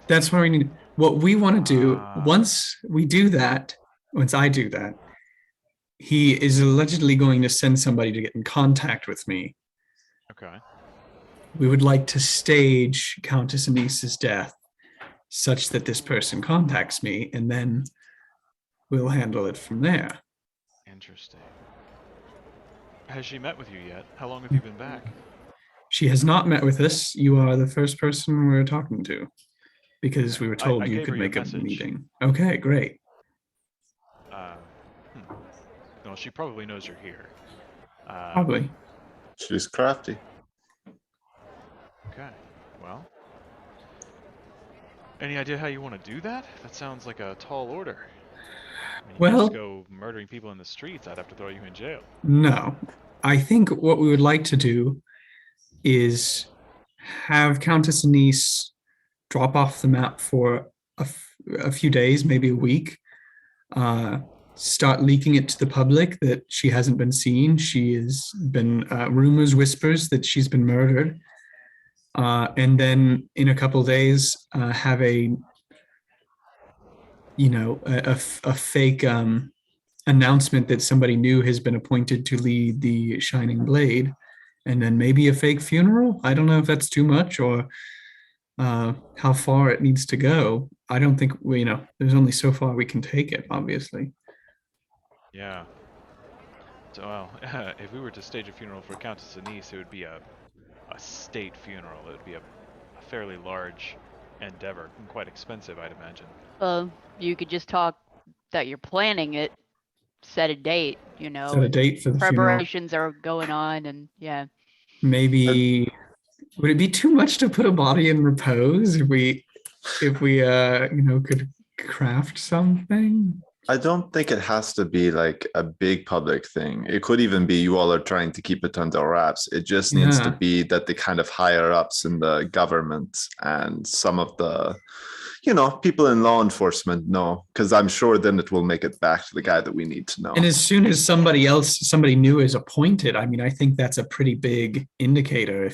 That's why we need. What we want to do once I do that, he is allegedly going to send somebody to get in contact with me. Okay. We would like to stage Countess Anise's death such that this person contacts me, and then we'll handle it from there. Interesting. Has she met with you yet? How long have you been back? She has not met with us. You are the first person we're talking to, because we were told you could make a meeting. Okay, great. Well, she probably knows you're here. Probably. She's crafty. Okay, well. Any idea how you want to do that? That sounds like a tall order. I mean, you just go murdering people in the streets, I'd have to throw you in jail. No. I think what we would like to do is have Countess Anise drop off the map for a few days, maybe a week. Start leaking it to the public that she hasn't been seen. She has been whispers that she's been murdered. And then in a couple days, have a fake announcement that somebody new has been appointed to lead the Shining Blade, and then maybe a fake funeral. I don't know if that's too much or how far it needs to go. I don't think there's only so far we can take it, obviously. Yeah. So, well, if we were to stage a funeral for Countess Anise, it would be a state funeral. It would be a fairly large endeavor and quite expensive, I'd imagine. You could just talk that you're planning it, set a date, Set a date for the preparations are going on, and yeah. Maybe would it be too much to put a body in repose if we could craft something? I don't think it has to be like a big public thing. It could even be you all are trying to keep it under wraps. It just needs to Yeah. be that the kind of higher ups in the government and some of the, people in law enforcement know, because I'm sure then it will make it back to the guy that we need to know. And as soon as somebody new is appointed, I mean, I think that's a pretty big indicator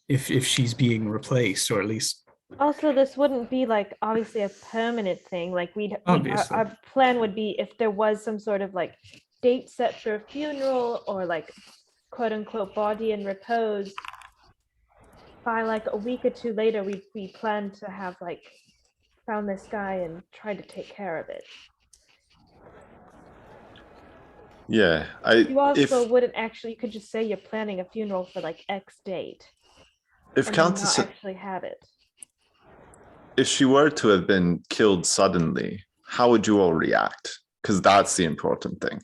if she's being replaced, or at least Also, this wouldn't be like obviously a permanent thing. Like Obviously. our plan would be if there was some sort of like date set for a funeral or like quote unquote body in repose. By like a week or two later, we plan to have like found this guy and tried to take care of it. Yeah, You also wouldn't actually. You could just say you're planning a funeral for like X date, if and then Countess, not actually have it. if she were to have been killed suddenly, how would you all react? Because that's the important thing.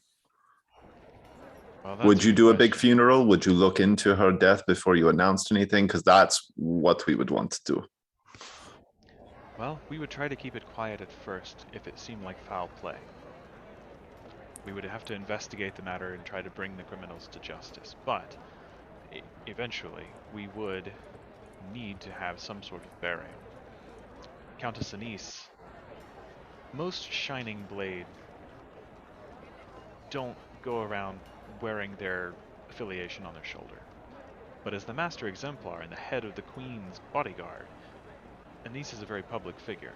Well, that's Would you the do a big question. funeral? Would you look into her death before you announced anything? Because that's what we would want to do. Well, we would try to keep it quiet at first if it seemed like foul play. We would have to investigate the matter and try to bring the criminals to justice, but eventually we would need to have some sort of burial. Countess Anise, most Shining Blade don't go around wearing their affiliation on their shoulder. But as the Master Exemplar and the head of the Queen's bodyguard, Anise is a very public figure.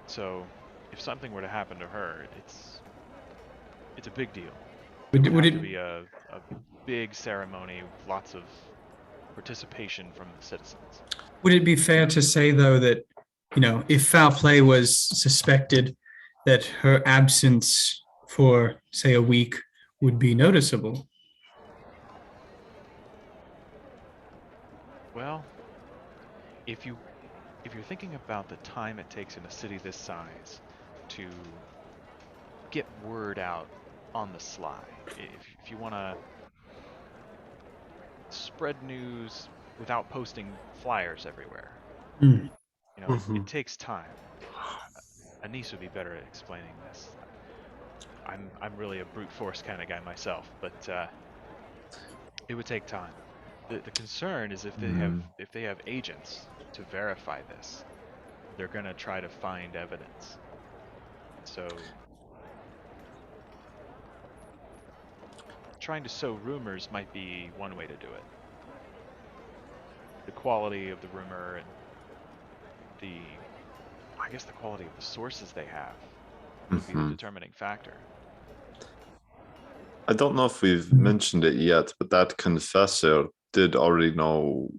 So, if something were to happen to her, it's a big deal. It would have to be a big ceremony with lots of participation from the citizens. Would it be fair to say, though, that, if foul play was suspected, that her absence for, say, a week would be noticeable? Well, if you're thinking about the time it takes in a city this size to get word out on the sly, if you want to spread news without posting flyers everywhere, it takes time. Anise would be better at explaining this. I'm really a brute force kind of guy myself, but it would take time. The concern is if they have agents to verify this, they're gonna try to find evidence. So trying to sow rumors might be one way to do it. The quality of the rumor and the quality of the sources they have would be the determining factor. I don't know if we've mentioned it yet, but that confessor did already know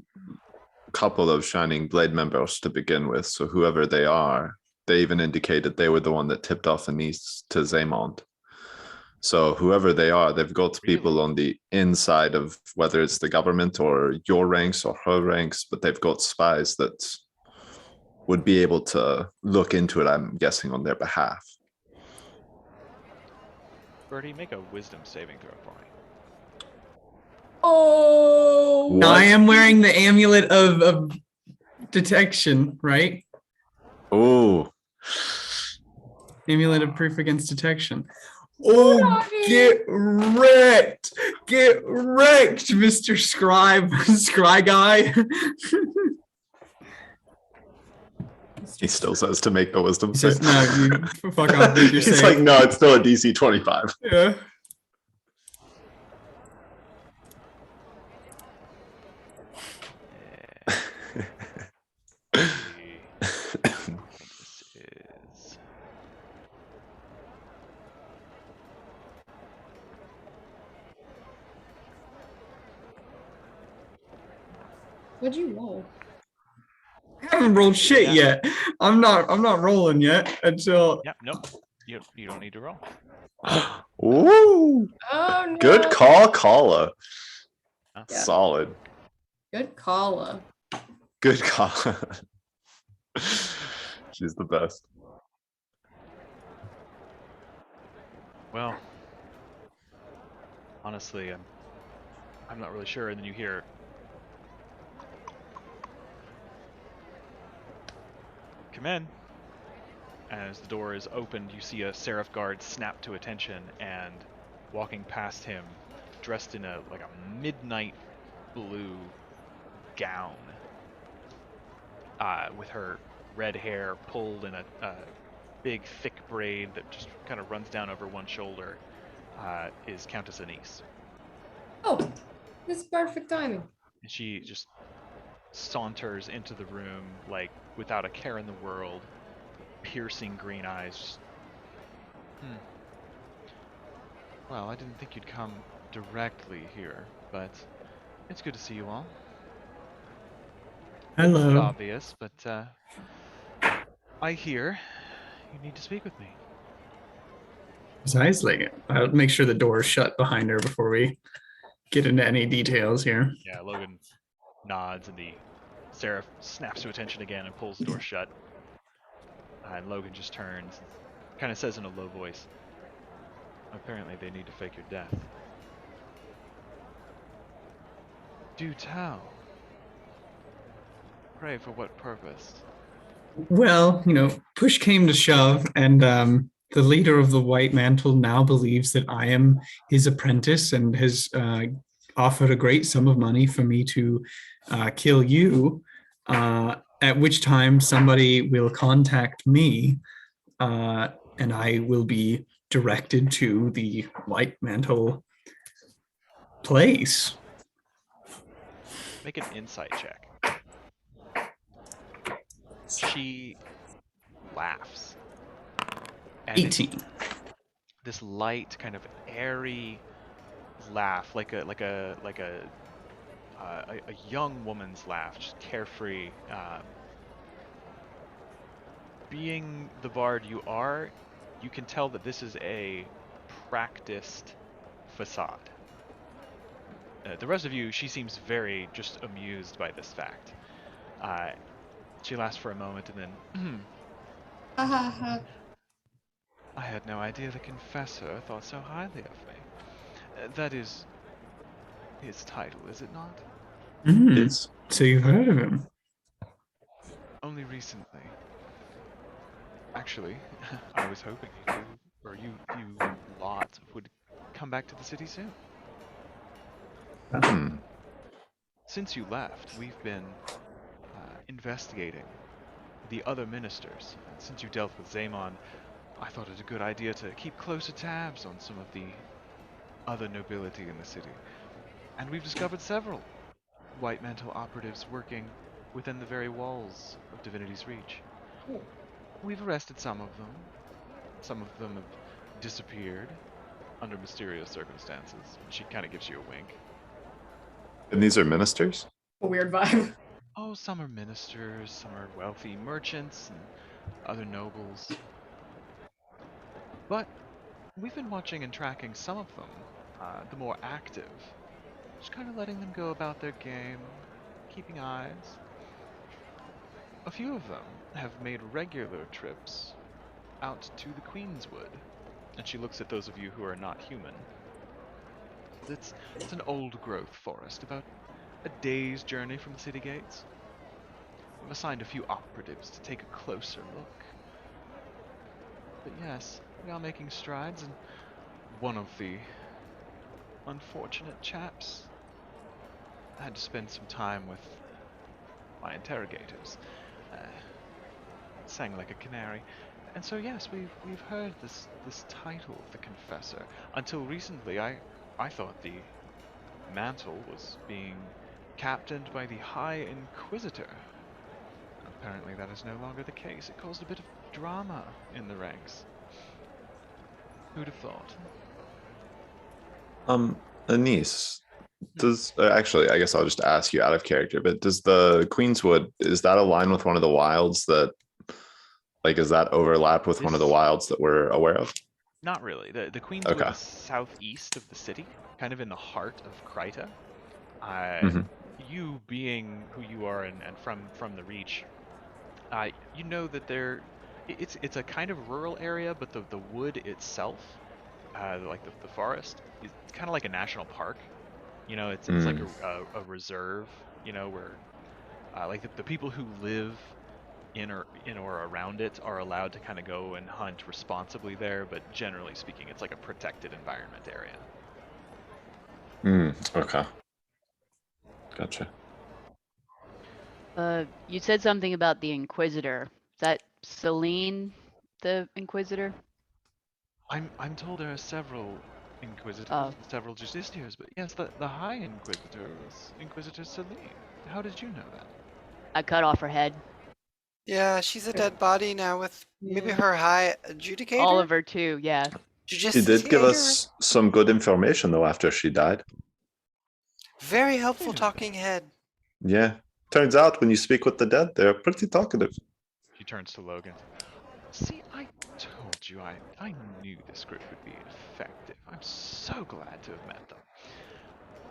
a couple of Shining Blade members to begin with. So whoever they are, they even indicated they were the one that tipped off Anise to Zaymond. So whoever they are, they've got people on the inside of whether it's the government or your ranks or her ranks, but they've got spies that would be able to look into it, I'm guessing, on their behalf. Birdie, make a wisdom saving throw for me. Oh, What? I am wearing the amulet of detection, right? Oh, Amulet of proof against detection. Oh, get wrecked! Get wrecked, Mr. Scribe, Scry guy. he still says to make the wisdom He says, save. no, you fuck off, make your He's save. like, no, it's still a DC 25. Yeah. what'd you roll? I haven't rolled shit yet. I'm not rolling yet until Yep, nope. You don't need to roll. Ooh, Oh no! good call, Kala. Yeah. Solid. Good call. Good call. She's the best. Well, honestly, I'm not really sure. And then you hear, "Come in." as the door is opened, you see a Seraph guard snap to attention, and walking past him, dressed in a midnight blue gown, with her red hair pulled in a big thick braid that just kind of runs down over one shoulder, is Countess Anise. Oh, this is perfect timing. And she just saunters into the room like without a care in the world, piercing green eyes. Just, Well, I didn't think you'd come directly here, but it's good to see you all. Hello. Obvious, but I hear you need to speak with me. Precisely. I'll make sure the door is shut behind her before we get into any details here. Yeah, Logan nods, and the Seraph snaps to attention again and pulls the door shut. And Logan just turns, kind of says in a low voice, "Apparently they need to fake your death." Do tell. Pray, for what purpose? Well, push came to shove, and the leader of the White Mantle now believes that I am his apprentice and has offered a great sum of money for me to kill you, at which time somebody will contact me, and I will be directed to the White Mantle place. Make an insight check. She laughs. And 18. This light, kind of airy laugh, like a young woman's laugh, just carefree. Being the bard you are, you can tell that this is a practiced facade. The rest of you, she seems very just amused by this fact. She laughs for a moment and then, I had no idea the confessor thought so highly of me. That is his title, is it not? Mm, so you've heard of him? Only recently. Actually, I was hoping you lot would come back to the city soon. Since you left, we've been investigating the other ministers. Since you dealt with Zaymon, I thought it a good idea to keep closer tabs on some of the other nobility in the city. And we've discovered several White Mantle operatives working within the very walls of Divinity's Reach. We've arrested some of them. Some of them have disappeared under mysterious circumstances. She kind of gives you a wink. And these are ministers? A weird vibe. Oh, some are ministers, some are wealthy merchants, and other nobles. But we've been watching and tracking some of them, the more active. Just kind of letting them go about their game, keeping eyes. A few of them have made regular trips out to the Queenswood. And she looks at those of you who are not human. It's an old growth forest, about a day's journey from the city gates. We've assigned a few operatives to take a closer look. But yes, we are making strides, and one of the unfortunate chaps had to spend some time with my interrogators. Sang like a canary. And so yes, we've heard this title of the Confessor. Until recently, I thought the mantle was being captained by the High Inquisitor. Apparently that is no longer the case. It caused a bit of drama in the ranks. Who'd have thought? Anise, does actually, I guess I'll just ask you out of character, but does the Queenswood, is that align with one of the wilds that, like, is that overlap with one of the wilds that we're aware of? Not really. The Queenswood is southeast of the city, kind of in the heart of Kryta. You being who you are and from the Reach, you know that it's a kind of rural area, but the wood itself, like the forest, is kind of like a national park. You know, it's like a reserve. You know, where like the people who live in or in or around it are allowed to kind of go and hunt responsibly there, but generally speaking, it's like a protected environment area. Okay. Gotcha. You said something about the Inquisitor. Is that Celine, the Inquisitor? I'm told there are several Inquisitors, Oh. several Justiciars, but yes, the High Inquisitor was Inquisitor Celine. How did you know that? I cut off her head. Yeah, she's a dead body now with maybe her high adjudicator. Oliver too, yeah. She did give us some good information though after she died. Very helpful talking head. Yeah. Turns out when you speak with the dead, they're pretty talkative. She turns to Logan. See, I told you I knew this group would be effective. I'm so glad to have met them.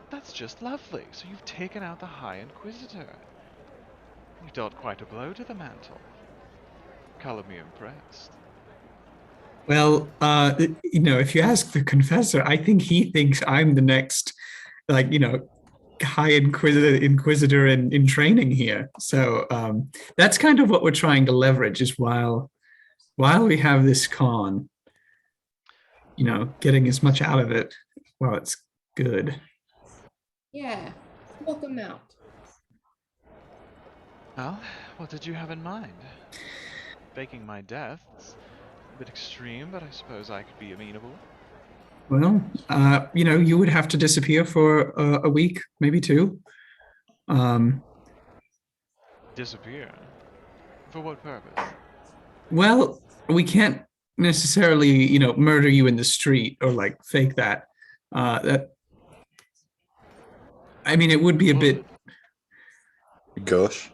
That's just lovely. So you've taken out the High Inquisitor. You dealt quite a blow to the mantle. Color me impressed. Well, if you ask the confessor, I think he thinks I'm the next, High Inquisitor in training here. So that's kind of what we're trying to leverage is while we have this con, getting as much out of it while it's good. Yeah, smoke them out. Well, what did you have in mind? Faking my death? It's a bit extreme, but I suppose I could be amenable. Well, you would have to disappear for a week, maybe 2. Disappear? For what purpose? Well, we can't necessarily, murder you in the street or fake that. It would be a bit. Gosh.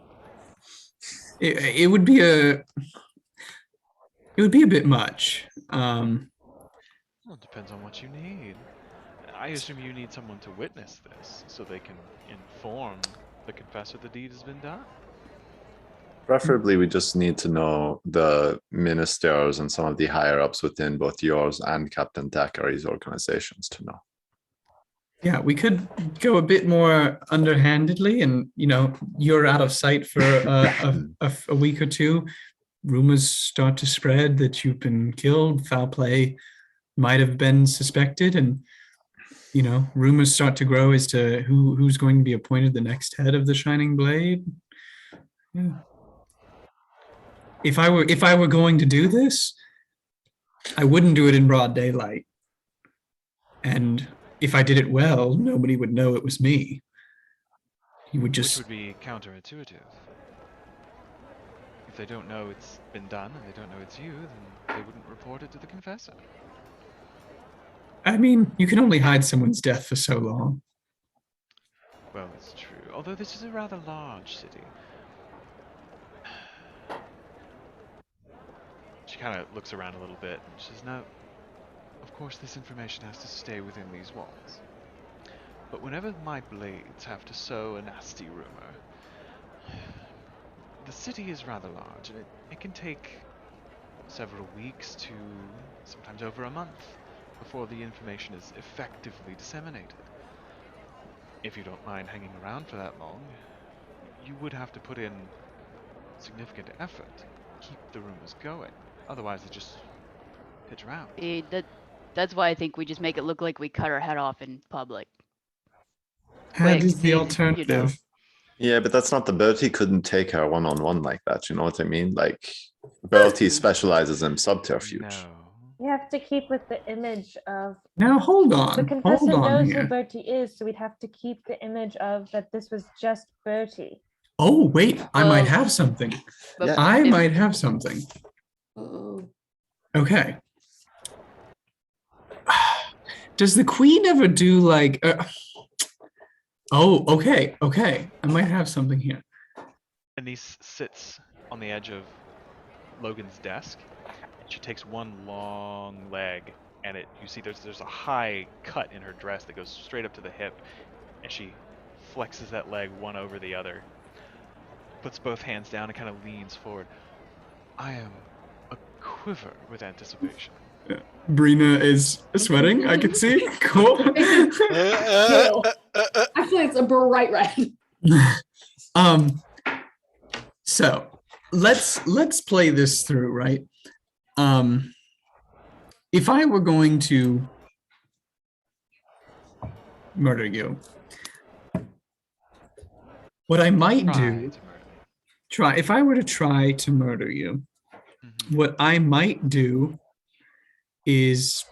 It would be a bit much. Well, it depends on what you need. I assume you need someone to witness this, so they can inform the confessor the deed has been done. Preferably, we just need to know the ministers and some of the higher-ups within both yours and Captain Thackeray's organizations to know. Yeah, we could go a bit more underhandedly, and you're out of sight for a week or 2. Rumors start to spread that you've been killed. Foul play might have been suspected, and rumors start to grow as to who's going to be appointed the next head of the Shining Blade. Yeah. If I were going to do this, I wouldn't do it in broad daylight, and if I did it well, nobody would know it was me. You would just. Which would be counterintuitive. If they don't know it's been done and they don't know it's you, then they wouldn't report it to the confessor. You can only hide someone's death for so long. Well, it's true. Although this is a rather large city. She kind of looks around a little bit and she says, no, of course this information has to stay within these walls. But whenever my blades have to sow a nasty rumor, the city is rather large and it can take several weeks to sometimes over a month before the information is effectively disseminated. If you don't mind hanging around for that long, you would have to put in significant effort to keep the rumors going. Otherwise, they just pitch around. That's why I think we just make it look like we cut her head off in public. That is the easy, alternative. Yeah, but that's not the Bertie couldn't take her one-on-one like that. You know what I mean? Bertie specializes in subterfuge. No. You have to keep with the image of Now hold on. the confessor Hold on knows here. who Bertie is, so we'd have to keep the image of that this was just Bertie. Oh wait, I might Well, have something. But Yeah. I if- might have something. Oh. Okay. Does the queen ever do Oh, okay. I might have something here. Anise sits on the edge of Logan's desk. And she takes one long leg, and you see there's a high cut in her dress that goes straight up to the hip, and she flexes that leg one over the other, puts both hands down, and kind of leans forward. I am a quiver with anticipation. Brina is sweating, I can see. Cool. Actually, it's a bright red. So let's play this through, right? If I were going to murder you, what I might do, if I were to try to murder you, what I might do is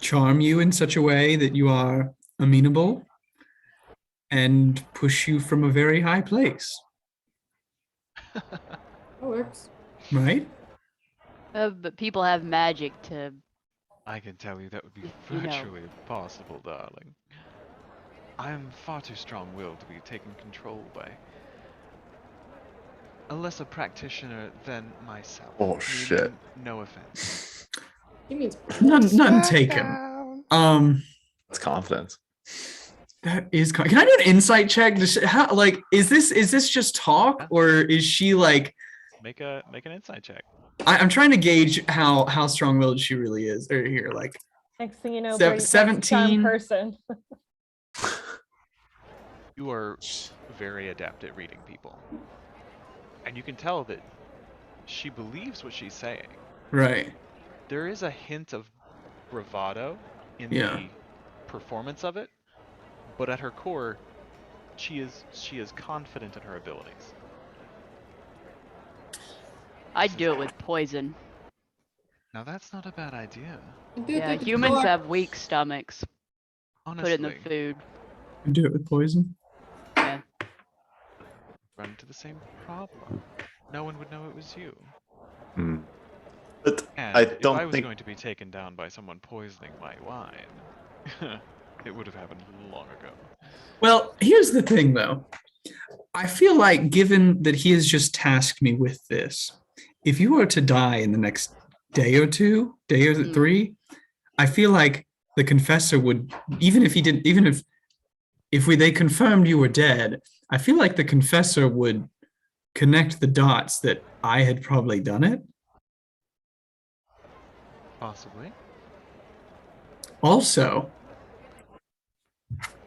charm you in such a way that you are amenable and push you from a very high place. That works. Right? But people have magic to. I can tell you that would be You know. virtually impossible, darling. I am far too strong-willed to be taken control by a lesser practitioner than myself. Oh, Meaning shit. No offense. He means None taken. That's confidence. That is. Can I do an insight check? How, like, is this just talk, or is she like? Make an insight check. I'm trying to gauge how strong-willed she really is. Or here, like. Next thing you know, So, Brady's next charm 17. person. You are very adept at reading people. And you can tell that she believes what she's saying. Right. There is a hint of bravado in Yeah. the performance of it, but at her core, she is confident in her abilities. I'd do it with poison. Now that's not a bad idea. Yeah, humans have weak stomachs. Honestly, Put it in the food. Do it with poison. Yeah. run into the same problem. No one would know it was you. Hmm. But And I if don't I was think going to be taken down by someone poisoning my wine, it would have happened long ago. Well, here's the thing, though. I feel like, given that he has just tasked me with this, if you were to die in the next day or two, day or three, I feel like the confessor would, even if he didn't, even if they confirmed you were dead, I feel like the confessor would connect the dots that I had probably done it. Possibly. Also,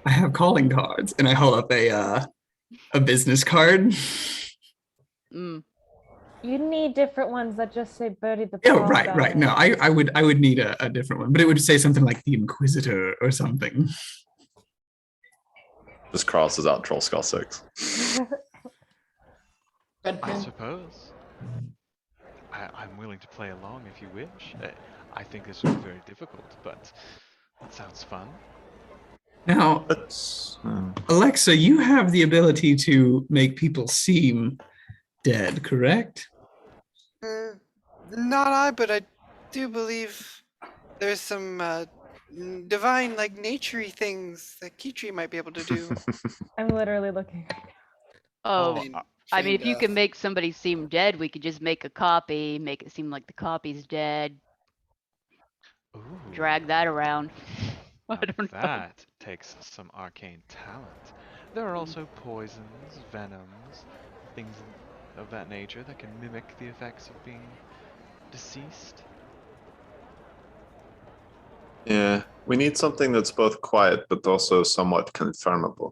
I have calling cards, and I hold up a business card. Mm. You need different ones that just say Birdie the Oh, Ball right. on No, it. I would need a different one, but it would say something like the Inquisitor or something. just crosses out Trollskull 6. I suppose. I'm willing to play along if you wish. I think this would be very difficult, but it sounds fun. Now, Alexa, you have the ability to make people seem dead, correct? Not I, but I do believe there's some divine, like, naturey things that Kitri might be able to do. I'm literally looking. Oh, I mean, if you Feign can make somebody seem dead, we could just make a copy, make it seem like the copy's dead, Ooh, drag that around. I now don't know. that takes some arcane talent. There are also poisons, venoms, things of that nature that can mimic the effects of being deceased. Yeah, we need something that's both quiet but also somewhat confirmable.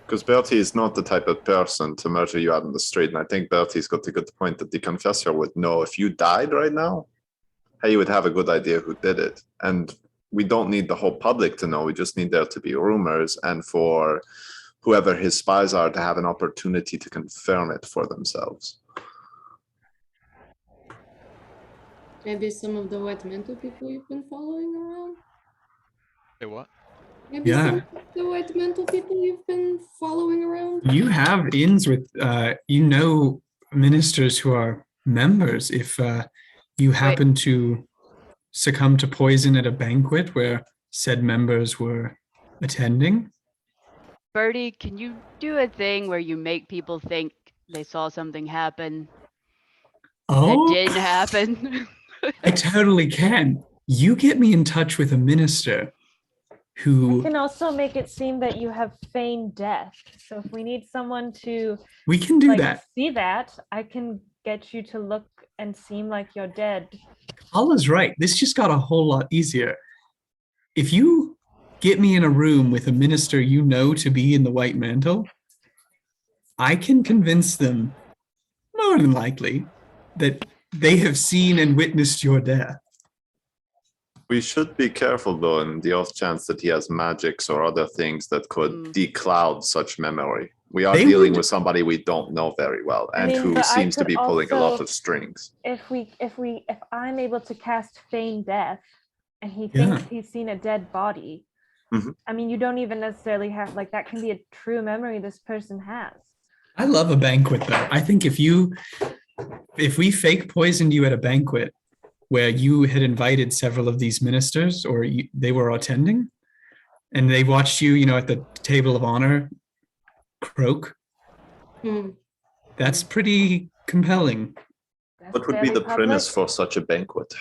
Because Bertie is not the type of person to murder you out in the street, and I think Bertie's got a good point that the confessor would know if you died right now. He would have a good idea who did it, and we don't need the whole public to know. We just need there to be rumors, and for whoever his spies are to have an opportunity to confirm it for themselves. Maybe some of the White Mantle people you've been following around? Say what? Maybe Yeah. some of the White Mantle people you've been following around? You have ins with, ministers who are members. If you happen to succumb to poison at a banquet where said members were attending. Birdie, can you do a thing where you make people think they saw something happen that didn't happen? I totally can. You get me in touch with a minister You who can also make it seem that you have feigned death. So if we need someone to we can do like that. see that, I can get you to look and seem like you're dead. Paula's right. This just got a whole lot easier. If you get me in a room with a minister you know to be in the White Mantle, I can convince them, more than likely, that they have seen and witnessed your death. We should be careful, though, in the off chance that he has magics or other things that could decloud such memory. We are They dealing would- with somebody we don't know very well, I and mean, who but I seems to could be pulling a lot also- of strings. If I'm able to cast feign death, and he Yeah. thinks he's seen a dead body, Mhm. I mean, you don't even necessarily have like that can be a true memory this person has. I love a banquet, though. I think if we fake poisoned you at a banquet where you had invited several of these ministers, or they were attending, and they watched you, at the table of honor croak, that's pretty compelling. That's What would be fairly the premise public. for such a banquet?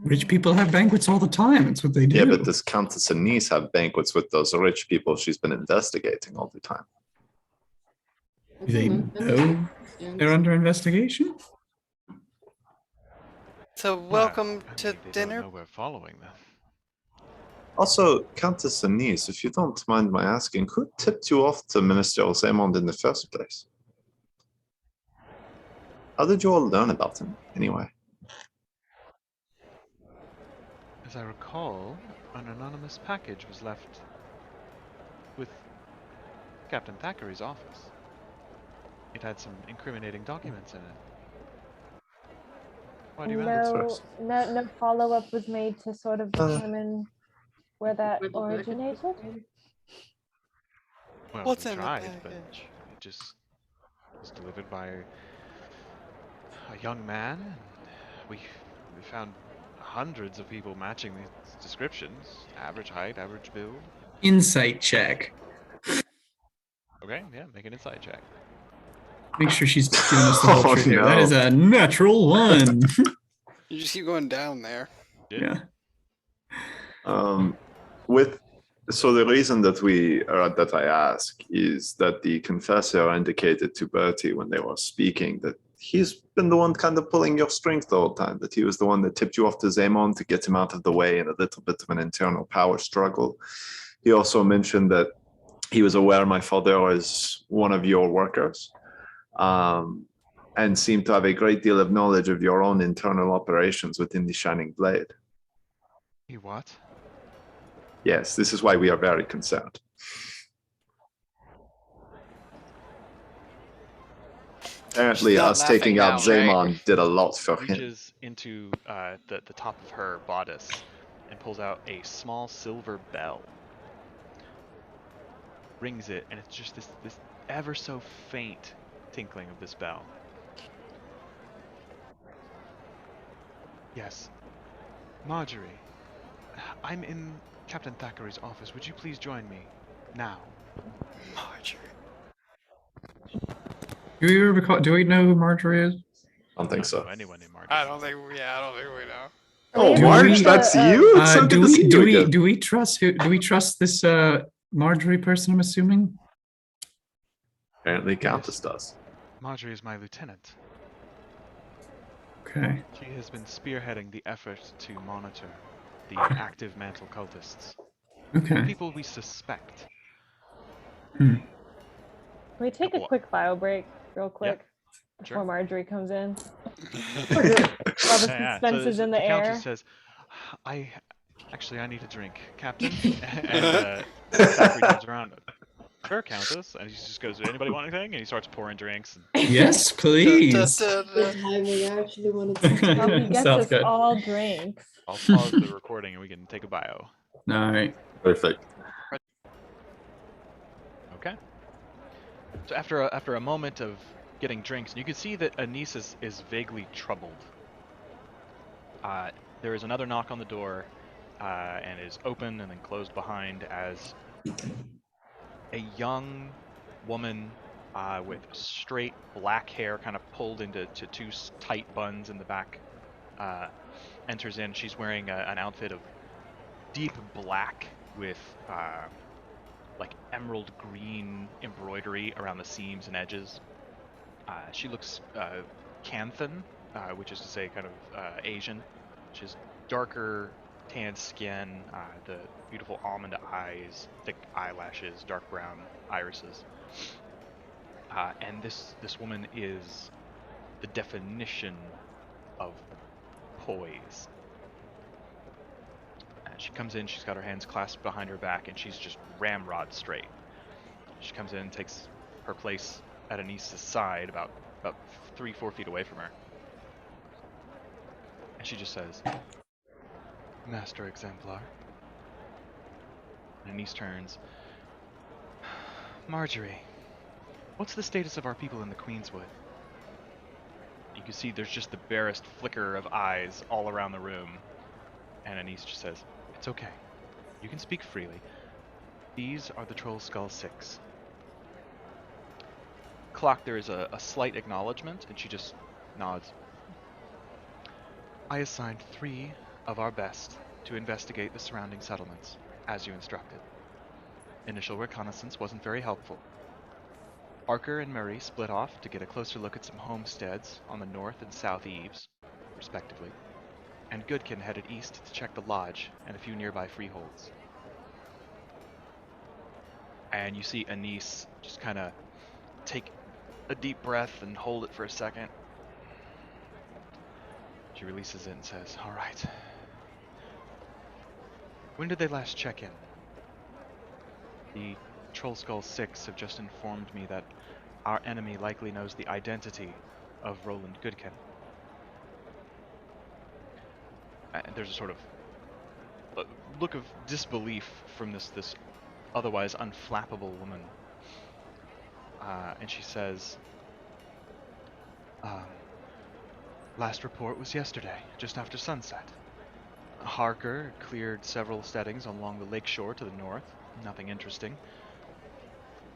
Rich people have banquets all the time. That's what they do. Yeah, but does Countess Anise have banquets with those rich people she's been investigating all the time? Do they know they're under investigation? So Well, welcome I to mean, they don't dinner. know we're following them. Also, Countess Anise, if you don't mind my asking, who tipped you off to Minister Osemond in the first place? How did you all learn about him, anyway? As I recall, an anonymous package was left with Captain Thackeray's office. It had some incriminating documents in it. Why do you ask? No follow-up was made to sort of determine where that Where the package originated. Well, What's we in the tried, but package? it just was delivered by a young man. And we found hundreds of people matching these descriptions. Average height, average build. Insight check. Okay, yeah, make an insight check. Make sure she's giving us the whole Oh, truth here. That no. is a natural one. You just keep going down there. Yeah. So the reason that I ask is that the confessor indicated to Bertie when they were speaking that he's been the one kind of pulling your strings the whole time, that he was the one that tipped you off to Zemon to get him out of the way in a little bit of an internal power struggle. He also mentioned that he was aware my father was one of your workers, and seemed to have a great deal of knowledge of your own internal operations within the Shining Blade. You what? Yes, this is why we are very concerned. Apparently, She's not us taking laughing out now, right? Zemon did a lot for him. Reaches into the top of her bodice and pulls out a small silver bell. Rings it, and it's just this ever so faint tinkling of this bell. Yes. Marjorie, I'm in Captain Thackeray's office. Would you please join me now? Marjorie. Do we know who Marjorie is? I don't think I don't so. know anyone named Marjorie. I don't think we know. Oh, Do Marge, we- that's you? It's so good to see you again. Do we trust this Marjorie person? I'm assuming. Apparently, Countess does. Marjorie is my lieutenant. Okay. She has been spearheading the effort to monitor the active mantle cultists. Okay. People we suspect. Can we take a Couple- quick bio break, real quick, before sure. Marjorie comes in? Yeah, While the yeah. suspense is in the Countess air. says, I need a drink, Captain. And Thackeray turns around. Sure, Countess. And he just goes, anybody want anything? And he starts pouring drinks. And Yes, please. The time we actually wanted Well, he to. gets Sounds us good. all drinks. I'll pause the recording and we can take a bio. All right. Perfect. Okay. So after a moment of getting drinks, you can see that Anise is vaguely troubled. There is another knock on the door, and is open and then closed behind as a young woman with straight black hair, kind of pulled into two tight buns in the back, enters in. She's wearing an outfit of deep black with like emerald green embroidery around the seams and edges. She looks Canthan, which is to say kind of Asian. She has darker tanned skin, the beautiful almond eyes, thick eyelashes, dark brown irises. And this woman is the definition of poise. And she comes in, she's got her hands clasped behind her back, and she's just ramrod straight. She comes in, takes her place at Anise's side, about 3-4 feet away from her. And she just says, "Master Exemplar." And Anise turns. "Marjorie, what's the status of our people in the Queenswood?" You can see there's just the barest flicker of eyes all around the room. And Anise just says, "It's okay. You can speak freely. These are the Trollskull Six." Clock, there is a slight acknowledgement, and she just nods. "I assigned 3 of our best to investigate the surrounding settlements, as you instructed. Initial reconnaissance wasn't very helpful. Harker and Murray split off to get a closer look at some homesteads on the north and south eaves, respectively, and Goodkin headed east to check the lodge and a few nearby freeholds." And you see Anise just kind of take a deep breath and hold it for a second. She releases it and says, "All right. When did they last check in?" "The Trollskull Six have just informed me that our enemy likely knows the identity of Roland Goodkin." And there's a sort of look of disbelief from this otherwise unflappable woman. And she says, "Last report was yesterday, just after sunset. Harker cleared several steadings along the lakeshore to the north. Nothing interesting.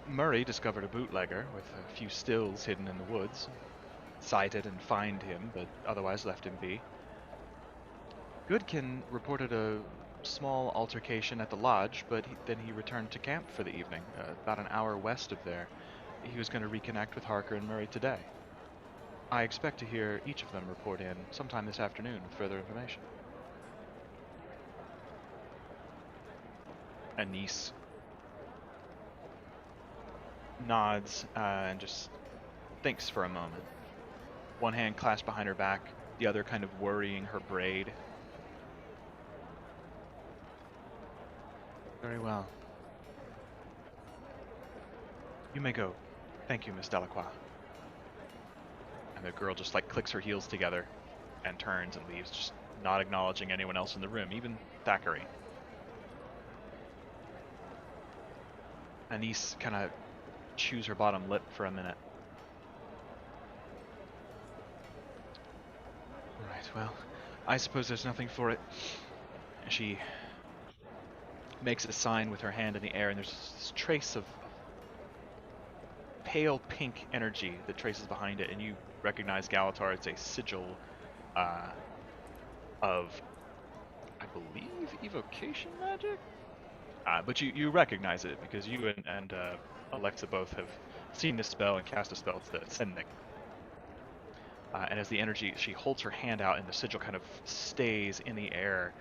Murray discovered a bootlegger with a few stills hidden in the woods. Sighted and fined him, but otherwise left him be. Goodkin reported a small altercation at the lodge, but then he returned to camp for the evening, about an hour west of there. He was going to reconnect with Harker and Murray today. I expect to hear each of them report in sometime this afternoon with further information." Anise nods and just thinks for a moment. One hand clasped behind her back, the other kind of worrying her braid. "Very well. You may go. Thank you, Miss Delacroix." And the girl just like clicks her heels together and turns and leaves, just not acknowledging anyone else in the room, even Thackeray. Anise kind of chews her bottom lip for a minute. "All right, well, I suppose there's nothing for it." She makes a sign with her hand in the air, and there's this trace of pale pink energy that traces behind it, and you recognize Galitar. It's a sigil of, I believe, evocation magic? But you recognize it because you and Alexa both have seen this spell and cast a spell. It's the Sending. And as the energy, she holds her hand out, and the sigil kind of stays in the air,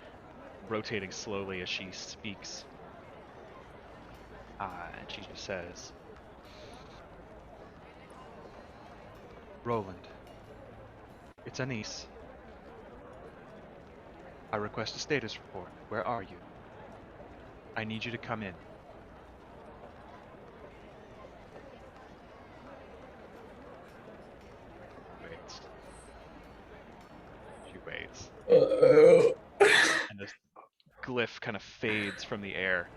rotating slowly as she speaks. And she just says, "Roland, it's Anise. I request a status report. Where are you? I need you to come in." Waits. She waits. And this glyph kind of fades from the air.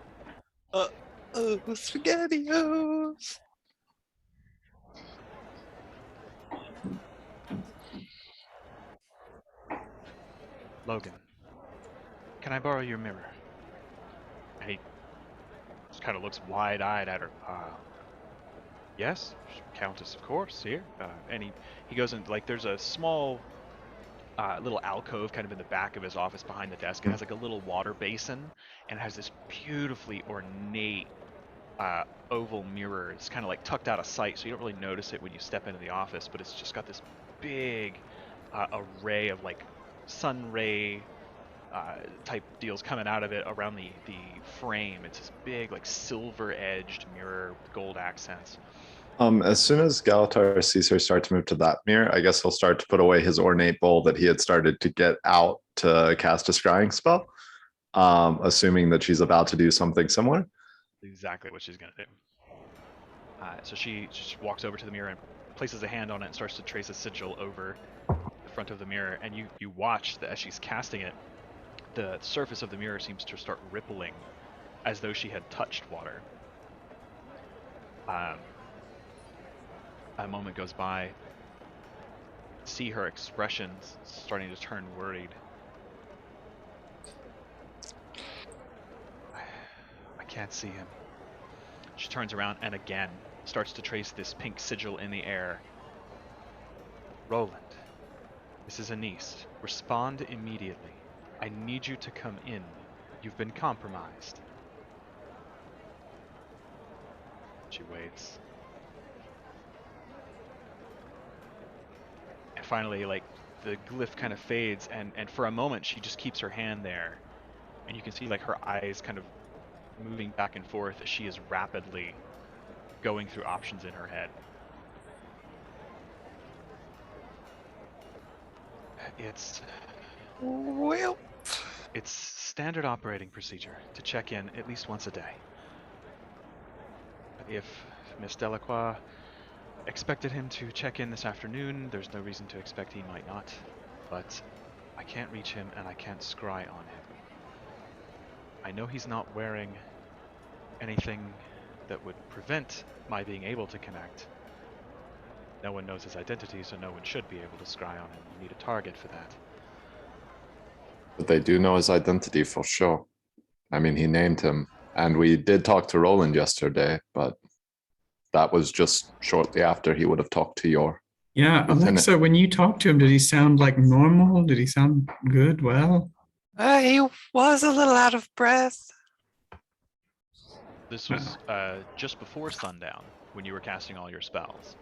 SpaghettiOs! "Logan, can I borrow your mirror?" And he just kind of looks wide-eyed at her. "Yes, Countess, of course, here." And he goes in, like, there's a small little alcove kind of in the back of his office behind the desk. It has like a little water basin, and it has this beautifully ornate oval mirror. It's kind of like tucked out of sight, so you don't really notice it when you step into the office, but it's just got this big array of like sun ray type deals coming out of it around the frame. It's this big, like, silver-edged mirror with gold accents. As soon as Galitar sees her start to move to that mirror, I guess he'll start to put away his ornate bowl that he had started to get out to cast a scrying spell, assuming that she's about to do something similar. Exactly what she's going to do. So she just walks over to the mirror and places a hand on it and starts to trace a sigil over the front of the mirror. And you watch that as she's casting it, the surface of the mirror seems to start rippling as though she had touched water. A moment goes by. See her expressions starting to turn worried. I can't see him. She turns around and again starts to trace this pink sigil in the air. Roland, this is Anise. Respond immediately. I need you to come in. You've been compromised. She waits. And finally, like, the glyph kind of fades, and for a moment she just keeps her hand there. And you can see, like, her eyes kind of moving back and forth as she is rapidly going through options in her head. Well, It's standard operating procedure to check in at least once a day. If Miss Delacroix expected him to check in this afternoon, there's no reason to expect he might not. But I can't reach him and I can't scry on him. I know he's not wearing anything that would prevent my being able to connect. No one knows his identity, so no one should be able to scry on him. You need a target for that. But they do know his identity for sure. I mean, he named him, and we did talk to Roland yesterday, but that was just shortly after he would have talked to your Yeah, lieutenant. Alexa, when you talked to him, did he sound like normal? Did he sound good? Well, he was a little out of breath. This was just before sundown when you were casting all your spells.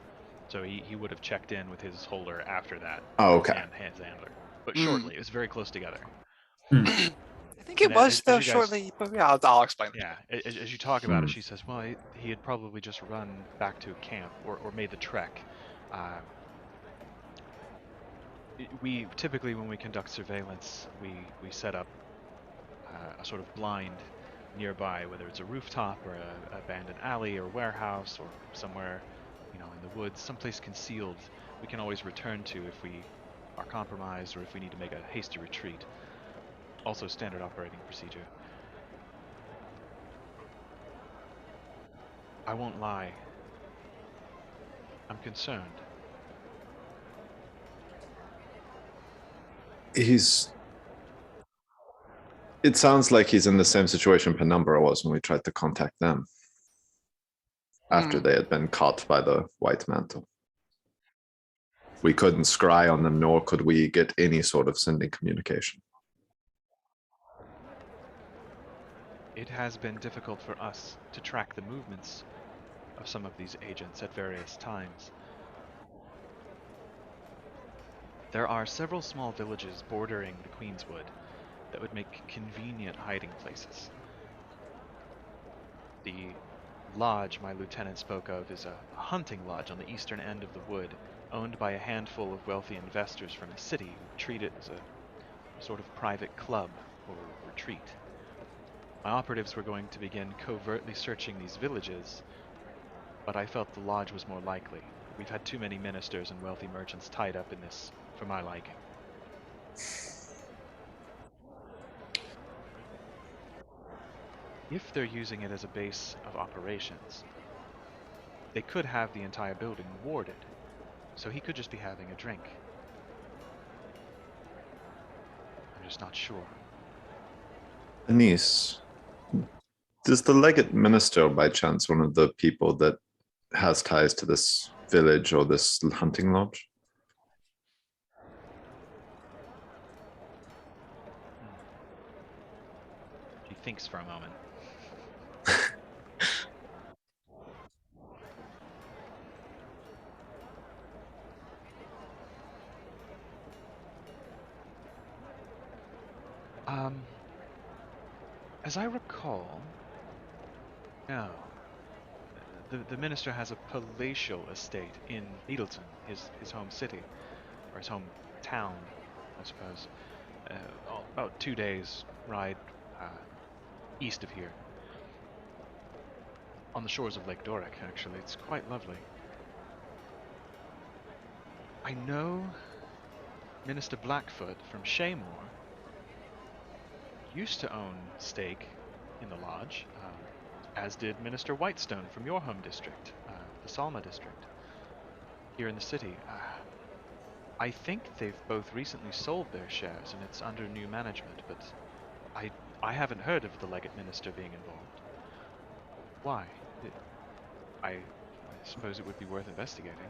So he would have checked in with his holder after that. Oh, okay. And his handler. But shortly, it was very close together. I think it And was, though, as you guys- shortly. But yeah, I'll explain. Yeah, as you talk about it, she says, well, he had probably just run back to camp or made the trek. We typically, when we conduct surveillance, we set up a sort of blind nearby, whether it's a rooftop or an abandoned alley or warehouse or somewhere, in the woods, someplace concealed we can always return to if we are compromised or if we need to make a hasty retreat. Also standard operating procedure. I won't lie. I'm concerned. It sounds like he's in the same situation Penumbra was when we tried to contact them after they had been caught by the White Mantle. We couldn't scry on them, nor could we get any sort of sending communication. It has been difficult for us to track the movements of some of these agents at various times. There are several small villages bordering the Queenswood that would make convenient hiding places. The lodge my lieutenant spoke of is a hunting lodge on the eastern end of the wood, owned by a handful of wealthy investors from the city who treat it as a sort of private club or retreat. My operatives were going to begin covertly searching these villages, but I felt the lodge was more likely. We've had too many ministers and wealthy merchants tied up in this for my liking. If they're using it as a base of operations, they could have the entire building warded, so he could just be having a drink. I'm just not sure. Anise, does the legate minister by chance one of the people that has ties to this village or this hunting lodge? She thinks for a moment. As I recall, no. The minister has a palatial estate in Needleton, his home city, or his home town, I suppose. About 2 days ride east of here. On the shores of Lake Doric, actually. It's quite lovely. I know Minister Blackfoot from Shaymore used to own stake in the lodge, as did Minister Whitestone from your home district, the Salma district, here in the city. I think they've both recently sold their shares and it's under new management, but I haven't heard of the legate minister being involved. Why? I suppose it would be worth investigating.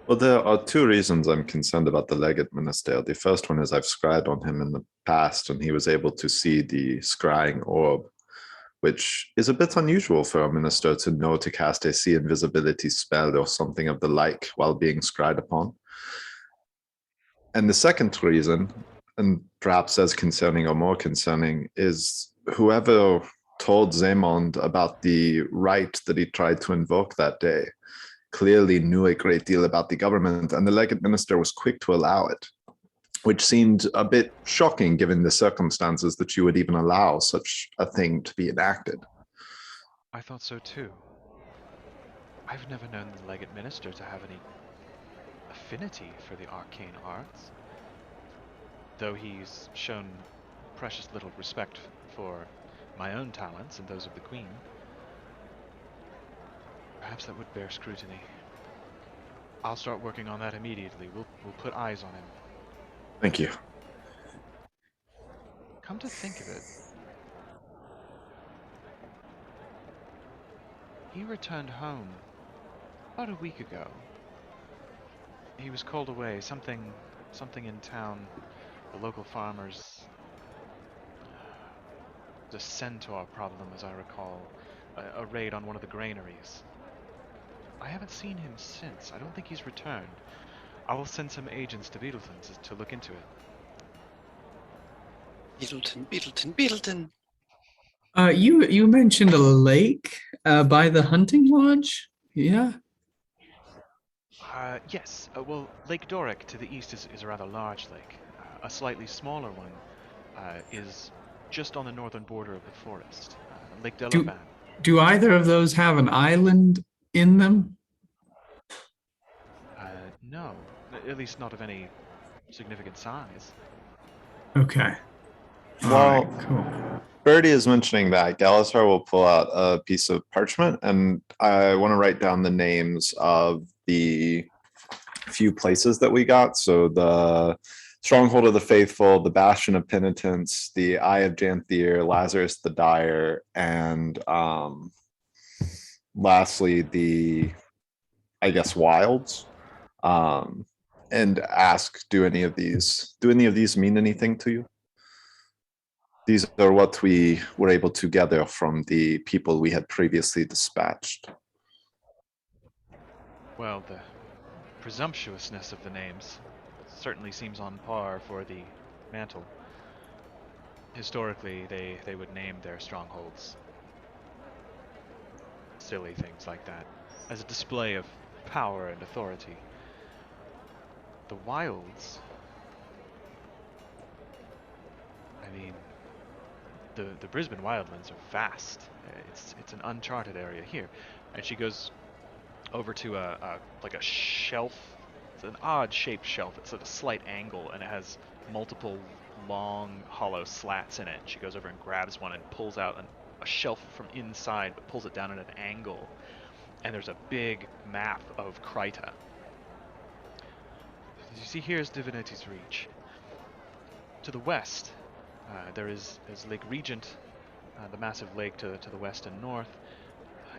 Well, there are two reasons I'm concerned about the legate minister. The first one is I've scryed on him in the past, and he was able to see the scrying orb, which is a bit unusual for a minister to know to cast a see invisibility spell or something of the like while being scryed upon. And the second reason, and perhaps as concerning or more concerning, is whoever told Zaymond about the rite that he tried to invoke that day clearly knew a great deal about the government, and the legate minister was quick to allow it, which seemed a bit shocking given the circumstances that you would even allow such a thing to be enacted. I thought so too. I've never known the legate minister to have any affinity for the arcane arts, though he's shown precious little respect for my own talents and those of the Queen. Perhaps that would bear scrutiny. I'll start working on that immediately. We'll put eyes on him. Thank you. Come to think of it, he returned home about a week ago. He was called away. Something in town. The local farmers. The centaur problem, as I recall. A raid on one of the granaries. I haven't seen him since. I don't think he's returned. I will send some agents to Beetleton to look into it. Beetleton. You mentioned a lake by the hunting lodge? Yeah. Yes. Well, Lake Doric to the east is a rather large lake. A slightly smaller one is just on the northern border of the forest. Lake Delavan. Do either of those have an island in them? No. At least not of any significant size. Okay. Well, Alright, cool. Birdie is mentioning that. Galitar will pull out a piece of parchment, and I want to write down the names of the few places that we got. So the Stronghold of the Faithful, the Bastion of Penitence, the Eye of Janthier, Lazarus the Dyer, and lastly the, I guess, Wilds. And ask, do any of these mean anything to you? These are what we were able to gather from the people we had previously dispatched. Well, the presumptuousness of the names certainly seems on par for the mantle. Historically, they would name their strongholds silly things like that, as a display of power and authority. The Wilds, I mean, the Brisbane wildlands are vast. It's an uncharted area here. And she goes over to a shelf. It's an odd shaped shelf. It's at a slight angle, and it has multiple long hollow slats in it. She goes over and grabs one and pulls out a shelf from inside, but pulls it down at an angle. And there's a big map of Kryta. You see, here's Divinity's Reach. To the west, there's Lake Regent, the massive lake to the west and north,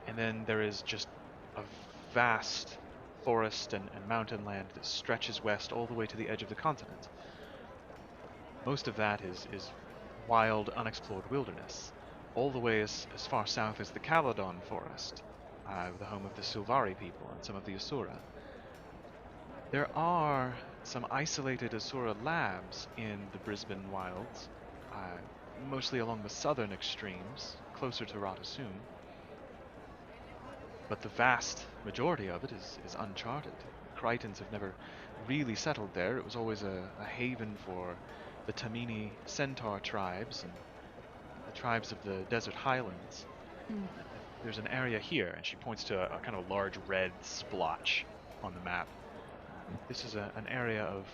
and then there is just a vast forest and mountain land that stretches west all the way to the edge of the continent. Most of that is wild, unexplored wilderness, all the way as far south as the Caledon forest, the home of the Silvari people and some of the Asura. There are some isolated Asura labs in the Brisbane wilds, mostly along the southern extremes, closer to Radasum. But the vast majority of it is uncharted. Crichtons have never really settled there. It was always a haven for the Tamini centaur tribes and the tribes of the desert highlands. Mm. There's an area here, and she points to a kind of large red splotch on the map. This is an area of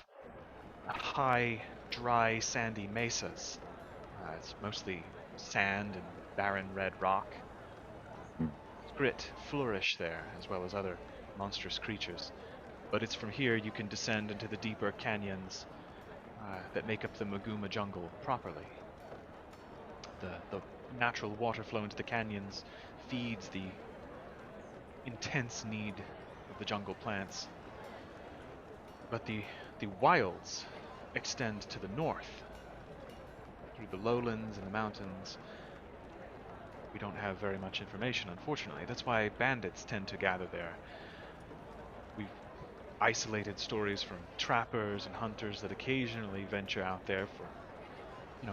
high, dry, sandy mesas. It's mostly sand and barren red rock. Grit flourish there, as well as other monstrous creatures. But it's from here you can descend into the deeper canyons that make up the Maguma jungle properly. The natural water flow into the canyons feeds the intense need of the jungle plants. But the wilds extend to the north, through the lowlands and the mountains. We don't have very much information, unfortunately. That's why bandits tend to gather there. We've isolated stories from trappers and hunters that occasionally venture out there for,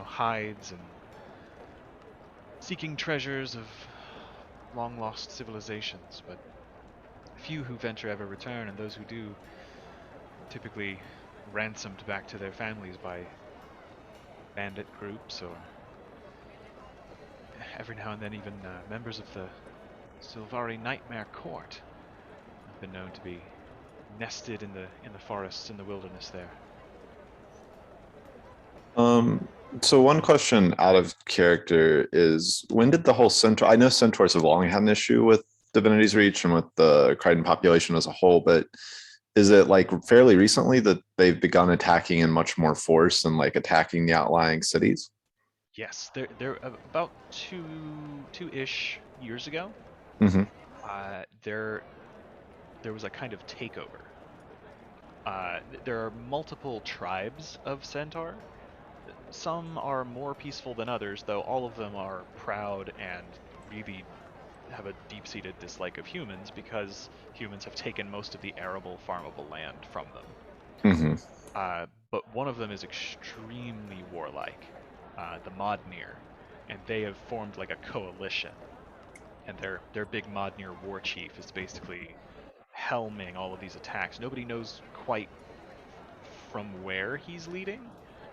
hides and seeking treasures of long-lost civilizations, but few who venture ever return, and those who do typically ransomed back to their families by bandit groups, or every now and then even members of the Sylvari Nightmare Court have been known to be nested in the forests in the wilderness there. So one question out of character is, when did the whole centaur, I know centaurs have long had an issue with Divinity's Reach and with the Crichton population as a whole, but is it like fairly recently that they've begun attacking in much more force and like attacking the outlying cities? Yes, they're about two-ish years ago. Mm-hmm. There was a kind of takeover. There are multiple tribes of centaur. Some are more peaceful than others, though all of them are proud and really have a deep-seated dislike of humans because humans have taken most of the arable, farmable land from them. Mm-hmm. But one of them is extremely warlike, the Modnir, and they have formed like a coalition. And their big Modnir war chief is basically helming all of these attacks. Nobody knows quite from where he's leading,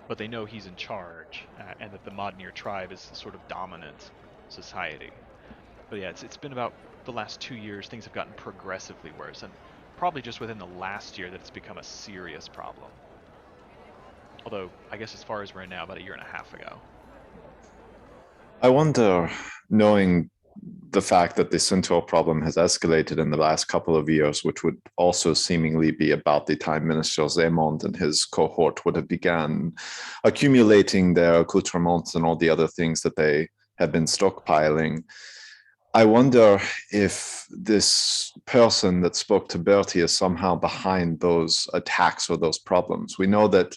but they know he's in charge, and that the Modnir tribe is sort of dominant society. But yeah, it's been about the last 2 years, things have gotten progressively worse, and probably just within the last year that it's become a serious problem. Although, I guess as far as we're in now, about a year and a half ago. I wonder, knowing the fact that the centaur problem has escalated in the last couple of years, which would also seemingly be about the time Minister Zemond and his cohort would have began accumulating their accoutrements and all the other things that they had been stockpiling. I wonder if this person that spoke to Bertie is somehow behind those attacks or those problems. We know that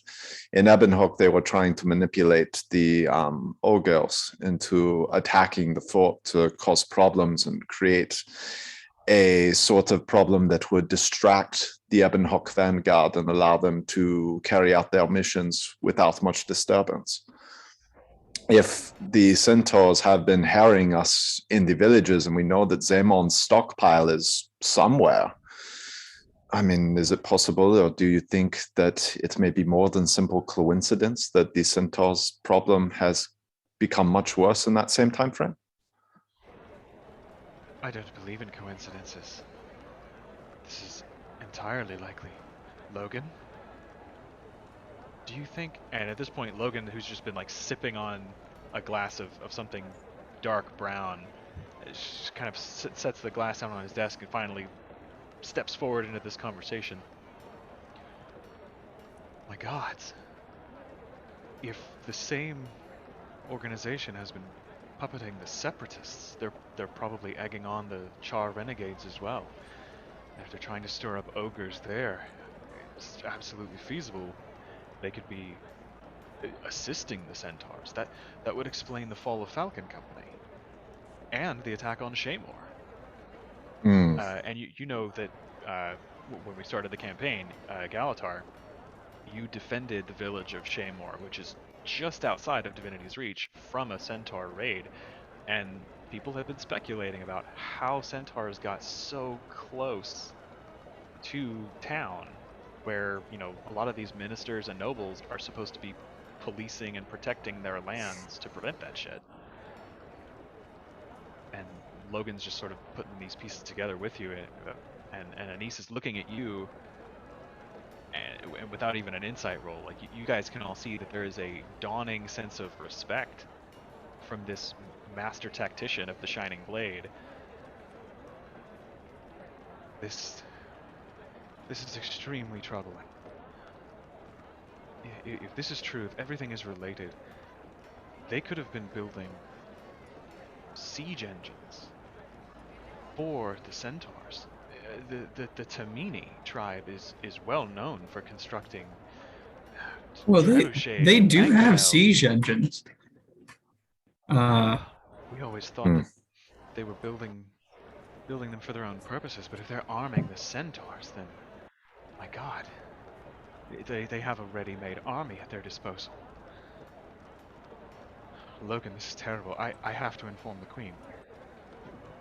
in Ebonhook, they were trying to manipulate the ogres into attacking the fort to cause problems and create a sort of problem that would distract the Ebonhook vanguard and allow them to carry out their missions without much disturbance. If the centaurs have been harrying us in the villages and we know that Zemond's stockpile is somewhere, I mean, is it possible, or do you think that it may be more than simple coincidence that the centaurs' problem has become much worse in that same time frame? I don't believe in coincidences. This is entirely likely. Logan? Do you think, and at this point Logan, who's just been like sipping on a glass of something dark brown, just kind of sets the glass down on his desk and finally steps forward into this conversation. My God, if the same organization has been puppeting the Separatists, they're probably egging on the Char renegades as well. And if they're trying to stir up ogres there, it's absolutely feasible they could be assisting the centaurs. That would explain the fall of Falcon Company and the attack on Shaymore. And you know that when we started the campaign, Galitar, you defended the village of Shaymore, which is just outside of Divinity's reach from a centaur raid, and people have been speculating about how centaurs got so close to town, where, you know, a lot of these ministers and nobles are supposed to be policing and protecting their lands to prevent that shit. And Logan's just sort of putting these pieces together with you, and Anise is looking at you, and without even an insight roll, like you guys can all see that there is a dawning sense of respect from this master tactician of the Shining Blade. This is extremely troubling. If this is true, if everything is related, they could have been building siege engines for the centaurs. The Tamini tribe is well known for constructing Well, trebuchets they and do have mangonels. siege engines. We always thought that they were building them for their own purposes, but if they're arming the centaurs, then, my God, they have a ready-made army at their disposal. Logan, this is terrible. I have to inform the Queen.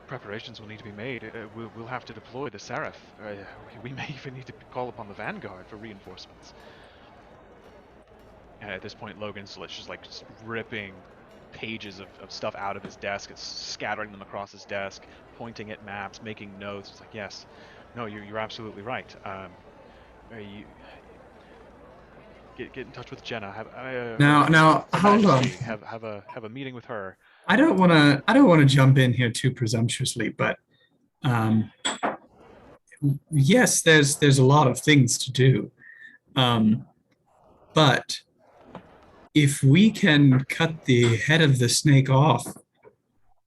Preparations will need to be made. We'll have to deploy the Seraph. We may even need to call upon the Vanguard for reinforcements. And at this point, Logan's just ripping pages of stuff out of his desk, it's scattering them across his desk, pointing at maps, making notes. It's like, yes, no, you're absolutely right. You get in touch with Jenna. Now, hold on. Have a meeting with her. I don't want to jump in here too presumptuously, but yes, there's a lot of things to do, but if we can cut the head of the snake off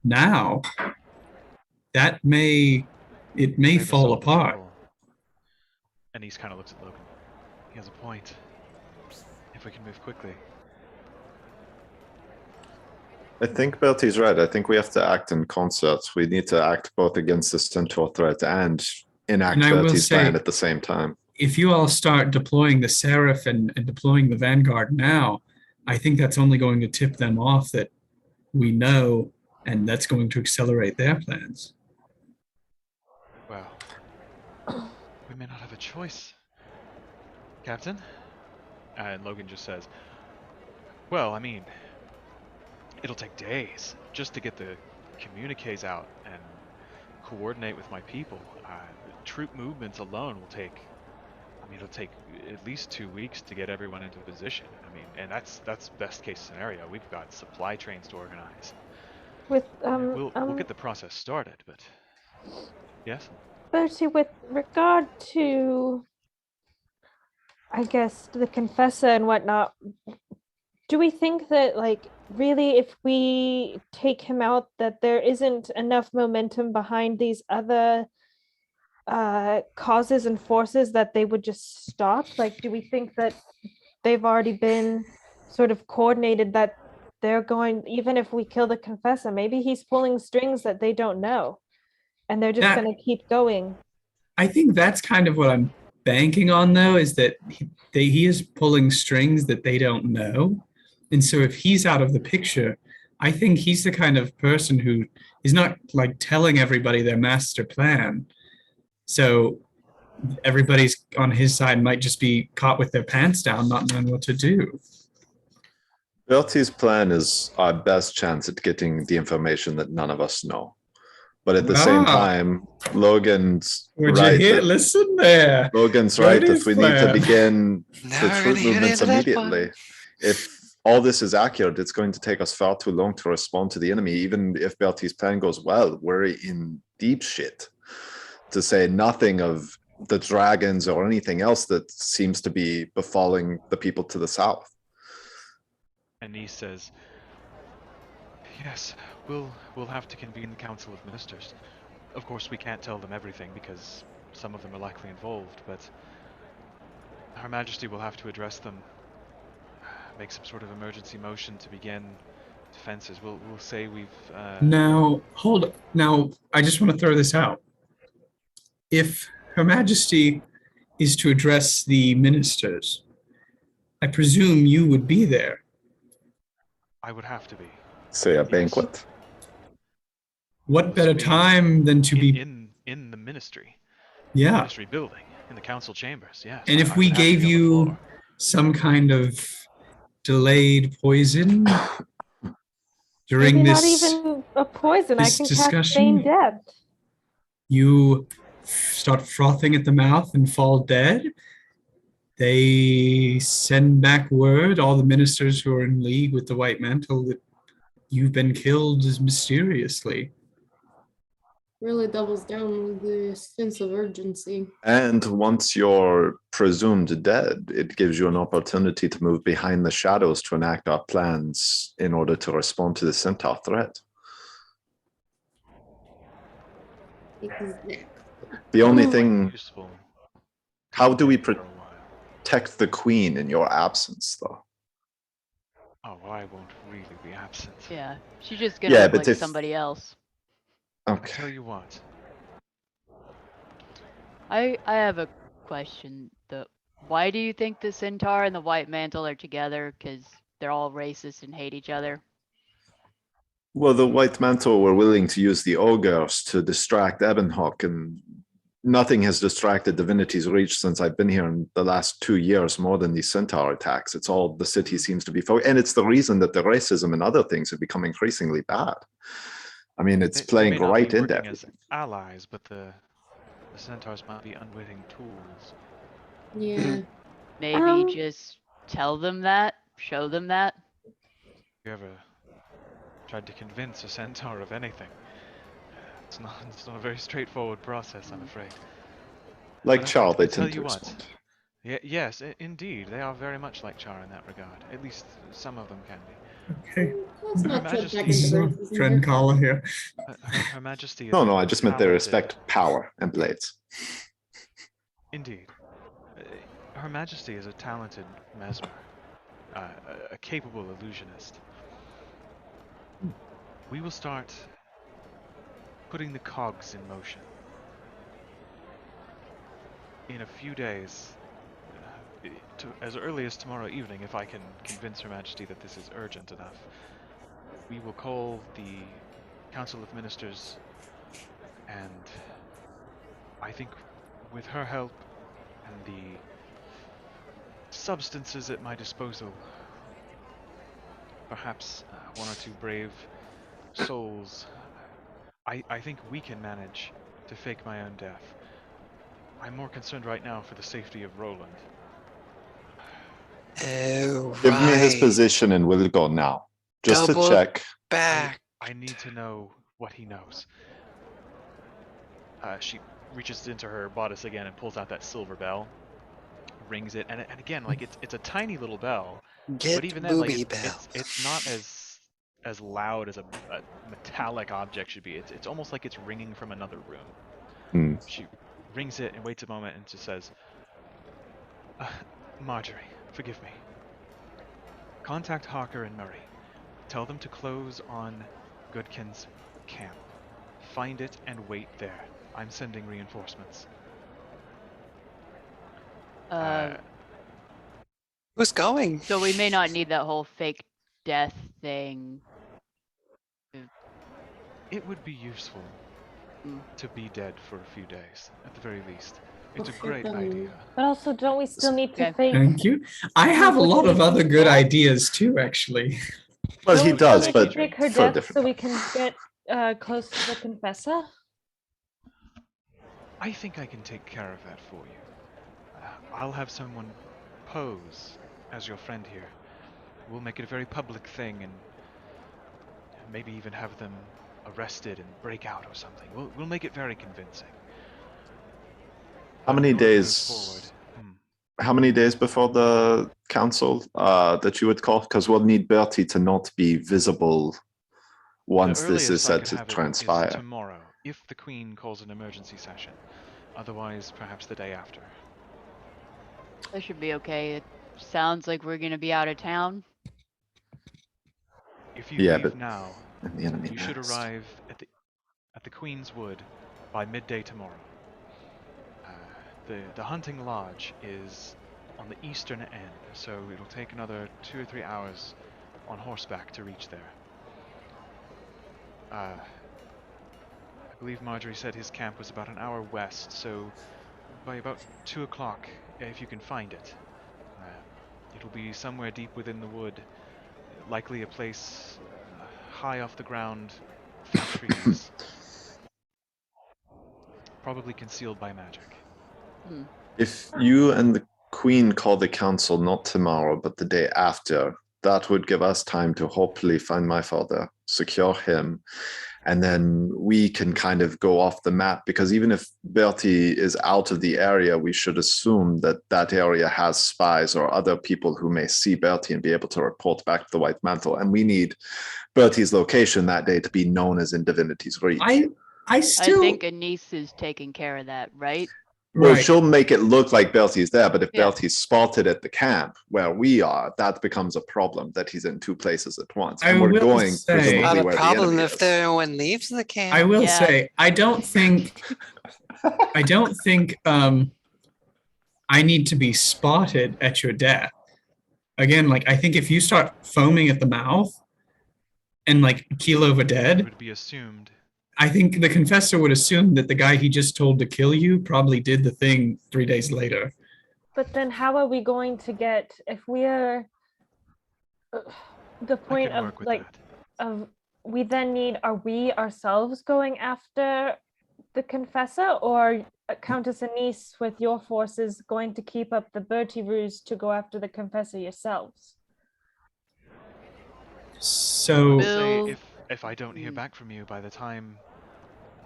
now, it may fall apart. And he kind of looks at Logan. He has a point. If we can move quickly. I think Belty's right. I think we have to act in concert. We need to act both against the centaur threat and enact Belty's plan at the same time. If you all start deploying the Seraph and deploying the Vanguard now, I think that's only going to tip them off that we know, and that's going to accelerate their plans. Well, we may not have a choice, Captain. And Logan just says, well, I mean, it'll take days just to get the communiques out and coordinate with my people. Troop movements alone will take, it'll take at least 2 weeks to get everyone into position. And that's best case scenario. We've got supply trains to organize. We'll get the process started, but yes? Bertie, with regard to, I guess, the confessor and whatnot, do we think that, like, really, if we take him out, that there isn't enough momentum behind these other causes and forces that they would just stop? Like, do we think that they've already been sort of coordinated, that they're going, even if we kill the confessor, maybe he's pulling strings that they don't know, and they're just going to keep going? I think that's kind of what I'm banking on, though, is that he is pulling strings that they don't know. And so if he's out of the picture, I think he's the kind of person who is not like telling everybody their master plan. So everybody's on his side might just be caught with their pants down, not knowing what to do. Belty's plan is our best chance at getting the information that none of us know. But at the same time, Logan's right. Listen there. Logan's right that we need to begin the troop movements immediately. If all this is accurate, it's going to take us far too long to respond to the enemy. Even if Belty's plan goes well, we're in deep shit. To say nothing of the dragons or anything else that seems to be befalling the people to the south. Anise says, yes, we'll have to convene the Council of Ministers. Of course, we can't tell them everything because some of them are likely involved, but Her Majesty will have to address them, make some sort of emergency motion to begin defenses. We'll say we've... Now, hold up. Now, I just want to throw this out. If Her Majesty is to address the ministers, I presume you would be there. I would have to be. Say a Yes. banquet. What better This time than to be? in the ministry. Yeah. Ministry building, in the council chambers, yes. And if I we would have to gave be on the you floor. some kind of delayed poison during Maybe not this even a poison. I this can cast feign discussion, death. you start frothing at the mouth and fall dead, they send back word, all the ministers who are in league with the White Mantle, that you've been killed mysteriously. Really doubles down with the sense of urgency. And once you're presumed dead, it gives you an opportunity to move behind the shadows to enact our plans in order to respond to the centaur threat. Exactly. The only Quite thing, useful how do we for a while. protect the queen in your absence, though? Oh, well, I won't really be absent. Yeah, she's just gonna Yeah, look but like if- somebody else. I Okay. tell you what. I have a question. Why do you think the Centaur and the White Mantle are together? Because they're all racist and hate each other. Well, the White Mantle were willing to use the ogres to distract Ebonhawk, and nothing has distracted Divinity's reach since I've been here in the last 2 years more than these centaur attacks. It's all the city seems to be focused, and it's the reason that the racism and other things have become increasingly bad. I mean, it's They playing may not right be into working as everything. allies, but the centaurs might be unwitting tools. Yeah. Maybe just tell them that, show them that. You ever tried to convince a centaur of anything? It's not a very straightforward process, I'm afraid. Like But Charles, they I tell tend to you what. respond. Yes, indeed, they are very much like Char in that regard. At least some of them can be. Okay. Let's Her not jump back Majesty- into This is racism Friend here. caller here. Her Majesty is No, a I just meant they talented- respect power and blades. Indeed. Her Majesty is a talented mesmer, a capable illusionist. We will start putting the cogs in motion. In a few days, as early as tomorrow evening, if I can convince Her Majesty that this is urgent enough, we will call the Council of Ministers, and I think with her help and the substances at my disposal, perhaps one or two brave souls, I think we can manage to fake my own death. I'm more concerned right now for the safety of Roland. Oh, Give me his right. position and we'll go now. Just Double to check. Back. I need to know what he knows. She reaches into her bodice again and pulls out that silver bell, rings it, and again, like it's a tiny little bell, Get but even then, like booby bell. it's not as loud as a metallic object should be. It's almost like it's ringing from another room. Hmm. She rings it and waits a moment and just says, Marjorie, forgive me. Contact Harker and Murray. Tell them to close on Goodkin's camp. Find it and wait there. I'm sending reinforcements. Who's going? So we may not need that whole fake death thing. It would be useful to be dead for a few days, at the very least. It's a great idea. But also, don't we still need to Okay. fake? Thank you. I have a lot of other good ideas too, actually. Well, Don't he we still does, need to but fake her for a death different so we can get close to the confessor. I think I can take care of that for you. I'll have someone pose as your friend here. We'll make it a very public thing and maybe even have them arrested and break out or something. We'll make it very convincing. How many In order to move days? forward- How many days before the council that you would call? Because we'll need Bertie to not be visible once The this is earliest I said could to have it is transpire. tomorrow, if the Queen calls an emergency session. Otherwise, perhaps the day after. That should be okay. It sounds like we're gonna be out of town. If you Yeah, leave but- now, And the enemy you should nest. arrive at the Queen's Wood by midday tomorrow. The hunting lodge is on the eastern end, so it'll take another 2 or 3 hours on horseback to reach there. I believe Marjorie said his camp was about an hour west, so by about 2 o'clock, if you can find it. It'll be somewhere deep within the wood, likely a place high off the ground, through trees. Probably concealed by magic. If you and the Queen call the council not tomorrow, but the day after, that would give us time to hopefully find my father, secure him, and then we can kind of go off the map, because even if Bertie is out of the area, we should assume that that area has spies or other people who may see Bertie and be able to report back to the White Mantle. And we need Bertie's location that day to be known as in Divinity's reach. I still think Anise is taking care of that, right? Well, right. she'll make it look like Bertie's there, but if Yeah. Bertie's spotted at the camp where we are, that becomes a problem that he's in two places at once. And I we're will going say- presumably Not a where the problem enemy if is. no one leaves the camp. I will Yeah. say I don't think I need to be spotted at your death. Again, like I think if you start foaming at the mouth and like keel over It dead, would be assumed. I think the confessor would assume that the guy he just told to kill you probably did the thing 3 days later. But then how are we going to get, if we're the I point can of work with like that. of we then need, are we ourselves going after the confessor, or Countess Anise with your forces going to keep up the Bertie ruse to go after the confessor yourselves? So Bill- Say if I don't hear back from you by the time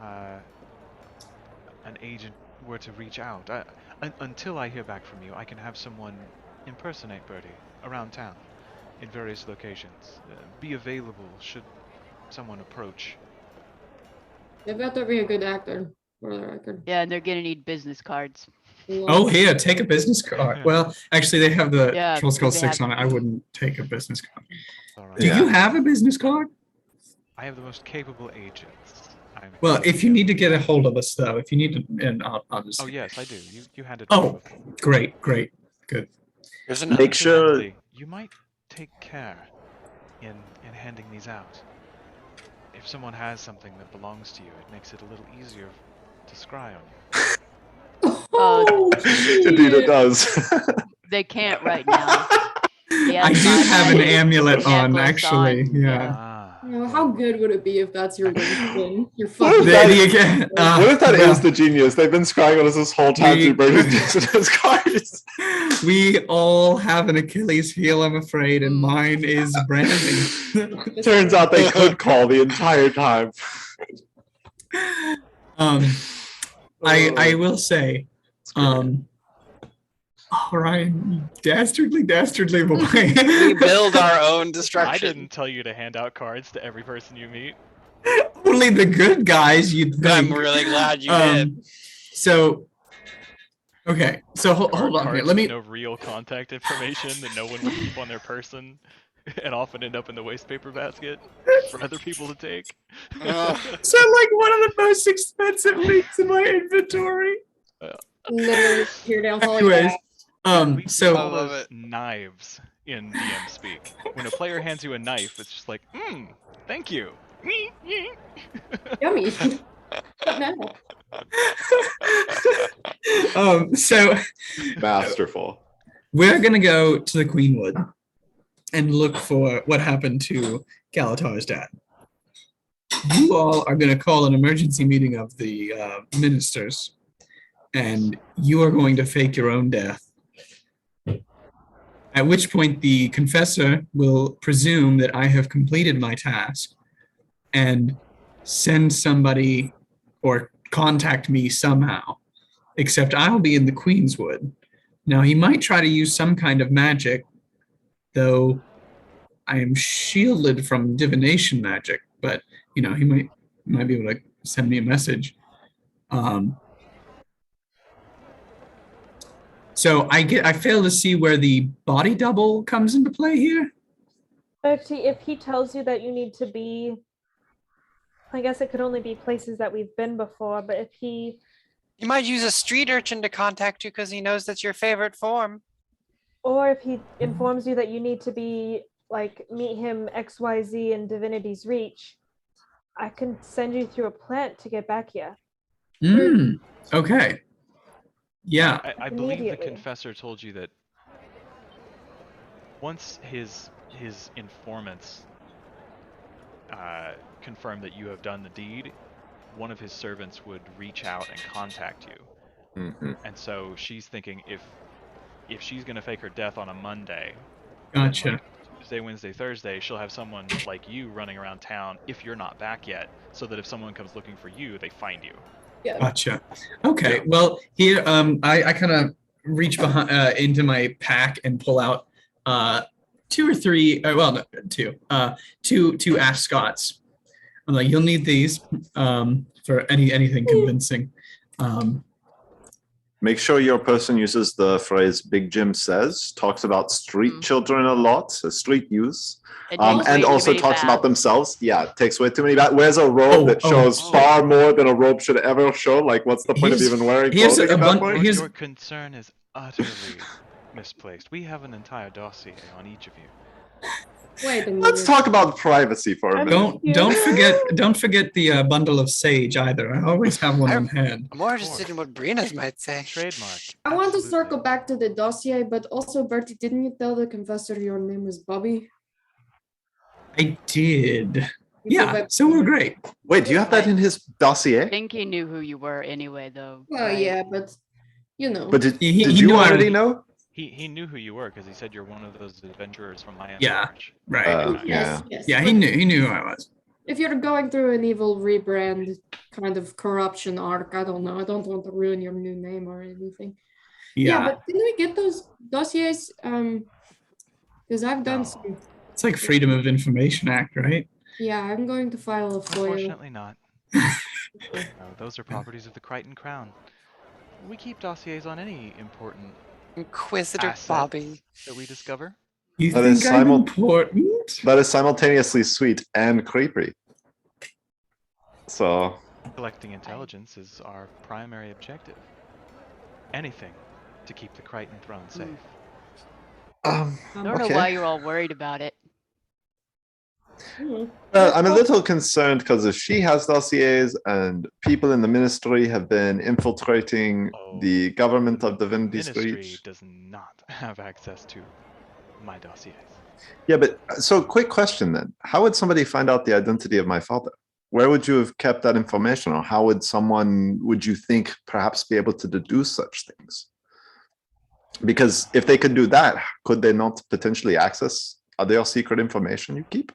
an agent were to reach out, until I hear back from you, I can have someone impersonate Bertie around town in various locations. Be available should someone approach. They've got to be a good actor, for the record. Yeah, and they're gonna need business cards. oh here, take a business card. Well, actually they have the Yeah, Trollskull they 6 have- on it. I wouldn't take a business card. It's all right. Do you have a business card? I have the most capable agents. Well, if you need to get a hold of us though, if you need to, and I'll just. Oh yes, I do. You handed. Oh, great, good. There's an Make sure. Incidentally, you might take care in handing these out. If someone has something that belongs to you, it makes it a little easier to scry on you. Oh, Indeed, it does. they can't right now. I do have an amulet on, necklace actually. on, Yeah. Ah, You know, how good would it be if that's your weapon? Your What fucking if that- Again, what if that is well, the genius? They've been scrying on us this whole time We- through Bertie's cards. we all have an Achilles heel, I'm afraid, and mine is branding. Turns out they could call the entire time. I will say, Ryan, you dastardly boy. We build our own I destruction. didn't tell you to hand out cards to every person you meet. Only the good guys, you'd think. I'm really glad you did. So, okay, so hold on here. Cards Let with me. no real contact information that no one would keep on their person, and often end up in the waste paper basket for other people to take. Ugh. So, like one of the most expensive leaks in my inventory. literally tear down Anyways, We so call love those it. knives in DM speak. When a player hands you a knife, it's just like, thank you. yummy. What now? so Masterful. we're gonna go to the Queenwood and look for what happened to Galitar's dad. You all are gonna call an emergency meeting of the ministers, and you are going to fake your own death. At which point the confessor will presume that I have completed my task and send somebody or contact me somehow, except I'll be in the Queenswood. Now, he might try to use some kind of magic, though I am shielded from divination magic, but, you know, he might be able to send me a message. So I fail to see where the body double comes into play here. Bertie, if he tells you that you need to be, I guess it could only be places that we've been before, but if he, You might use a street urchin to contact you because he knows that's your favorite form. or if he informs you that you need to be like meet him XYZ in Divinity's Reach, I can send you through a plant to get back here. Okay. Yeah. I believe the Immediately. confessor told you that once his informants confirm that you have done the deed, one of his servants would reach out and contact you. Mm-hmm. And so she's thinking if she's gonna fake her death on a Monday, Gotcha. then like Tuesday, Wednesday, Thursday, she'll have someone like you running around town if you're not back yet, so that if someone comes looking for you, they find you. Yeah. Gotcha. Okay. Well, here, I kind of reach behind into my pack and pull out two or three. Well, no, two ascots. I'm like, you'll need these for anything convincing. Make sure your person uses the phrase Big Jim says, talks about street children a lot, so street use, It takes way and too also many talks about baths. themselves. Yeah, it takes way too many back. Wears a robe that shows far more than a robe should ever show. Like, what's the point of even wearing clothing at that point? Your concern is utterly misplaced. We have an entire dossier on each of you. Wait a minute. Let's talk about privacy for a minute. Don't forget the bundle of sage either. I always have one on hand. I'm more interested in what Brina's might say. Trademark. I want to Absolutely. circle back to the dossier, but also, Bertie, didn't you tell the confessor your name was Bobby? I did. You Yeah, said that- so we're great. Wait, do you have that in his I dossier? think he knew who you were anyway, though. Well, right? yeah, but you know. But did He you knew I already was- know? He knew who you were because he said you're one of those adventurers from my Yeah. March. Right. Yeah. Yes. Yeah, he but knew who I was. If you're going through an evil rebrand kind of corruption arc, I don't know. I don't want to ruin your new name or anything. Yeah, but didn't we get those dossiers? Because I've done No. some. It's like Freedom of Information Act, right? Yeah, I'm going to file a FOIA. Unfortunately not. No, those are properties of the Crichton Crown. We keep dossiers on any important Inquisitor asset Bobby. that we discover. You That think is I'm simul- important? That is simultaneously sweet and creepy. So, Collecting intelligence is our primary objective. Anything to keep the Crichton throne safe. I don't know okay. why you're all worried about it. I'm a little concerned because if she has dossiers and people in the ministry have been infiltrating the government of Divinity's Ministry Reach. does not have access to my dossiers. Yeah, but so quick question then. How would somebody find out the identity of my father? Where would you have kept that information, or how would someone, would you think, perhaps be able to deduce such things? Because if they could do that, could they not potentially access other secret information you keep?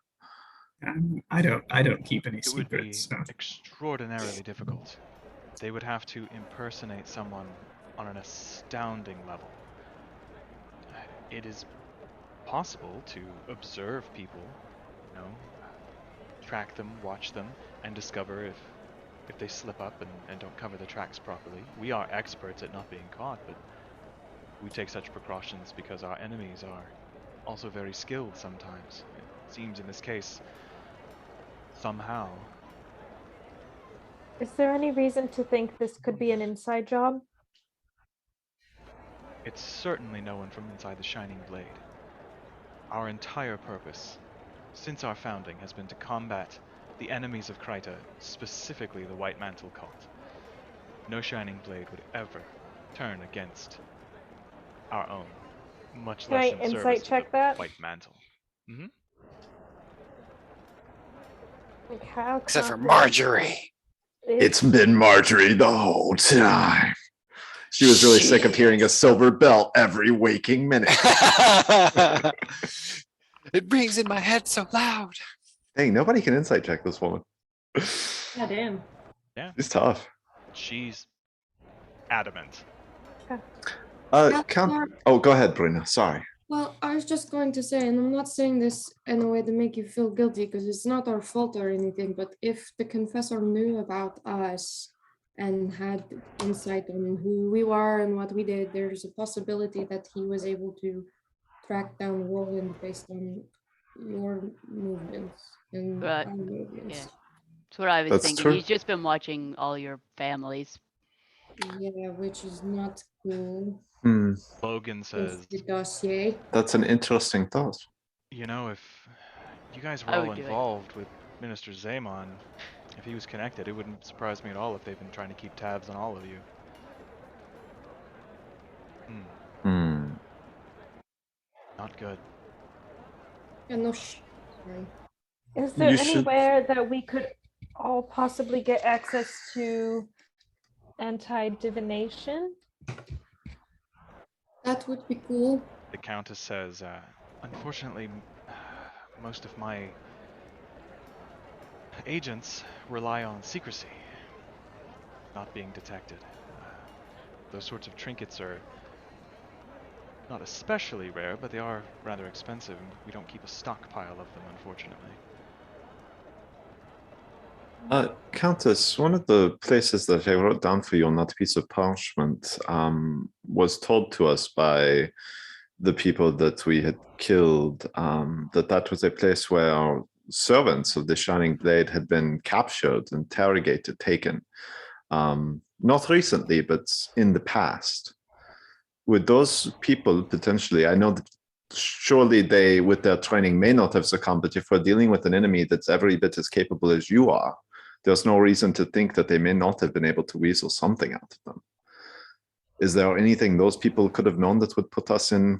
I don't keep any It would be secrets. So. extraordinarily difficult. They would have to impersonate someone on an astounding level. It is possible to observe people, you know, track them, watch them, and discover if they slip up and don't cover the tracks properly. We are experts at not being caught, but we take such precautions because our enemies are also very skilled sometimes. It seems in this case, somehow. Is there any reason to think this could be an inside job? It's certainly no one from inside the Shining Blade. Our entire purpose, since our founding, has been to combat the enemies of Kryta, specifically the White Mantle cult. No Shining Blade would ever turn against our own, much Can I less in insight service check of the that? White Mantle. Mm-hmm. Like, how Except for confident Marjorie. is- It's been Marjorie the whole time. She was really sick of hearing a silver bell every waking minute. It rings in my head so loud. Hey, nobody can insight check this woman. God damn. She's tough. She's adamant. Count. Oh, go ahead, Brina. Sorry. Well, I was just going to say, and I'm not saying this in a way to make you feel guilty because it's not our fault or anything, but if the confessor knew about us and had insight on who we were and what we did, there's a possibility that he was able to track down Roland based on your movements and Right. our movements. Yeah. That's what I was That's thinking. true. He's just been watching all your families. Yeah, which is not cool. Hmm, Logan With says, the dossier. that's an interesting thought. You know, if you guys were I all would do it. involved with Minister Zaymon, if he was connected, it wouldn't surprise me at all if they've been trying to keep tabs on all of you. Hmm. Not good. Yeah, no sorry. Is there You should- anywhere that we could all possibly get access to anti-divination? That would be cool. The Countess says, unfortunately, most of my agents rely on secrecy, not being detected. Those sorts of trinkets are not especially rare, but they are rather expensive, and we don't keep a stockpile of them, unfortunately. Countess, one of the places that I wrote down for you on that piece of parchment was told to us by the people that we had killed, that was a place where our servants of the Shining Blade had been captured, interrogated, taken. Not recently, but in the past. Would those people potentially, I know that surely they, with their training, may not have succumbed, but if we're dealing with an enemy that's every bit as capable as you are, there's no reason to think that they may not have been able to weasel something out of them. Is there anything those people could have known that would put us in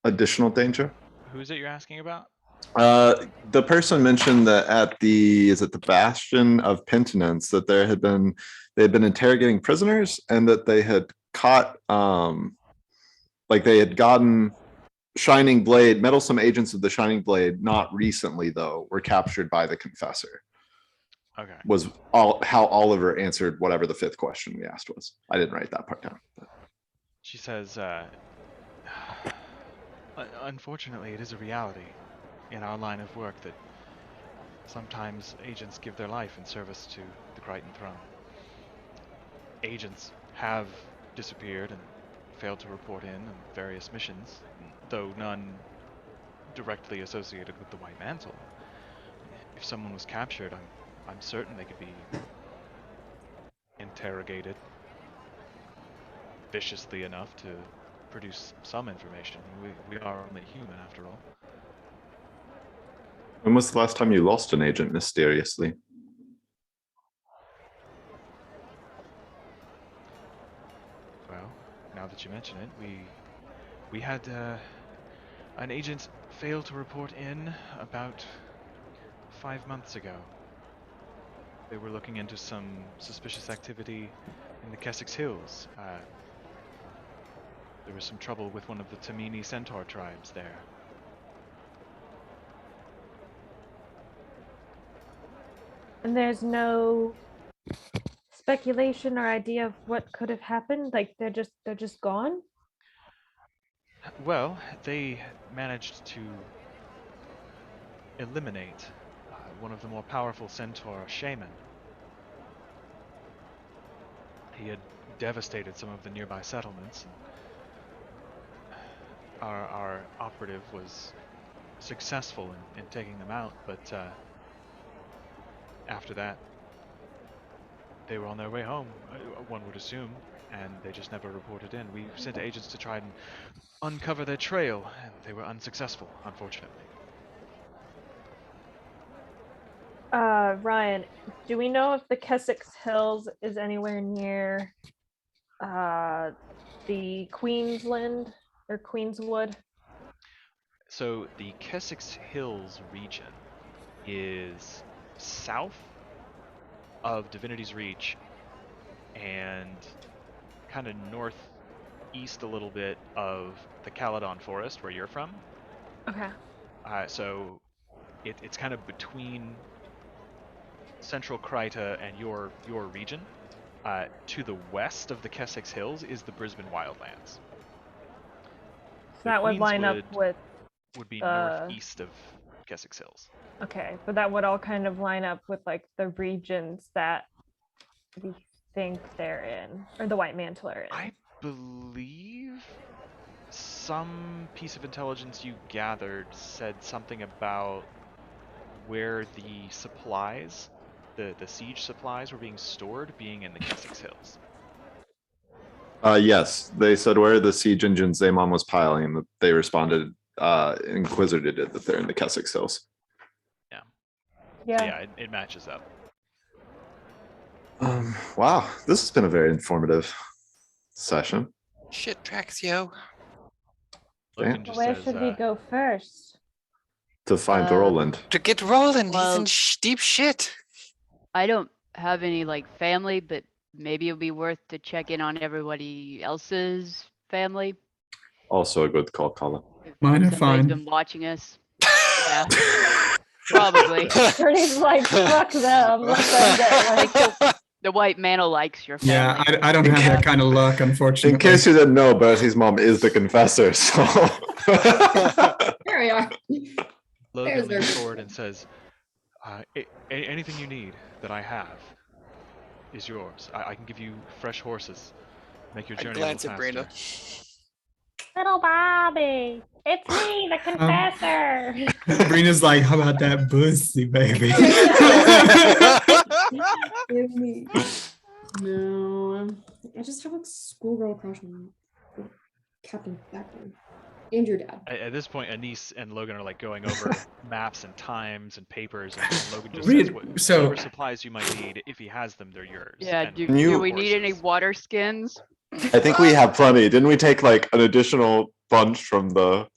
additional danger? Who is it you're asking about? The person mentioned that at the Bastion of Penitence that they had been interrogating prisoners and that they had caught like they had gotten Shining Blade, meddlesome agents of the Shining Blade, not recently though, were captured by the Confessor. Okay. Was how Oliver answered whatever the fifth question we asked was. I didn't write that part down. But. She says, unfortunately, it is a reality in our line of work that sometimes agents give their life in service to the Crichton Throne. Agents have disappeared and failed to report in on various missions, though none directly associated with the White Mantle. If someone was captured, I'm certain they could be interrogated viciously enough to produce some information. We are only human after all. When was the last time you lost an agent mysteriously? Well, now that you mention it, we had an agent fail to report in about 5 months ago. They were looking into some suspicious activity in the Kessex Hills. There was some trouble with one of the Tamini Centaur tribes there. And there's no speculation or idea of what could have happened? Like they're just gone? Well, they managed to eliminate one of the more powerful Centaur shaman. He had devastated some of the nearby settlements. Our operative was successful in taking them out, but after that, they were on their way home, one would assume, and they just never reported in. We sent agents to try and uncover their trail, and they were unsuccessful, unfortunately. Ryan, do we know if the Kessex Hills is anywhere near the Queensland or Queenswood? So the Kessex Hills region is south of Divinity's Reach and kind of northeast a little bit of the Caledon Forest, where you're from. Okay. So it's kind of between Central Kryta and your region. To the west of the Kessex Hills is the Brisbane Wildlands. So that would line up with would be northeast of Kessex Hills. Okay, but that would all kind of line up with like the regions that we think they're in, or the White Mantle are in. I believe some piece of intelligence you gathered said something about where the supplies, the siege supplies, were being stored, being in the Kessex Hills. Yes, they said where the siege engines Zaymon was piling, they responded Inquisitor did that they're in the Kessex Hills. So yeah, it matches up. Wow, this has been a very informative session. Shit tracks, yo. Logan just Where says, should we go first? To find Roland. To get Roland, well- he's in deep shit. I don't have any like family, but maybe it'll be worth to check in on everybody else's family. Also a good call, Colin. If Mine are somebody's fine. been watching us. Yeah, probably. Bernie's like, fuck them. Let them get like, The White Mantle likes your Yeah, family. I don't have that kind of luck, unfortunately. In case you didn't know, Bertie's mom is the confessor, so. There we are. Logan There's leans their- forward and says, anything you need that I have is yours. I can give you fresh horses. Make your I journey glance a at little Brina. faster. little Bobby, it's me, the confessor. Brina's like, how about that pussy, baby? Give me. No, I just have a schoolgirl crush on Captain Thackeray and your dad. At this point, Anise and Logan are like going over maps and times and papers, and Logan just Read- says so- whatever supplies you might need. If he has them, they're yours. Yeah, and do you- we need any horses. water skins? I think we have plenty. Didn't we take like an additional bunch from the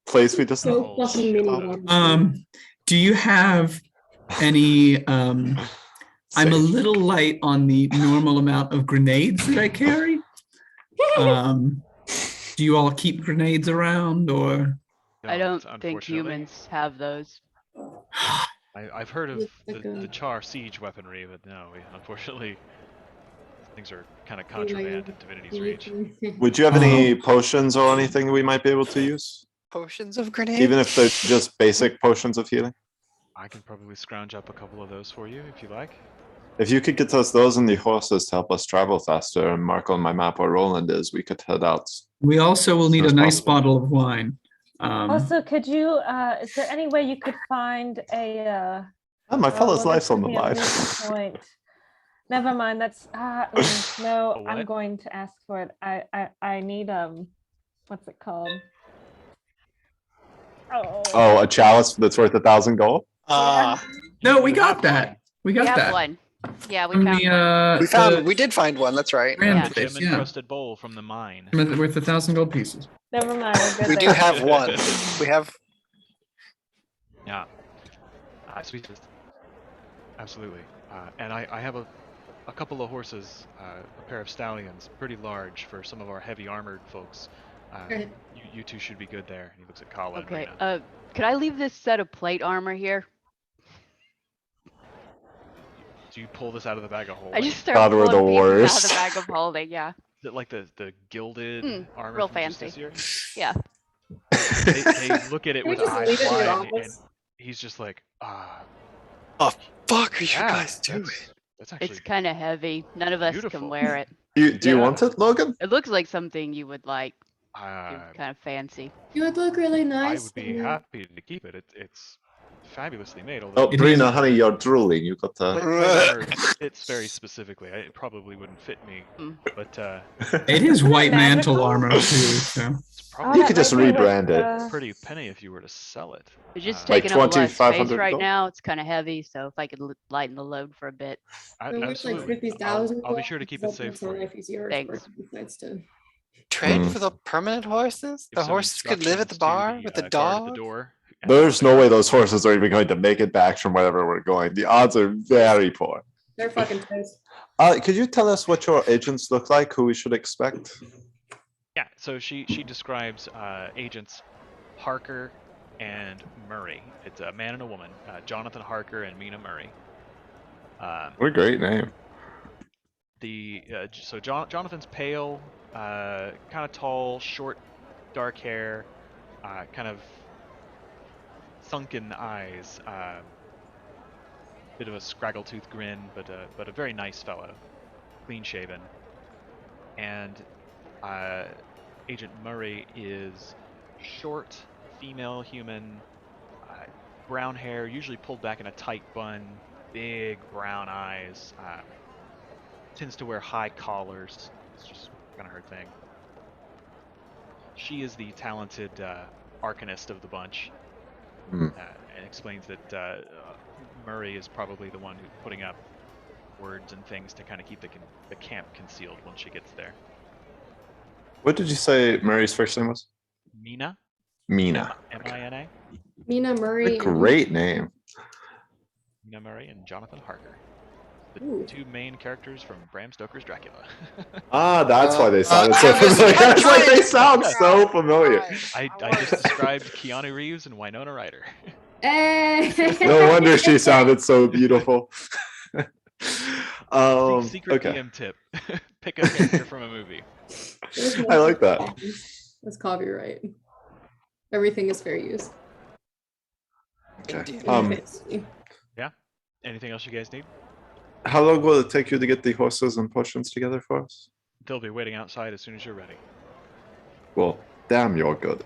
place we just? So fucking many ones. Do you have any I'm a little light on the normal amount of grenades that I carry. Do you all keep grenades around, or? I don't think unfortunately. humans have those. I've heard of It's like the a- Char siege weaponry, but no, unfortunately, things are kind of contraband in Divinity's reach. Would you have any potions or anything we might be able to use? Potions of grenades? Even if they're just basic potions of healing? I can probably scrounge up a couple of those for you if you like. If you could get us those and the horses to help us travel faster and mark on my map where Roland is, we could head out. We also will need Sounds a nice possible. bottle of wine. Also, could you, is there any way you could find a, Oh, my fella's well, life's this on the would be a line. moot point. Never mind, that's, no, A I'm what? going to ask for it. I need, what's it called? Oh, a chalice that's worth 1,000 gold? No, we You got have that. one. We We got have that. one. Yeah, we From found one. the, We did find one, that's right. Grand Yeah. place, Gem yeah. encrusted bowl from the mine. Worth 1,000 gold pieces. Never mind, we're good We do there. have one. We have Yeah. Sweet. Absolutely. And I have a couple of horses, a pair of stallions, pretty large for some of our heavy armored folks. Right. You two should be good there. He looks at Colin. Okay. Rena. Could I leave this set of plate armor here? Do you pull this out of the bag of holding? I just God, started we're pulling the pieces out of worst. the bag of holding. Yeah. Is it like the gilded armor? real from fancy. Justiciar? Yeah. They look at it Can we with just eyes leave it in your wide, and office? he's just like, fuck are you yeah, guys doing? that's actually It's kind of heavy. None of us beautiful. can wear it. Do you Yeah. want it, Logan? It looks like something you would like. uh, Kind of fancy. You would look really I nice. would be in it. happy to keep it. It's fabulously made. Oh, Although It Brina, is- honey, you're drooling. You got plate the. armor fits very specifically. It probably wouldn't fit me, Mm. but It is white mantle magical? armor too. So it's Oh, probably You that could just might be what, rebrand it. a pretty penny if you were to sell it. It's just Like taking up a lot of space 2,500 right gold? now. It's kind of heavy, so if I could lighten the load for a bit. It looks like Absolutely. 50,000. I'll be sure to keep it safe for you. Life easier Thanks. besides to. Trade Hmm. for the permanent horses? Give The some horses could live at the instructions to bar with the guard at the dog? door. and There's they'll no make way it. those horses are even going to make it back from wherever we're going. The odds are very poor. They're fucking toast. Could you tell us what your agents look like? Who we should expect? Yeah, so she describes agents Harker and Murray. It's a man and a woman, Jonathan Harker and Mina Murray. What a great name. So Jonathan's pale, kind of tall, short, dark hair, kind of sunken eyes, bit of a scraggle-tooth grin, but a very nice fellow, clean shaven. And Agent Murray is short, female human, brown hair, usually pulled back in a tight bun, big brown eyes. Tends to wear high collars. It's just kind of her thing. She is the talented arcanist of the bunch, Hmm. and explains that Murray is probably the one who's putting up words and things to kind of keep the camp concealed once she gets there. What did you say Murray's first name was? Mina? Mina. M-I-N-A? Mina Murray. A great name. Mina Murray and Jonathan Harker. The Ooh. two main characters from Bram Stoker's Dracula. Ah, that's why they sounded so I was familiar. I was like, they trying- sound so familiar. I just described Keanu Reeves and Winona Ryder. Hey. No wonder she sounded so beautiful. Secret Okay. DM tip. Pick a character from a movie. I like that. That's copyright. Everything is fair use. Okay. Indeed. Fantasy. Anything else you guys need? How long will it take you to get the horses and potions together for us? They'll be waiting outside as soon as you're ready. Well, damn, you're good.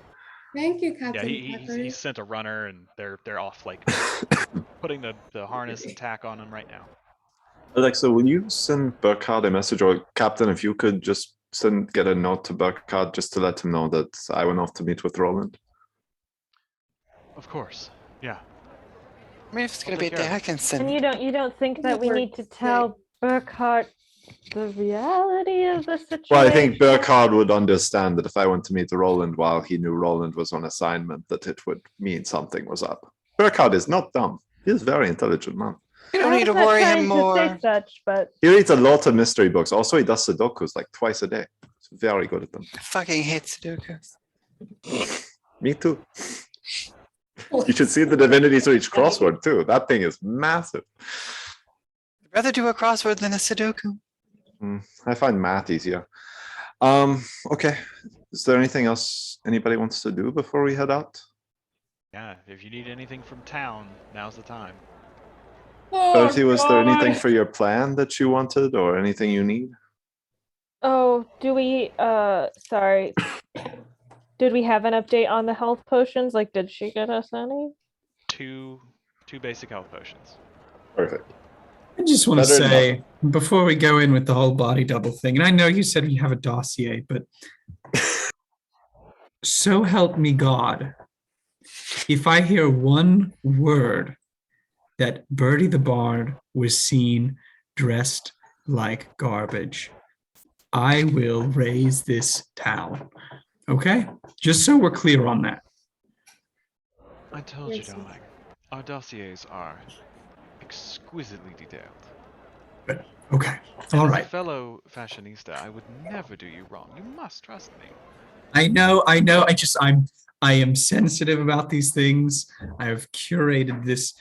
Thank you, Captain. Yeah, Thackeray. he sent a runner, and they're off like putting the harness and tack on them right now. Alexa, will you send Burkhard a message, or Captain, if you could just get a note to Burkhard just to let him know that I went off to meet with Roland? Of course. Yeah. I mean, if it's I'll gonna be a take care day, of I can send. And you don't think that we Never need to tell Burkhart the reality of the situation? Well, I think Burkhard would understand that if I went to meet Roland while he knew Roland was on assignment, that it would mean something was up. Burkhard is not dumb. He is a very intelligent man. You don't I need to was not worry trying him to more. say such, but He reads a lot of mystery books. Also, he does Sudokus like twice a day. He's very good at them. I fucking hate Sudokus. Me too. You should see the Divinity Reach crossword too. That thing is massive. I'd rather do a crossword than a Sudoku. I find math easier. Okay. Is there anything else anybody wants to do before we head out? Yeah. If you need anything from town, now's the time. Bertie, was there anything God. for your plan that you wanted or anything you need? Oh, do we sorry. Did we have an update on the health potions? Like, did she get us any? Two basic health potions. Perfect. I just want to Better say, before we go in with the whole body double thing, and I know you said we have a dossier, but so help me God, if I hear one word that Bertie the Bard was seen dressed like garbage, I will raise this town. Okay? Just so we're clear on that. I told you, Yes. darling. Our dossiers are exquisitely detailed. Okay. And All as right. a fellow fashionista, I would never do you wrong. You must trust me. I know. I am sensitive about these things. I have curated this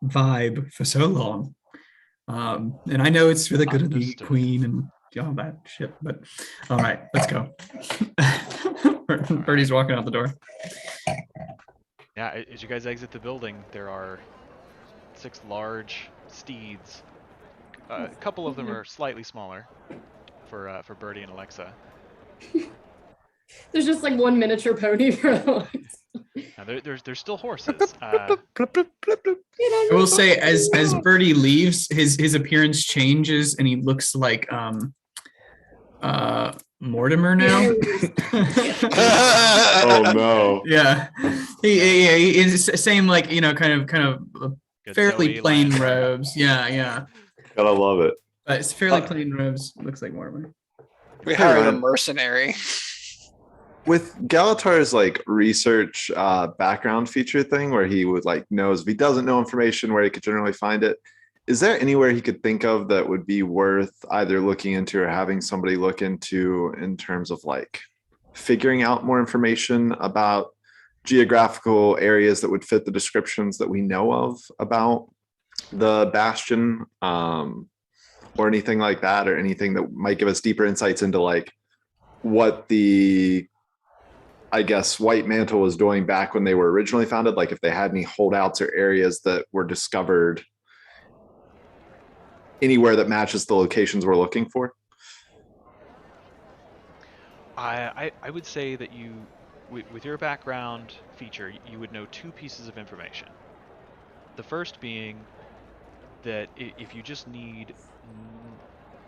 vibe for so long. And I know it's for the good of the Understood. queen and all that shit, but all right, let's go. Bertie's walking out the door. Yeah, as you guys exit the building, there are 6 large steeds. A couple of them are slightly smaller for Bertie and Alexa. There's just like one miniature pony for the Now, there's still horses. I will say, as Bertie leaves, his appearance changes and he looks like Mortimer now. Oh no. Yeah, he is same, like, you know, kind of Good fairly Zoe plain Lannister. robes. Yeah, Gotta love it. but it's fairly plain robes. Looks like Mortimer. We Hey, hired a Ryan. mercenary. With Galitar's like research background feature thing where he would like knows if he doesn't know information where he could generally find it, is there anywhere he could think of that would be worth either looking into or having somebody look into in terms of like figuring out more information about geographical areas that would fit the descriptions that we know of about the bastion, or anything like that, or anything that might give us deeper insights into like what the, I guess, White Mantle was doing back when they were originally founded, like if they had any holdouts or areas that were discovered anywhere that matches the locations we're looking for? I would say that you, with your background feature, you would know 2 pieces of information. The first being that if you just need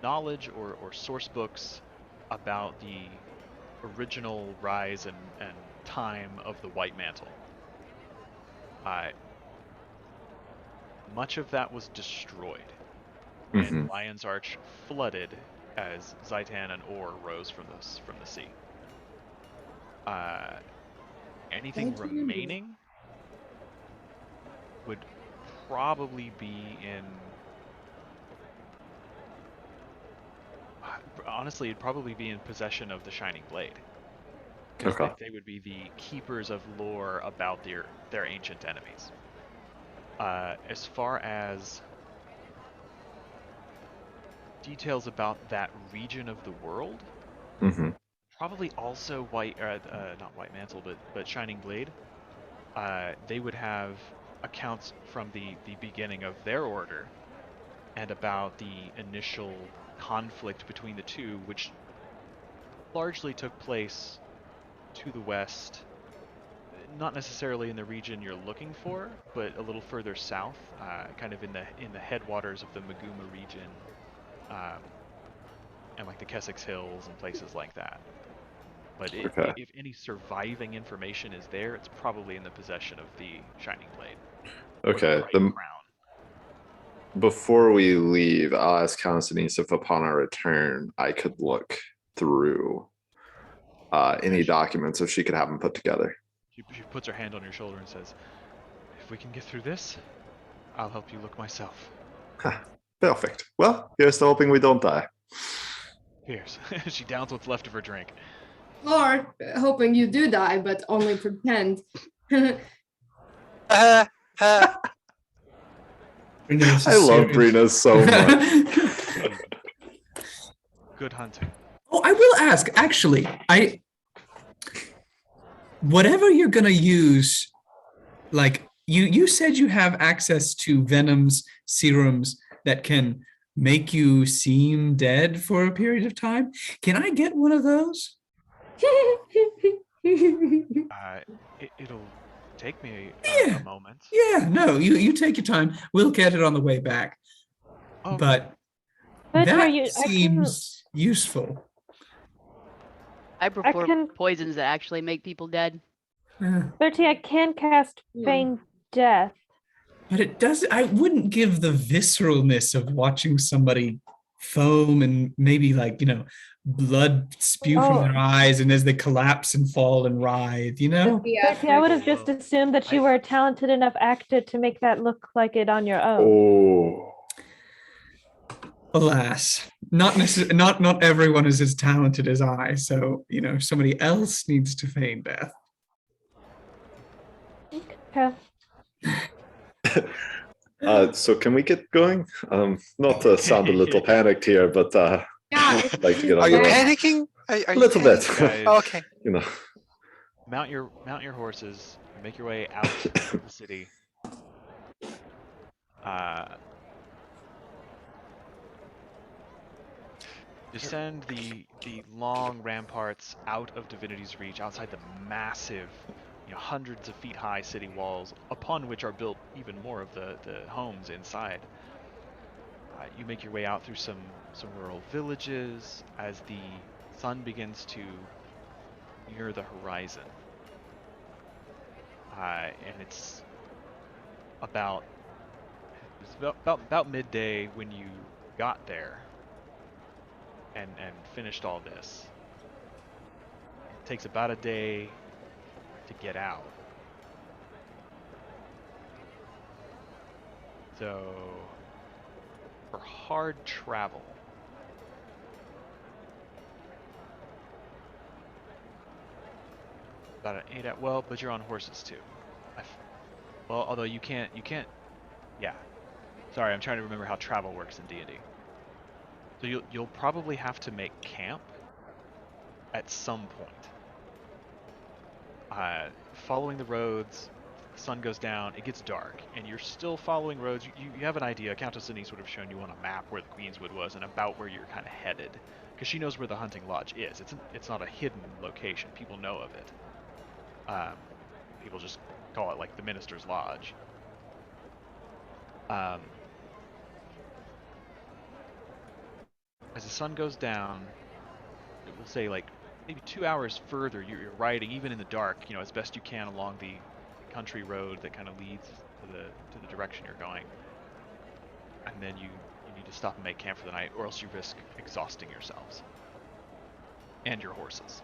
knowledge or source books about the original rise and time of the White Mantle. Much of that was destroyed, and Lion's Arch flooded as Zaitan and ore rose from the sea. Anything remaining would probably be in. Honestly, it'd probably be in possession of the Shining Blade. Okay. They would be the keepers of lore about their ancient enemies. As far as details about that region of the world, probably also not White Mantle, but Shining Blade. They would have accounts from the beginning of their order and about the initial conflict between the two, which largely took place to the west, not necessarily in the region you're looking for, but a little further south, kind of in the headwaters of the Maguma region, and like the Kessex Hills and places like that. But if any surviving information is there, it's probably in the possession of the Shining Blade. Okay. Crown. Before we leave, I'll ask Countess Anise if upon our return I could look through any documents if she could have them put together. She puts her hand on your shoulder and says, "If we can get through this, I'll help you look myself." Perfect. Well, here's to hoping we don't die. Here's. She downs what's left of her drink. Or hoping you do die, but only pretend. I love Brina so much. Good hunting. Oh, I will ask, actually, whatever you're gonna use, like you said you have access to venoms, serums that can make you seem dead for a period of time. Can I get one of those? It'll take me a moment. Yeah, no, you take your time. We'll get it on the way back. Oh, But that seems useful. I prefer poisons that actually make people dead. Bertie, I can cast Feign Death. But it does. I wouldn't give the visceralness of watching somebody foam and maybe blood spew from their eyes, and as they collapse and fall and writhe, Bertie, I would have just assumed that you were a talented enough actor to make that look like it on your own. Oh. Alas, not everyone is as talented as I. So somebody else needs to feign death. Okay. So can we get going? Not to sound a little panicked here, but I'd like to get on. Are you going. panicking? A little bit. Oh, okay. Mount your horses. Make your way out of the city. Descend the long ramparts out of Divinity's reach, outside the massive, hundreds of feet high city walls, upon which are built even more of the homes inside. You make your way out through some rural villages as the sun begins to near the horizon. And it's about midday when you got there and finished all this. It takes about a day to get out. So for hard travel, about an 8 hour, well, but you're on horses too. Well, although you can't, yeah. Sorry, I'm trying to remember how travel works in D&D. So you'll probably have to make camp at some point. Following the roads, the sun goes down, it gets dark, and you're still following roads. You have an idea. Countess Anise would have shown you on a map where the Queenswood was and about where you're kind of headed, because she knows where the hunting lodge is. It's not a hidden location. People know of it. People just call it like the Minister's Lodge. As the sun goes down, it will say like maybe 2 hours further, you're riding even in the dark, as best you can along the country road that kind of leads to the direction you're going. And then you need to stop and make camp for the night, or else you risk exhausting yourselves and your horses.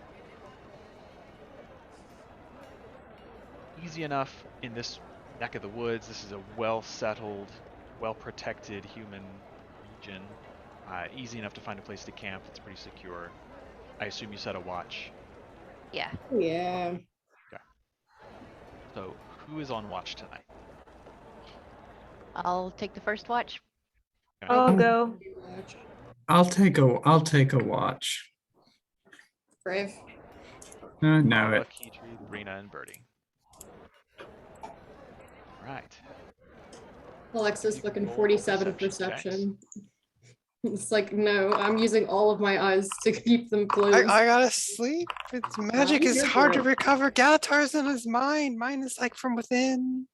Easy enough in this neck of the woods. This is a well-settled, well-protected human region. Easy enough to find a place to camp that's pretty secure. I assume you set a watch. Yeah. Yeah. Okay. So, who is on watch tonight? I'll take the first watch. Okay. I'll go. I'll take a watch. Brave. No, Marva, it. Keetri, Brina, and Birdie. Right. Alexa's You can looking roll 47 perception checks. perception. It's like, no, I'm using all of my eyes to keep them I closed. gotta sleep. It's magic is you're hard to good. recover. Galitar's in his mind. Mine is like from within.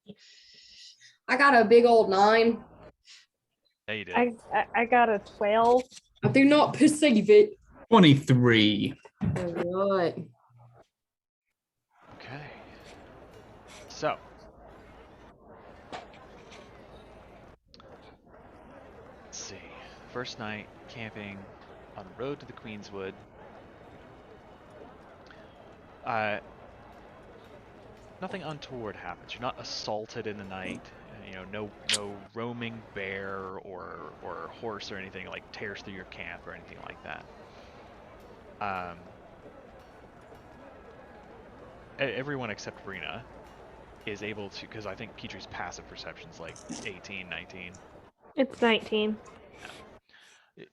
I got a big old 9. Yeah, you did. I got a 12. I do not perceive it. 23. Alright. Okay. So. Let's see. First night camping on the road to the Queenswood. Nothing untoward happens. You're not assaulted in the night. No roaming bear or horse or anything like tears through your camp or anything like that. Everyone except Brina is able to, because I think Keetri's passive perception's like 18, 19. It's 19. You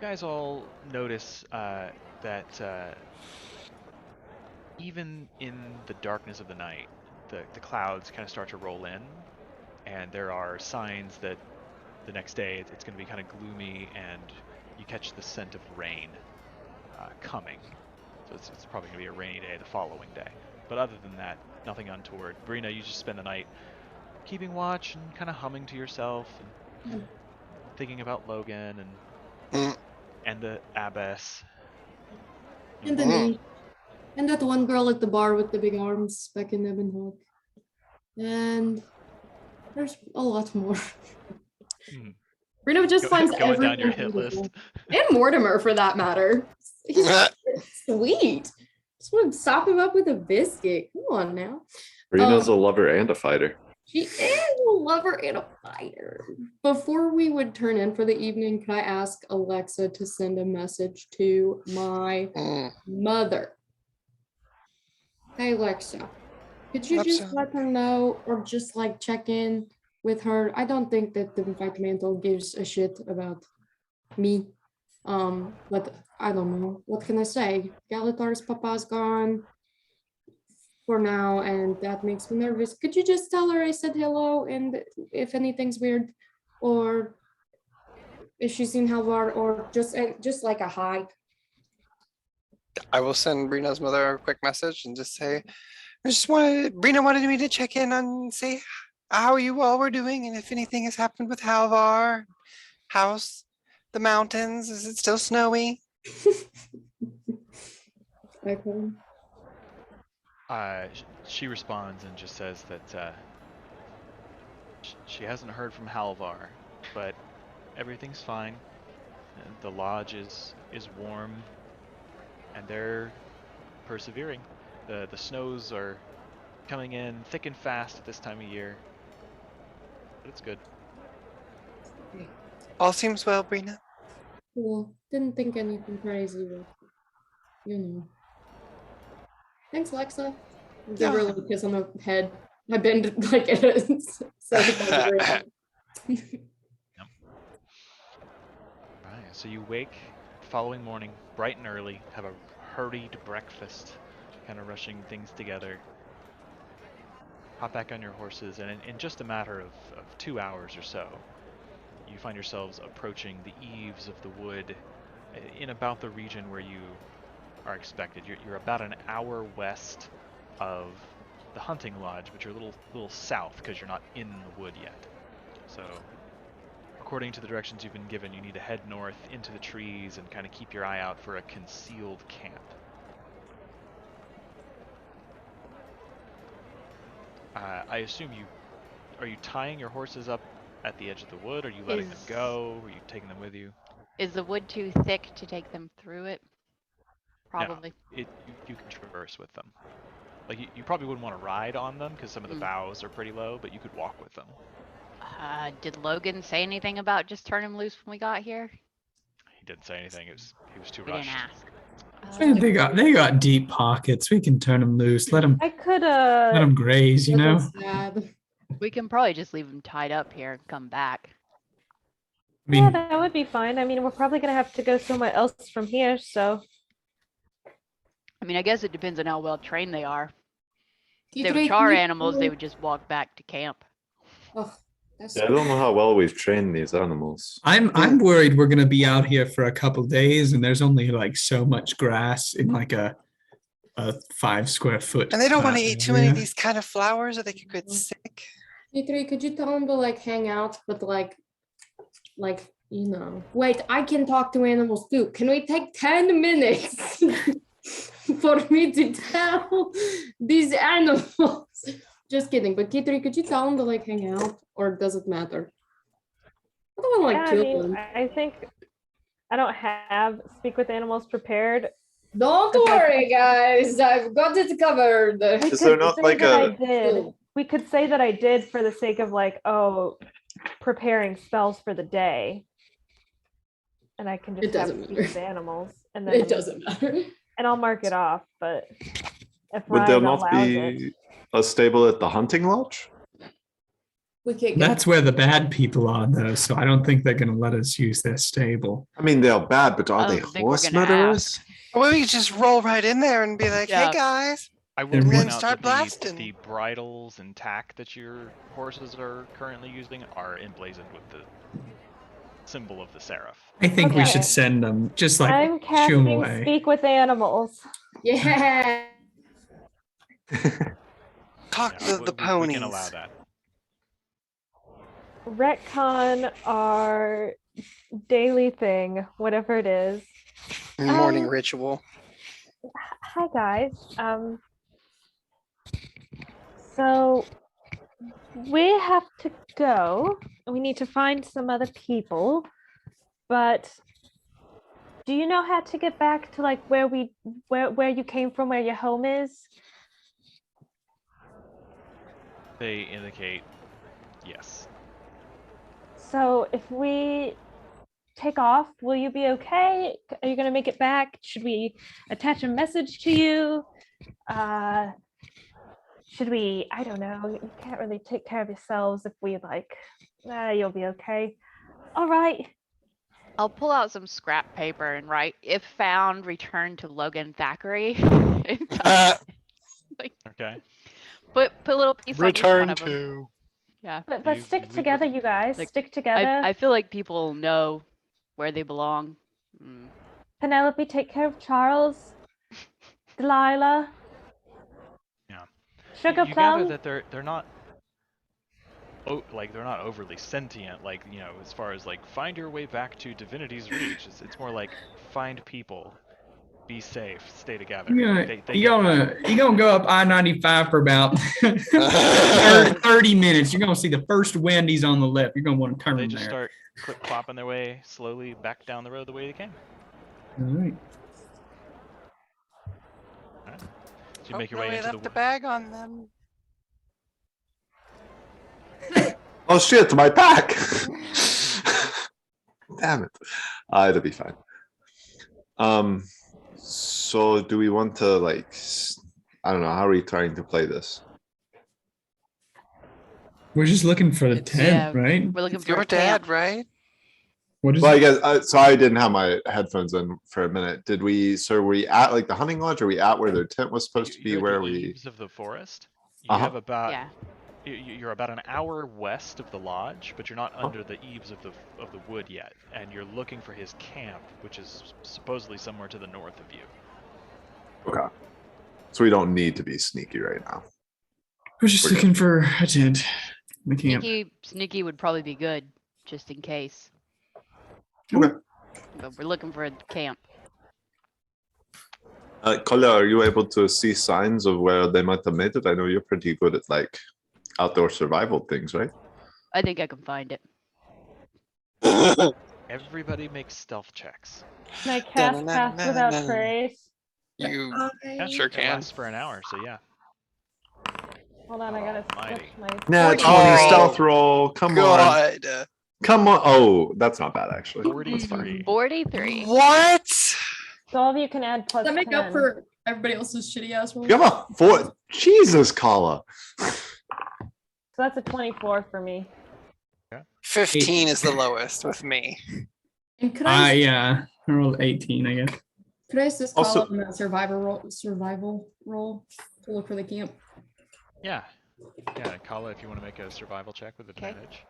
guys all notice that even in the darkness of the night, the clouds kind of start to roll in, and there are signs that the next day it's going to be kind of gloomy, and you catch the scent of rain coming. So it's probably going to be a rainy day the following day. But other than that, nothing untoward. Brina, you just spend the night keeping watch and kind of humming to yourself and thinking about Logan and the abbess. And the knee. And that one girl at the bar with the big arms back in Ebonhawk. And there's a lot more. Reno just finds going everything down your hit beautiful. list. And Mortimer, for that matter. He's sweet. Just want to sop him up with a biscuit. Come on now. Reno's a lover and a fighter. She is a lover and a fighter. Before we would turn in for the evening, can I ask Alexa to send a message to my mother? Hey, Alexa, could you just let her know or just like check in with her? I don't think that the White Mantle gives a shit about me. But I don't know. What can I say? Galitar's papa's gone for now, and that makes me nervous. Could you just tell her I said hello, and if anything's weird, or if she's seen Halvar, or just like a hi? I will send Brina's mother a quick message and just say, Brina wanted me to check in and say how you all were doing and if anything has happened with Halvar, house, the mountains. Is it still snowy? Okay. She responds and just says that she hasn't heard from Halvar, but everything's fine. The lodge is warm, and they're persevering. The snows are coming in thick and fast at this time of year, but it's good. All seems well, Brina. Cool. Didn't think anything crazy, but you know. Thanks, Alexa. Give her a little kiss on the head. I've been like at a 75 degree angle. Right, so you wake the following morning, bright and early, have a hurried breakfast, kind of rushing things together. Hop back on your horses, and in just a matter of 2 hours or so, you find yourselves approaching the eaves of the wood in about the region where you are expected. You're about an hour west of the hunting lodge, but you're a little south because you're not in the wood yet. So according to the directions you've been given, you need to head north into the trees and kind of keep your eye out for a concealed camp. I assume are you tying your horses up at the edge of the wood? Are you letting them go? Are you taking them with you? Is the wood too thick to take them through it? Probably. No, you can traverse with them. Like you probably wouldn't want to ride on them because some of the boughs are pretty low, but you could walk with them. Did Logan say anything about just turn him loose when we got here? He didn't say anything. He was too We rushed. didn't ask. They got deep pockets. We can turn them loose. Let them graze. You know. Sad. We can probably just leave him tied up here and come back. I mean, Yeah, that would be fine. I mean, we're probably gonna have to go somewhere else from here, so. I mean, I guess it depends on how well trained they are. If they T3, were char can you animals, they do- would just walk back to camp. Oh, that's Yeah, I don't know how well we've trained these animals. I'm worried we're gonna be out here for a couple days, and there's only like so much grass in like a 5 square foot. And they don't want to eat too many of area. these kind of flowers or they could get sick. T3, could you tell him to like hang out, but like, wait, I can talk to animals too. Can we take 10 minutes for me to tell these animals? Just kidding. But T3, could you tell him to like hang out, or does it matter? I don't want to like kill them. I think I don't have speak with animals prepared. Don't worry, guys. I've got it covered. Is there not like a? We could say that I did for the sake of like, preparing spells for the day. And I can It just have doesn't speak matter. with animals. And then It doesn't matter. and I'll mark it off, but if Would there Ryan not allows be it, a stable at the hunting lodge? We can't get That's where the bad people are, though. So I don't think they're gonna let us use their stable. I mean, they're bad, but are I they don't think we're horse gonna murderers? Or we could just roll right in there and be like, Yeah. hey guys. I will And point then out start that blasting. the bridles and tack that your horses are currently using are emblazoned with the symbol of the Seraph. I think we Okay. should send them, just like I'm shoo 'em casting away. speak with animals. Yeah. Talk Yeah, to the we ponies. can allow that. Retcon our daily thing, whatever it is. Morning Um, ritual. Hi guys. So we have to go. We need to find some other people. But do you know how to get back to like where you came from, where your home is? They indicate yes. So if we take off, will you be okay? Are you gonna make it back? Should we attach a message to you? Should we, I don't know, you can't really take care of yourselves if we like, you'll be okay. All right. I'll pull out some scrap paper and write, if found, return to Logan Thackeray. Like, Okay. put a little piece on each Return one of 'em. to. Yeah. But You- stick we together, would- you guys. like, Stick together. I feel like people know where they belong. Penelope, take care of Charles. Delilah. Yeah. Sugar You gather plum. that they're not they're not overly sentient, like, as far as like find your way back to Divinity's Reach. It's more like find people, be safe, stay together. You're They gonna go up I-95 for about 30 minutes. You're gonna see the first Wendy's on the left. You're gonna want to turn they there. just start clip-clopping their way slowly back down the road the way they came. All right. Alright. So you make your way into left the bag on them. Oh shit, my pack! Damn it. It'll be fine. So do we want to I don't know, how are we trying to play this? We're just looking for the It's- tent, yeah. right? We're looking It's for your a camp. dad, right? What is Well, I it? guess, so I didn't have my headphones in for a minute. Were we at like the hunting lodge? Or are we at where their tent was supposed to be? You're at Where the are we? eaves of the forest. You Uh-huh. have about Yeah. you're about an hour west of the lodge, but you're not under the eaves of the wood yet, and you're looking for his camp, which is supposedly somewhere to the north of you. Okay. So we don't need to be sneaky right now. We're just We're good. looking for a tent. The camp. Sneaky would probably be good. just in case. Okay. But we're looking for a camp. Koля, are you able to see signs of where they might have made it? I know you're pretty good at like outdoor survival things, right? I think I can find it. Everybody makes stealth checks. Can I cast Pass Without Trace? You Yeah, sure it can. lasts for an hour, so yeah. Hold on, I gotta Almighty. switch my. Nah, 40. 20 Oh, stealth roll. Come on. God. Come on. Oh, that's not bad actually. 43. 43. What? So all of you can add plus Does that make 10. up for everybody else's shitty ass rolls? Come on. Four. Jesus, Kala. So that's a 24 for me. 15 is the lowest with me. And could I Yeah, I rolled 18, I guess. could I assist Kala Also- on that survival roll to look for the camp? Yeah. Yeah, Kala, if you want to make a survival check with Okay. advantage.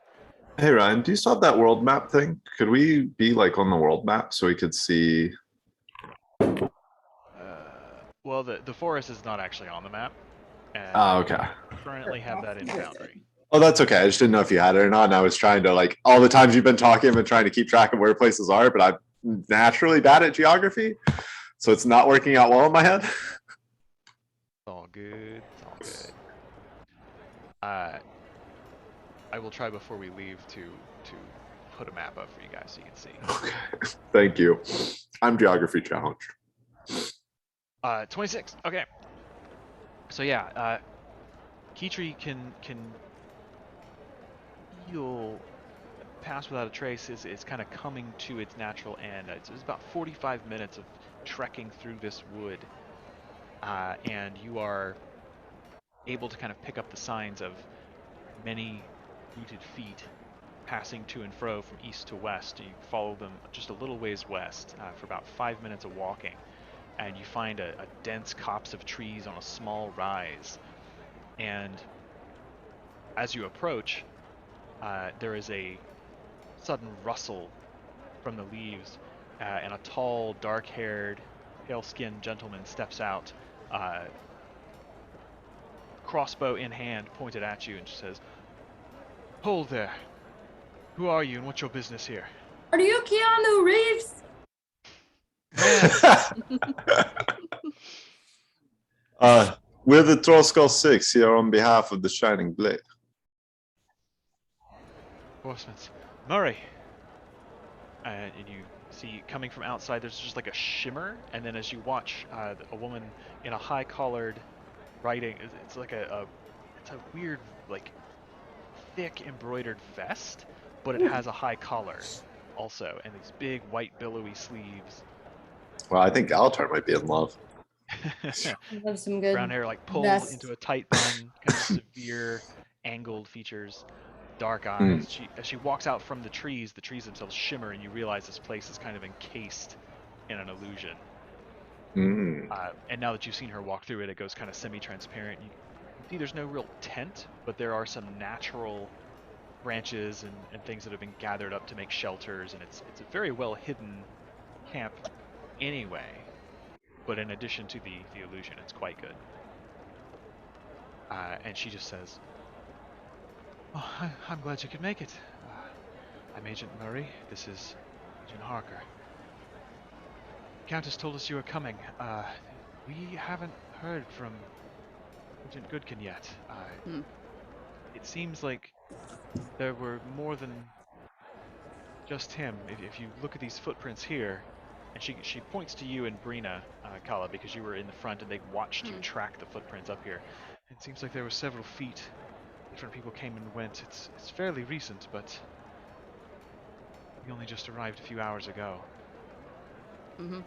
Hey Ryan, do you still have that world map thing? Could we be like on the world map so we could see? Well, the forest is not actually on the map. And Oh, okay. currently have that in Foundry. Oh, that's okay. I just didn't know if you had it or not. And I was trying to like all the times you've been talking, I've been trying to keep track of where places are, but I'm naturally bad at geography, so it's not working out well in my head. It's all good. It's all good. I will try before we leave to put a map up for you guys so you can see. Okay. Thank you. I'm geography challenged. 26. Okay. So yeah, Keytree can feel Pass Without a Trace is kind of coming to its natural end. It's about 45 minutes of trekking through this wood, and you are able to kind of pick up the signs of many booted feet passing to and fro from east to west. You follow them just a little ways west for about 5 minutes of walking, and you find a dense copse of trees on a small rise. And as you approach, there is a sudden rustle from the leaves, and a tall, dark-haired, pale-skinned gentleman steps out, crossbow in hand, pointed at you, and says, "Hold there. Who are you, and what's your business here?" Are you Keanu Reeves? We're the Trollskull Six here on behalf of the Shining Blade. Horsemen's Murray. And you see coming from outside, there's just like a shimmer, and then as you watch, a woman in a high-collared riding, it's like it's a weird, like, thick embroidered vest, but it has a high collar also, and these big white billowy sleeves. Well, I think Galitar might be in love. Have some good Brown hair like pulled vest. into a tight bun, kind of severe angled features, dark eyes. As she walks out from the trees themselves shimmer, and you realize this place is kind of encased in an illusion. And now that you've seen her walk through it, it goes kind of semi-transparent. You see there's no real tent, but there are some natural branches and things that have been gathered up to make shelters, and it's a very well hidden camp anyway. But in addition to the illusion, it's quite good. And she just says, "Oh, I'm glad you could make it. I'm Agent Murray. This is Agent Harker. Countess told us you were coming. We haven't heard from Agent Goodkin yet. It seems like there were more than just him. If you look at these footprints here," and she points to you and Brina, Kala, because you were in the front and they watched you track the footprints up here. It seems like there were several feet. Different people came and went. It's fairly recent, but we only just arrived a few hours ago. Do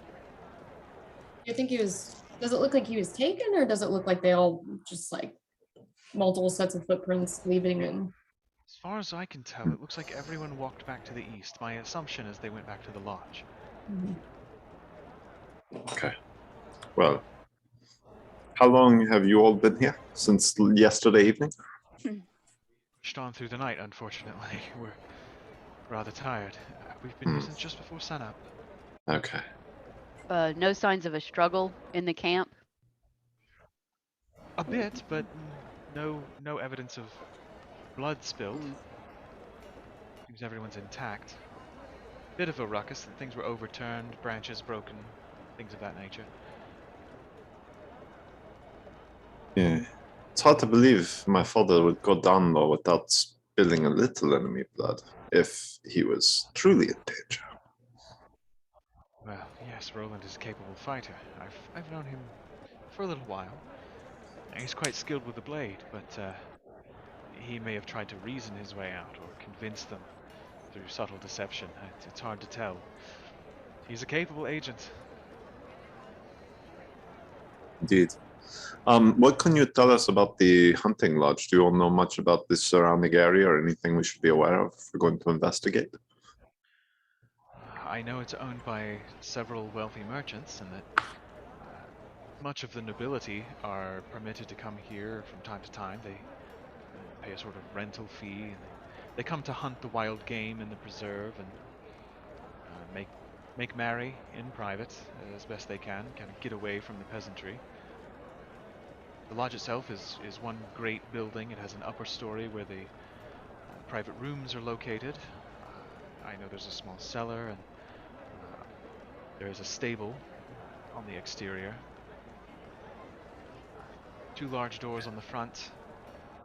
you think does it look like he was taken, or does it look like they all just like multiple sets of footprints leaving? And As far as I can tell, it looks like everyone walked back to the east. My assumption is they went back to the lodge. Okay. Well, how long have you all been here? Since yesterday evening? Pushed on through the night, unfortunately. We're rather tired. We've been here since just before sunup. Okay. No signs of a struggle in the camp. A bit, but no evidence of blood spilled. Seems everyone's intact. Bit of a ruckus. Things were overturned, branches broken, things of that nature. Yeah. It's hard to believe my father would go down though without spilling a little enemy blood if he was truly in danger. Well, yes, Roland is a capable fighter. I've known him for a little while. He's quite skilled with the blade, but he may have tried to reason his way out or convince them through subtle deception. It's hard to tell. He's a capable agent. Indeed. What can you tell us about the hunting lodge? Do you all know much about the surrounding area or anything we should be aware of if we're going to investigate? I know it's owned by several wealthy merchants and that much of the nobility are permitted to come here from time to time. They pay a sort of rental fee, and they come to hunt the wild game in the preserve and make merry in private as best they can, kind of get away from the peasantry. The lodge itself is one great building. It has an upper story where the private rooms are located. I know there's a small cellar, and there's a stable on the exterior. 2 large doors on the front,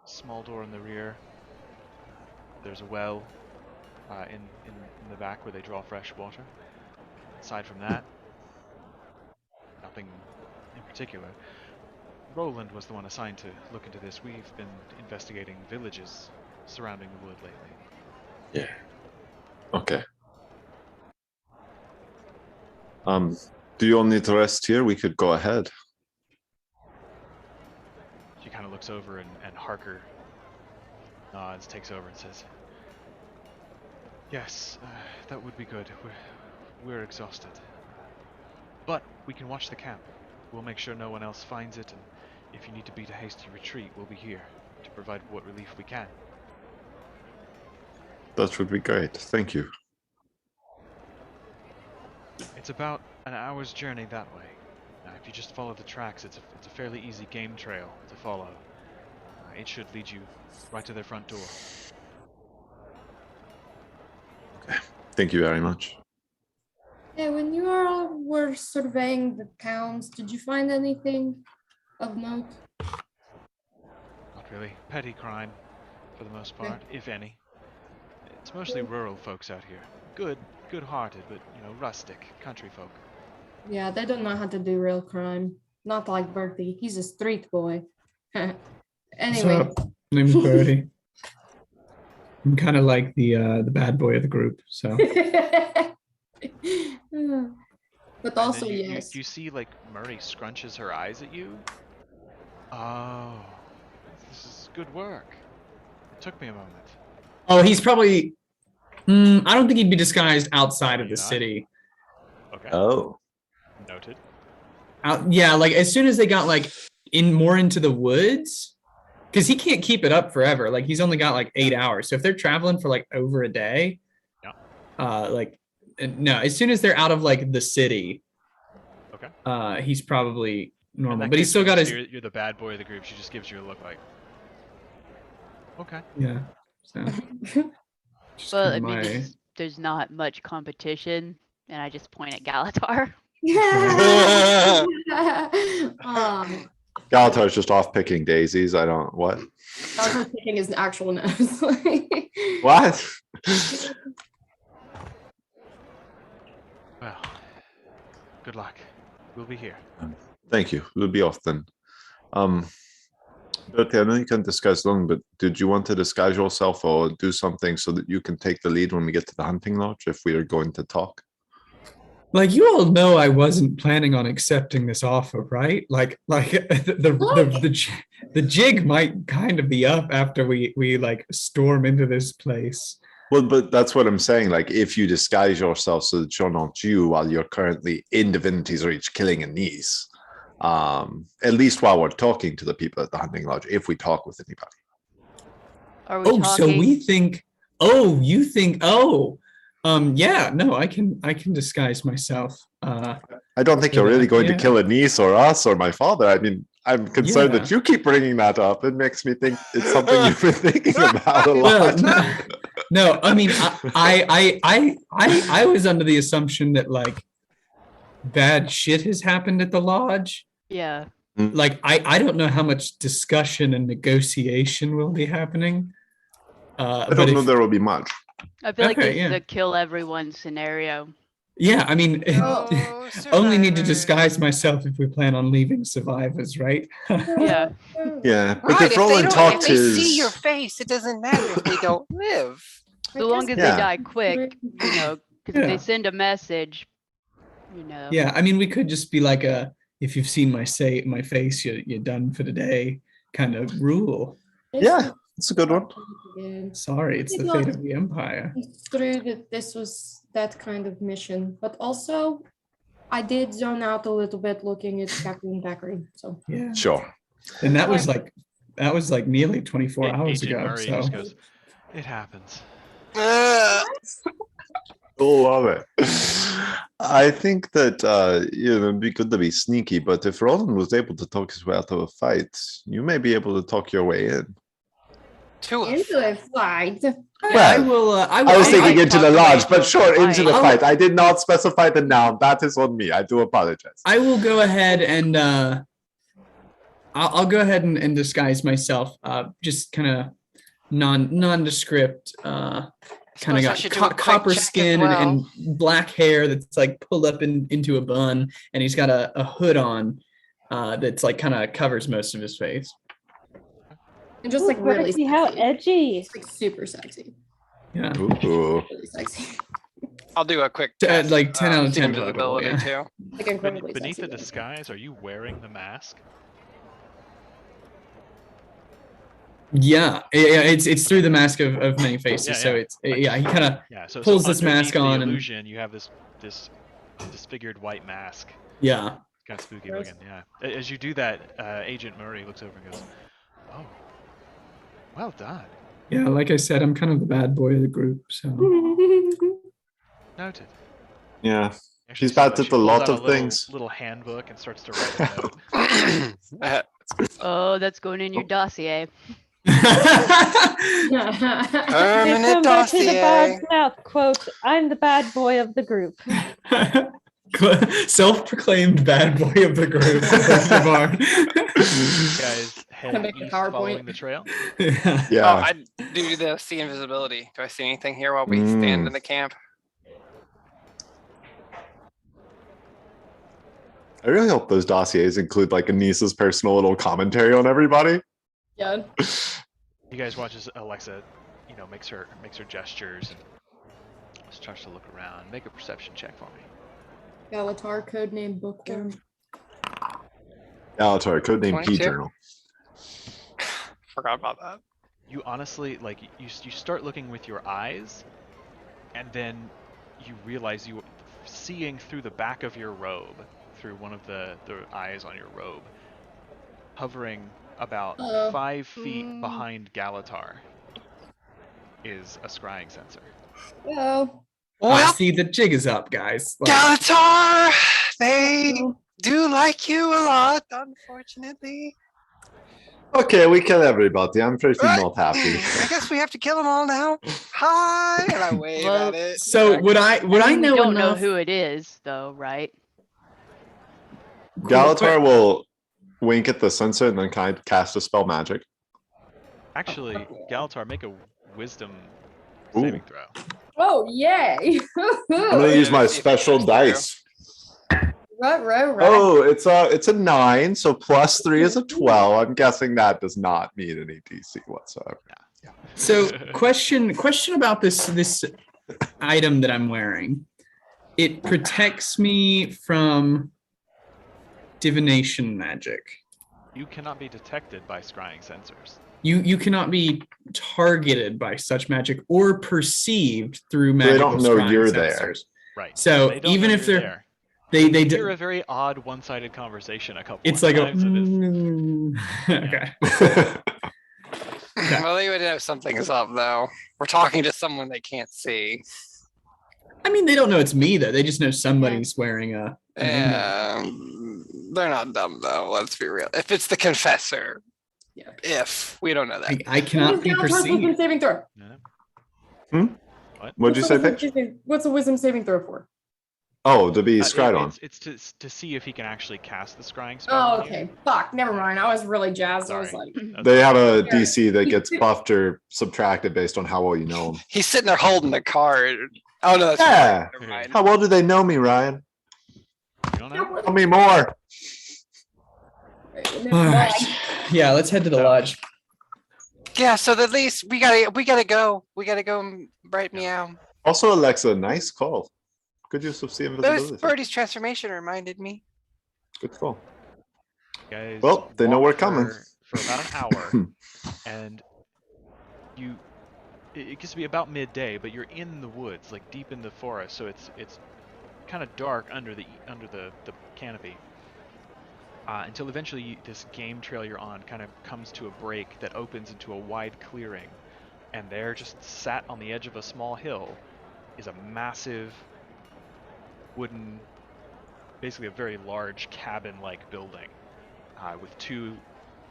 small door in the rear. There's a well in the back where they draw fresh water. Aside from that, nothing in particular. Roland was the one assigned to look into this. We've been investigating villages surrounding the wood lately. Yeah. Okay. Do you all need to rest here? We could go ahead. She kind of looks over and Harker nods, takes over and says, "Yes, that would be good. We're exhausted. But we can watch the camp. We'll make sure no one else finds it, and if you need to beat a hasty retreat, we'll be here to provide what relief we can." That would be great. Thank you. It's about an hour's journey that way. Now, if you just follow the tracks, it's a fairly easy game trail to follow. It should lead you right to their front door. Okay. Thank you very much. Yeah, when you all were surveying the towns, did you find anything of note? Not really. Petty crime, for the most part, if any. It's mostly rural folks out here. Good-hearted, but, rustic, country folk. Yeah, they don't know how to do real crime. Not like Bertie. He's a street boy. Anyway. What's up? Name's Birdie. I'm kind of like the bad boy of the group, so. But also, yes. You see, like, Murray scrunches her eyes at you. Oh, this is good work. It took me a moment. Oh, he's probably. I don't think he'd be disguised outside of the city. Okay. Oh. Noted. Yeah, like as soon as they got like more into the woods, because he can't keep it up forever. Like he's only got like 8 hours. So if they're traveling for like over a day, no, as soon as they're out of like the city, okay, he's probably normal. But he's still got his. You're the bad boy of the group. She just gives you a look like. Okay. Yeah. So. Well, I mean, there's not much competition, and I just point at Galitar. Galitar's just off picking daisies. I don't. What? Galitar's picking his actual nose. What? Well, good luck. We'll be here. Thank you. We'll be off then. Bertie, I know you can disguise long, but did you want to disguise yourself or do something so that you can take the lead when we get to the hunting lodge if we are going to talk? Like you all know, I wasn't planning on accepting this offer, right? Like the jig might kind of be up after we like storm into this place. Well, but that's what I'm saying. Like, if you disguise yourself so that you're not you while you're currently in Divinity's Reach killing Anise, at least while we're talking to the people at the hunting lodge, if we talk with anybody. Are we talking? So we think. Oh, you think? Oh, yeah. No, I can disguise myself. I don't think you're really going to kill Anise or us or my father. I mean, I'm concerned that you keep bringing that up. It makes me think it's something you've been thinking about a lot. Well, No, I mean, I was under the assumption that like bad shit has happened at the lodge. Yeah. Like, I don't know how much discussion and negotiation will be happening. I don't know there will be much. I feel like Okay, this is yeah. a kill everyone scenario. Yeah, I mean, Oh, only need to survivors. disguise myself if we plan on leaving survivors, right? Yeah. Yeah, but Right, if if Roland talked they see your his... face, it doesn't matter if they don't live. So long as Yeah. they die quick, you know, because if Yeah. they send a message, you know. Yeah, I mean, we could just be like if you've seen my face, you're done for the day kind of rule. Yeah, it's a good one. Again. Sorry, it's the It's fate not- of the Empire. It's true that this was that kind of mission, but also I did zone out a little bit looking at Captain Thackeray. So Yeah. Sure. And that was like nearly 24 hours Agent ago. Murray So just goes, it happens. Love it. I think that it'd be good to be sneaky, but if Roland was able to talk his way out of a fight, you may be able to talk your way in. into a fight. I will. I was thinking into the lodge, but sure, into the fight. fight. I did not specify the noun. That is on me. I do apologize. I will go ahead and I'll go ahead and disguise myself. Just kind of nondescript. Kind of Suppose I got should do a quick copper check as skin well. and black hair that's like pulled up into a bun, and he's got a hood on that's like kind of covers most of his face. And just like Ooh, really see how sexy. edgy. It's like super sexy. Yeah. Ooh. Really sexy. I'll do a quick Like 10 out of see 10 total, invisibility yeah. too. Like incredibly Beneath sexy. the though. disguise, are you wearing the mask? Yeah, it's through the mask of many faces. Yeah, So yeah. it's he kind of Yeah, so pulls this underneath mask the on and illusion, you have this disfigured white mask. yeah. Kind of spooky Gross. looking, yeah. As you do that, Agent Murray looks over and goes, "Oh, well done. Yeah, like I said, I'm kind of the bad boy of the group. So Noted." Yeah. Actually, She's bad she at a pulls lot out of little, things. Little handbook and starts to write a note. Oh, that's going in your dossier. Permanent They come back to the dossier. bard's mouth, quote, I'm the bad boy of the group. self-proclaimed bad boy of the group. You guys head make a east PowerPoint. following the trail. Yeah. Yeah. Oh, I do the see invisibility. Do I see anything here while we stand in the camp? I really hope those dossiers include like Anissa's personal little commentary on everybody. Yeah. You guys watch as Alexa, makes her gestures and starts to look around. Make a perception check for me. Galitar codename Bookworm. Galitar, codename P 22. Journal. Forgot about that. You honestly, like, you start looking with your eyes, and then you realize you seeing through the back of your robe, through one of the eyes on your robe, hovering about 5 feet behind Galitar, is a scrying sensor. Hello. I Well, see the jig is up, guys. Like, Galitar, they do like you a lot, unfortunately. Okay, we kill everybody. I'm pretty not happy. I guess we have to kill them all now. Hi, and I wave Well, at it. so would I You know don't know enough? who it is, though, right? Galitar will wink at the sensor and then kind of cast a spell magic. Actually, Galitar, make a wisdom Ooh. saving throw. Oh, yay. I'm gonna use my See if it special goes through. dice. Right. Oh, it's a 9, so plus 3 is a 12. I'm guessing that does not mean any DC whatsoever. So question about this item that I'm wearing. It protects me from divination magic. You cannot be detected by scrying sensors. You cannot be targeted by such magic or perceived through They magical don't know scrying you're sensors. there. Right. So They don't even know if you're they're there. they Hear do, a very odd one-sided conversation a couple it's of like a times. okay. Well, they would know something's up, though. We're talking to someone they can't see. I mean, they don't know it's me though. They just know somebody's wearing a. They're not dumb, though. Let's be real. If it's the confessor, Yeah. if we don't know that. I cannot be Galitar's wisdom perceived. saving throw. No, no. What'd you say, Paige? What's a wisdom saving throw for? Oh, to be scryed on. It's to see if he can actually cast the scrying spell. Oh, okay. Fuck, never mind. I was really jazzed. I was Sorry. like, They have a DC that gets buffed or subtracted based on how well you know them. He's sitting there holding the card. Oh no, that's Yeah. right. Never mind. How well do they know me, Ryan? You don't know? Tell me more. All right. Yeah, let's head to the lodge. Yeah, so at least we gotta go. We gotta go and bright meow. Also, Alexa, nice call. Good use of sea invisibility. Those Birdie's transformation reminded me. Good call. Guys, Well, they know walk we're coming. for about an hour, and it gets to be about midday, but you're in the woods, like deep in the forest, so it's kind of dark under the canopy. Until eventually this game trail you're on kind of comes to a break that opens into a wide clearing, and there, just sat on the edge of a small hill, is a massive wooden, basically a very large cabin-like building, with two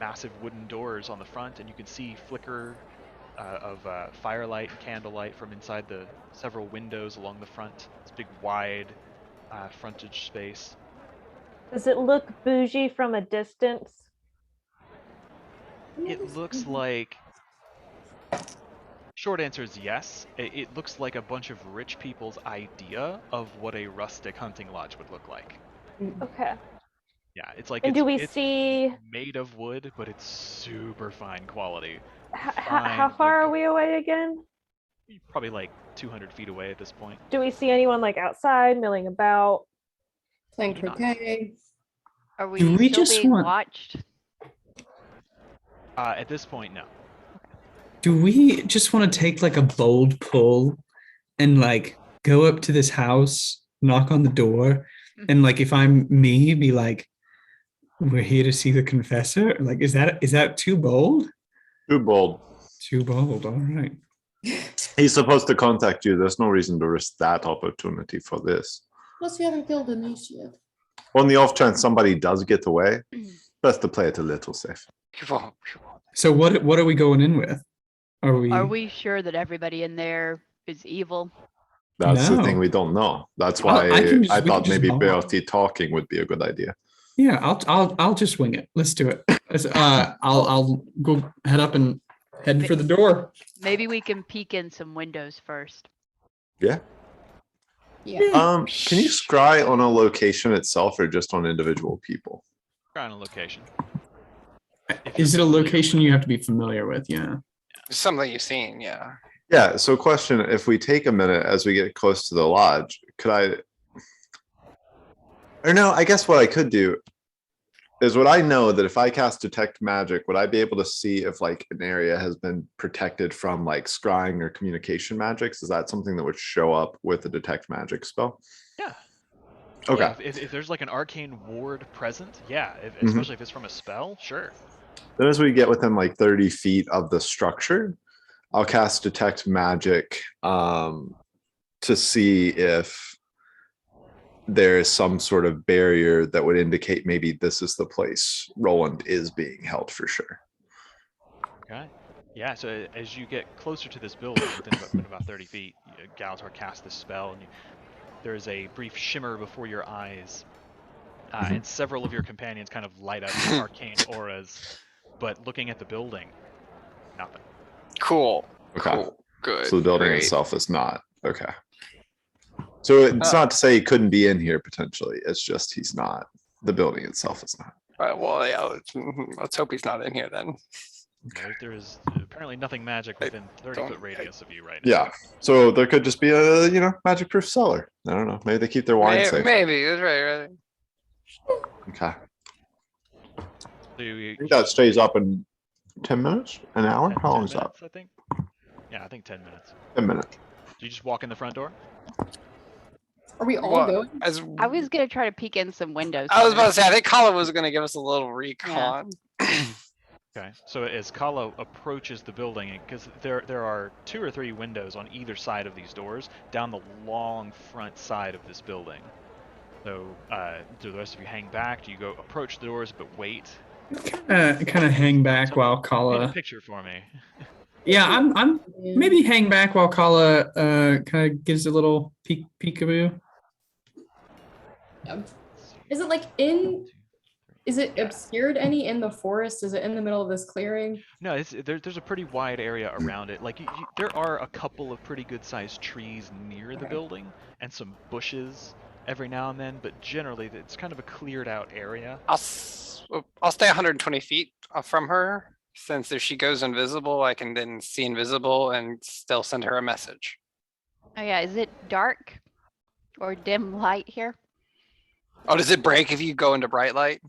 massive wooden doors on the front, and you can see flicker of firelight and candlelight from inside the several windows along the front. It's a big, wide frontage space. Does it look bougie from a distance? It looks like... Short answer is yes. It looks like a bunch of rich people's idea of what a rustic hunting lodge would look like. Okay. Yeah, it's like And do we it's see made of wood, but it's super fine quality. how far are we away again? Probably like 200 feet away at this point. Do we see anyone like outside milling about? playing croquet. Are we Do we still just being want- watched? At this point, no. Do we just want to take like a bold pull and like go up to this house, knock on the door, and like if I'm me, be like, "We're here to see the confessor." Like, is that too bold? Too bold. Too bold. All right. He's supposed to contact you. There's no reason to risk that opportunity for this. Plus, we haven't killed Anise yet. On the off chance somebody does get away, best to play it a little safe. So what are we going in with? Are we sure that everybody in there is evil? That's the No. thing we don't know. That's why we can I thought just maybe mock. Bertie talking would be a good idea. Yeah, I'll just wing it. Let's do it. I'll go head up and head for the door. Maybe we can peek in some windows first. Yeah. Yeah. Can you scry on a location itself or just on individual people? Trying a location. Is it a location you have to be familiar with? Yeah. Something you've seen, yeah. Yeah, so question, if we take a minute as we get close to the lodge, could I... Or no, I guess what I could do is would I know that if I cast Detect Magic, would I be able to see if like an area has been protected from like scrying or communication magics? Is that something that would show up with a Detect Magic spell? Yeah. Okay. Yeah, if there's like an arcane ward present, yeah, especially if it's from a spell, sure. Then as we get within like 30 feet of the structure, I'll cast Detect Magic to see if there is some sort of barrier that would indicate maybe this is the place Roland is being held for sure. Okay. Yeah, so as you get closer to this building, within about 30 feet, Galitar casts this spell, and there is a brief shimmer before your eyes, and several of your companions kind of light up with arcane auras, but looking at the building, nothing. Cool. Okay. Cool. Good. So the building Great. itself is not. Okay. So it's not to say he couldn't be in here potentially. It's just he's not. The building itself is not. Well, yeah. Let's hope he's not in here then. There is apparently nothing magic within 30-foot radius of you right now. Yeah. So there could just be a, magic proof cellar. I don't know. Maybe they keep their wine safe. Maybe. That's right. Okay. So I think that stays up in 10 minutes? An hour? How long is that? I think. Yeah, I think 10 minutes. 10 minutes. Do you just walk in the front door? Are we all Well, going? I was gonna try to peek in some windows. I was about to first. say, I think Kala was going to give us a little recon. Okay, so as Kala approaches the building, because there are 2 or 3 windows on either side of these doors down the long front side of this building. So do the rest of you hang back? Do you go approach the doors but wait? Kind of hang back while Paint a Kala. picture for me. Yeah, I'm maybe hang back while Kala kind of gives a little peekaboo. Is it like in? Is it obscured any in the forest? Is it in the middle of this clearing? No, there's a pretty wide area around it. Like there are a couple of pretty good sized trees near the Okay. building and some bushes every now and then, but generally it's kind of a cleared out area. I'll stay 120 feet from her, since if she goes invisible, I can then see invisible and still send her a message. Oh yeah, is it dark or dim light here? Oh, does it break if you go into bright light?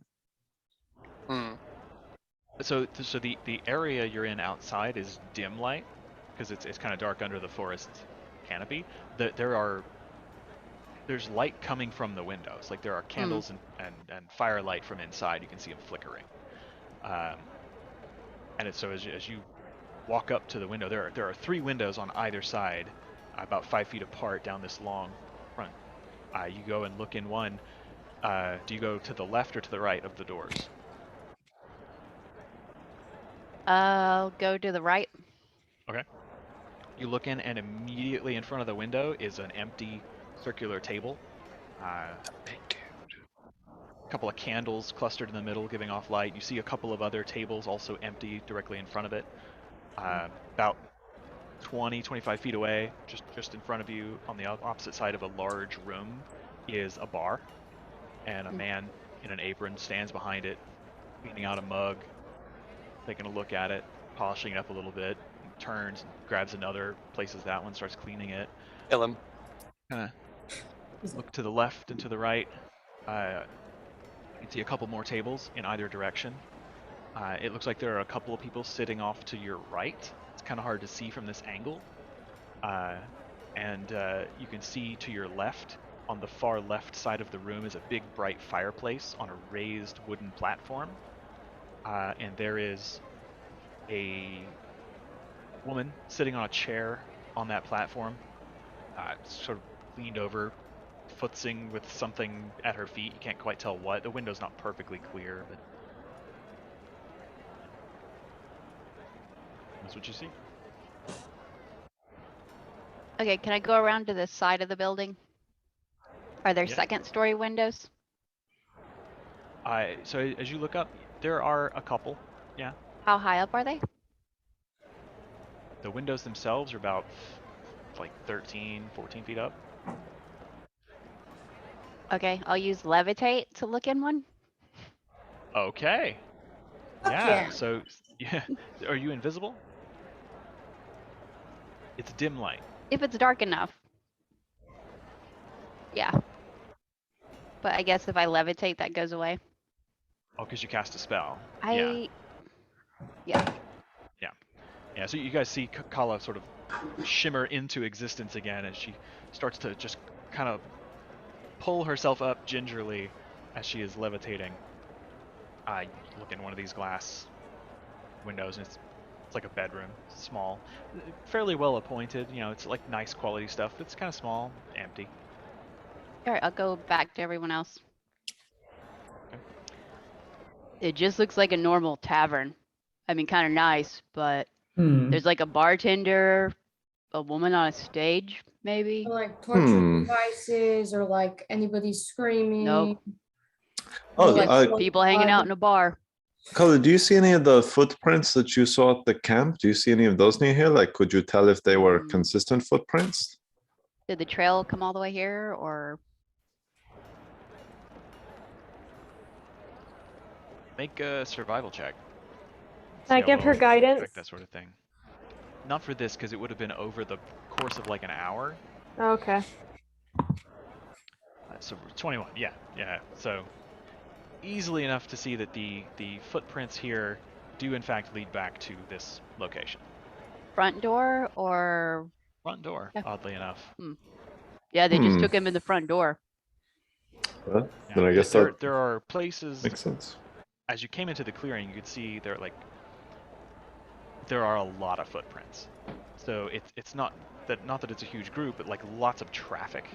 So the area you're in outside is dim light because it's kind of dark under the forest canopy. There's light coming from the windows. Like there are candles and firelight from inside. You can see them flickering. And so as you walk up to the window, there are 3 windows on either side, about 5 feet apart down this long front. You go and look in one. Do you go to the left or to the right of the doors? I'll go to the right. Okay. You look in, and immediately in front of the window is an empty circular table. Big dude. A couple of candles clustered in the middle, giving off light. You see a couple of other tables also empty directly in front of it. About 20, 25 feet away, just in front of you, on the opposite side of a large room, is a bar, and a man in an apron stands behind it, cleaning out a mug, taking a look at it, polishing it up a little bit, turns, grabs another, places that one, starts cleaning it. Kill him. Kind of look to the left and to the right. You can see a couple more tables in either direction. It looks like there are a couple of people sitting off to your right. It's kind of hard to see from this angle. And you can see to your left, on the far left side of the room, is a big bright fireplace on a raised wooden platform. And there is a woman sitting on a chair on that platform, sort of leaned over, footsing with something at her feet. You can't quite tell what. The window's not perfectly clear, but that's what you see. Okay, can I go around to the side of the building? Are there Yeah. second story windows? So as you look up, there are a couple. Yeah. How high up are they? The windows themselves are about like 13, 14 feet up. Okay, I'll use levitate to look in one. Okay. Yeah. So, yeah. Are you invisible? It's dim light. If it's dark enough. Yeah. But I guess if I levitate, that goes away. Oh, because you cast a spell. Yeah. Yeah, so you guys see Kala sort of shimmer into existence again as she starts to just kind of pull herself up gingerly as she is levitating. You look in one of these glass windows, and it's like a bedroom. It's small, fairly well appointed. You know, it's like nice quality stuff. It's kind of small, empty. All right, I'll go back to everyone else. Okay. It just looks like a normal tavern. I mean, kind of nice, but there's like a bartender, a woman on a stage, maybe. Or like torture devices, or like anybody screaming. Nope. Oh, Like people hanging out in a bar. Cully, do you see any of the footprints that you saw at the camp? Do you see any of those near here? Like, could you tell if they were consistent footprints? Did the trail come all the way here, or? Make a survival check. Can I See how give her well you guidance? affect that sort of thing. Not for this, because it would have been over the course of like an hour. Okay. So 21, yeah. So easily enough to see that the footprints here do in fact lead back to this location. Front door or? Front door, Yeah. oddly enough. Yeah, they just took him in the front door. Well, then I guess there that are places. makes sense. As you came into the clearing, you could see there are a lot of footprints. So it's not that it's a huge group, but like lots of traffic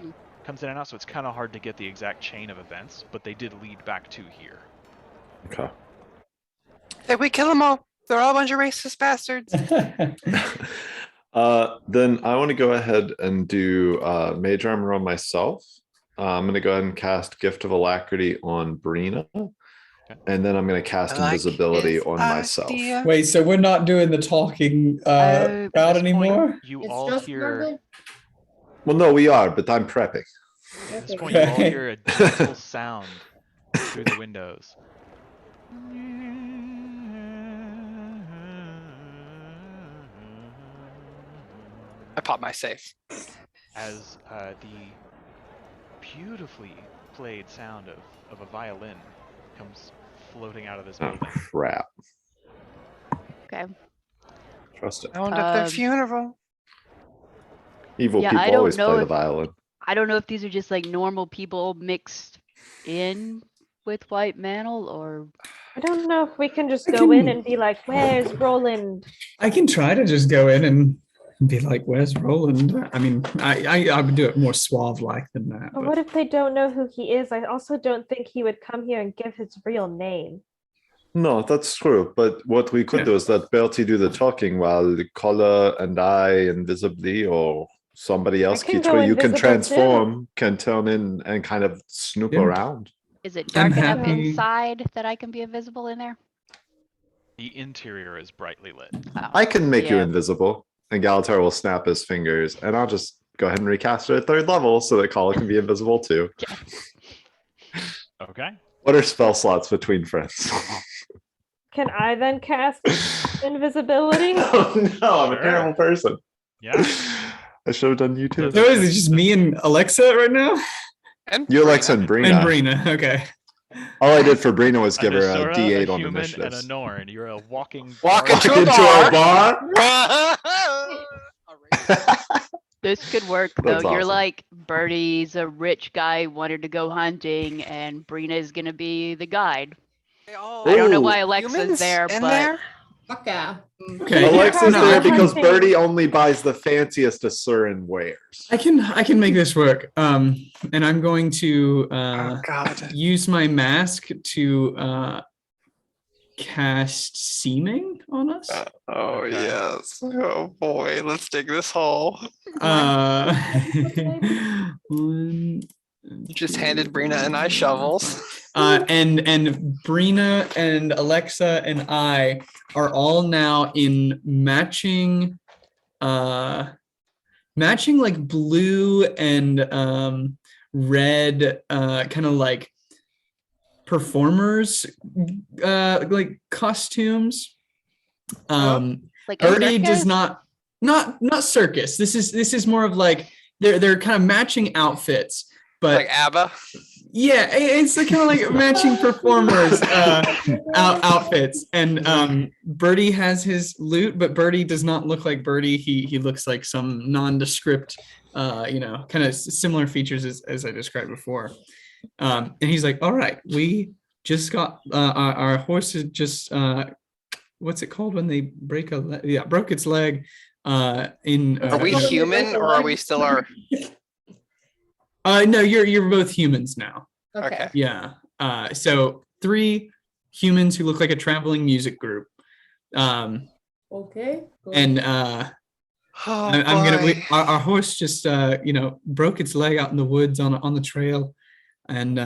comes in and out. So it's kind of hard to get the exact chain of events, but they did lead back to here. Okay. Did we kill them all? They're all a bunch of racist bastards. Then I want to go ahead and do Mage Armor on myself. I'm going to go ahead and cast Gift of Alacrity on Brina. And then I'm going to cast Invisibility on myself. Wait, so we're not doing the talking At crowd this point, anymore? you It's all just hear. Marvel? Well, no, we are, but I'm prepping. At this Okay. point, you all Okay. hear a gentle sound through the windows. I pop my safe. As the beautifully played sound of a violin comes floating out of this Oh, building. crap. Okay. Trust it. I wound up their funeral. Evil Yeah, people I don't always know play the if- violin. I don't know if these are just like normal people mixed in with White Mantle or I don't know if we can just I go in can- and be like, "Where's Roland?" I can try to just go in and be like, "Where's Roland?" I mean, I would do it more suave-like than that. But what if they don't know who he is? I also don't think he would come here and give his real name. No, that's true. But what we could do is let Bertie do the talking while Collar and I invisibly or somebody else, can go Kitri, you can invisible too. transform, can turn in and kind of snoop Yeah. around. is it I'm dark enough happy- inside that I can be invisible in there? The interior is brightly lit. Oh, I can make you yeah. invisible, and Galitar will snap his fingers, and I'll just go ahead and recast it at 3rd level so that Collar can be invisible too. Okay. What are spell slots between friends? Can I then cast invisibility? Oh no, I'm a Sure. terrible person. Yeah. I should have done you too. So is it just me and Alexa right now? And You, Alexa, and Brina. And Brina, okay. All I did for Brina was give her a Sora, D8 a on human, and a initiatives. Norn. You're a walking. Walk bar- into Walk into a bar? This could work though. That's You're awesome. like Birdie's a rich guy wanted to go hunting, and Brina's gonna be the guide. I don't know Ooh. why Alexa's Humans there, in but there? Fuck yeah. Okay. Alexa's no, there I can- because hunting. Birdie only buys the fanciest of Surin wares. I can make this work. And I'm going to Oh God. use my mask to cast seeming on us. Oh Okay. yes. Oh boy. Let's dig this hole. One, You just handed Brina and I shovels. and Brina and Alexa and I are all now in matching like blue and red kind of like performers like costumes. like a Birdie does circus? not circus. This is more of like they're kind of matching outfits, but Like ABBA. yeah, it's kind of like matching performers outfits. And Birdie has his lute, but Birdie does not look like Birdie. He looks like some nondescript, kind of similar features as I described before. And he's like, "All right, we just got our horse is just what's it called when they break a leg? Yeah, broke its leg. Are we human or are we still our? No, you're both humans now. Okay. Yeah. So 3 humans who look like a traveling music group. Okay. Cool. And Oh, I'm gonna. boy. Our horse just broke its leg out in the woods on the trail, and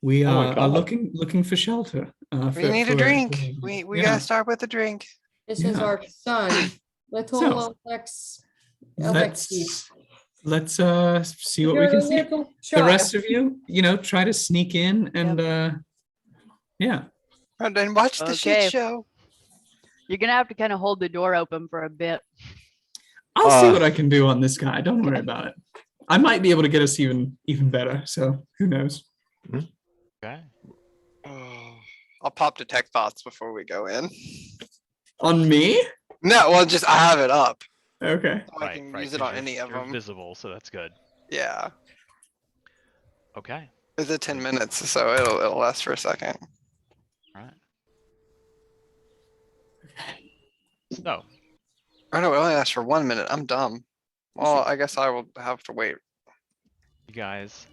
we Oh my are God. looking for shelter. We need a drink. We yeah. gotta start with a drink. This is yeah. our son, little So, Alex. Let's see what we can see. The rest of you, try to sneak in and yeah. And then watch the shit Okay. show. You're gonna have to kind of hold the door open for a bit. I'll see what I can do on this guy. Don't worry about it. I might be able to get us even better. So who knows? Okay. I'll pop detect thoughts before we go in. On me? No, well, just I have it up. Okay. So I can use it on any of You're them. visible, so that's good. Yeah. Okay. It's at 10 minutes, so it'll last for a second. All right. So, Oh no, it only lasts for 1 minute. I'm dumb. Well, I guess I will have to wait. you guys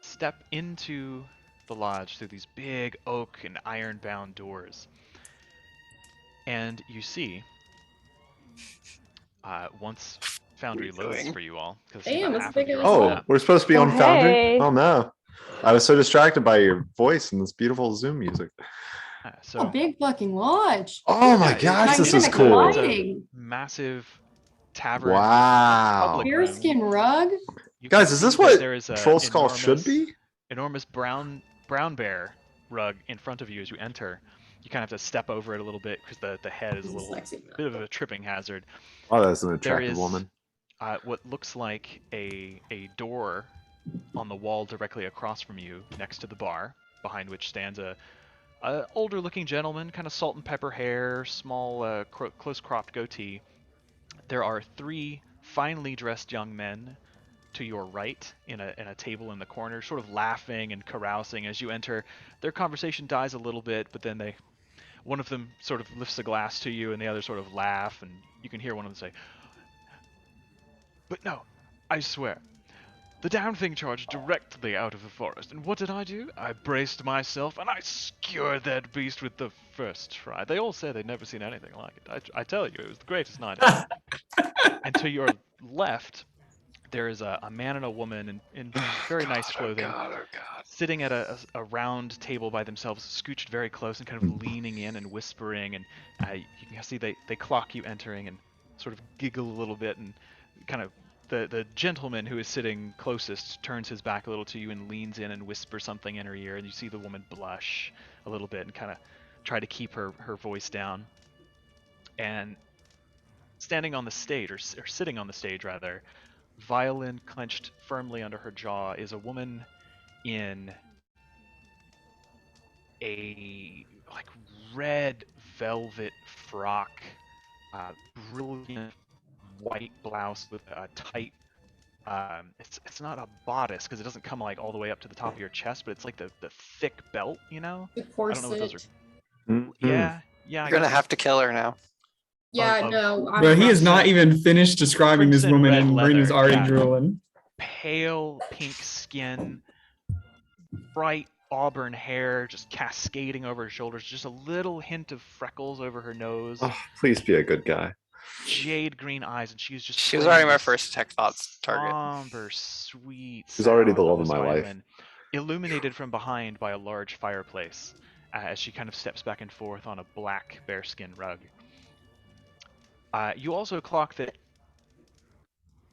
step into the lodge through these big oak and iron-bound doors. And you see, once Foundry loads doing? for you all, because Damn, about it's half big of you are as on the Oh, map. we're supposed to be Oh, on Foundry? hey. Oh no. I was so distracted by your voice and this beautiful Zoom music. So A big fucking lodge. Oh my yeah, gosh, this is Gigantic cool. lighting. massive tavern Wow. public room. Bearskin rug. You Guys, can is this see that what there is a Trollskull should be? enormous brown bear rug in front of you as you enter. You kind of have to step over it a little bit because the head is This a is little sexy. bit of a tripping hazard. Oh, that's an There attractive is woman. what looks like a door on the wall directly across from you, next to the bar, behind which stands a older looking gentleman, kind of salt and pepper hair, small close cropped goatee. There are 3 finely dressed young men to your right in a table in the corner, sort of laughing and carousing as you enter. Their conversation dies a little bit, but then one of them sort of lifts a glass to you and the other sort of laugh, and you can hear one of them say, "But no, I swear, the damn thing charged directly out of the forest, and what did I do? I braced myself, and I skewered that beast with the first try. They all say they'd never seen anything like it. I tell you, it was the greatest night ever." And to your left, there is a man and a woman in very nice clothing, sitting at a round table by themselves, scooched very close and kind of leaning in and whispering, and you can see they clock you entering and sort of giggle a little bit, and kind of the gentleman who is sitting closest turns his back a little to you and leans in and whispers something in her ear, and you see the woman blush a little bit and kind of try to keep her voice down. And standing on the stage, or sitting on the stage rather, violin clenched firmly under her jaw, is a woman in a red velvet frock, brilliant white blouse with a tight it's not a bodice because it doesn't come all the way up to the top of your chest, but it's like the thick belt, The I don't know corset. what those are. Mhm. Yeah, You're gonna have to kill her now. Yeah, of no. Bro, he has not crimson- even finished describing this crimson woman red and brain is leather, already yeah. drooling. pale pink skin, bright auburn hair just cascading over her shoulders, just a little hint of freckles over her nose, Oh, please be a good guy. jade green eyes, and she was just She was playing already my this first tech thoughts target. somber, sweet She's already the sound love on of this my life. violin, illuminated from behind by a large fireplace, as she kind of steps back and forth on a black bearskin rug. You also clock that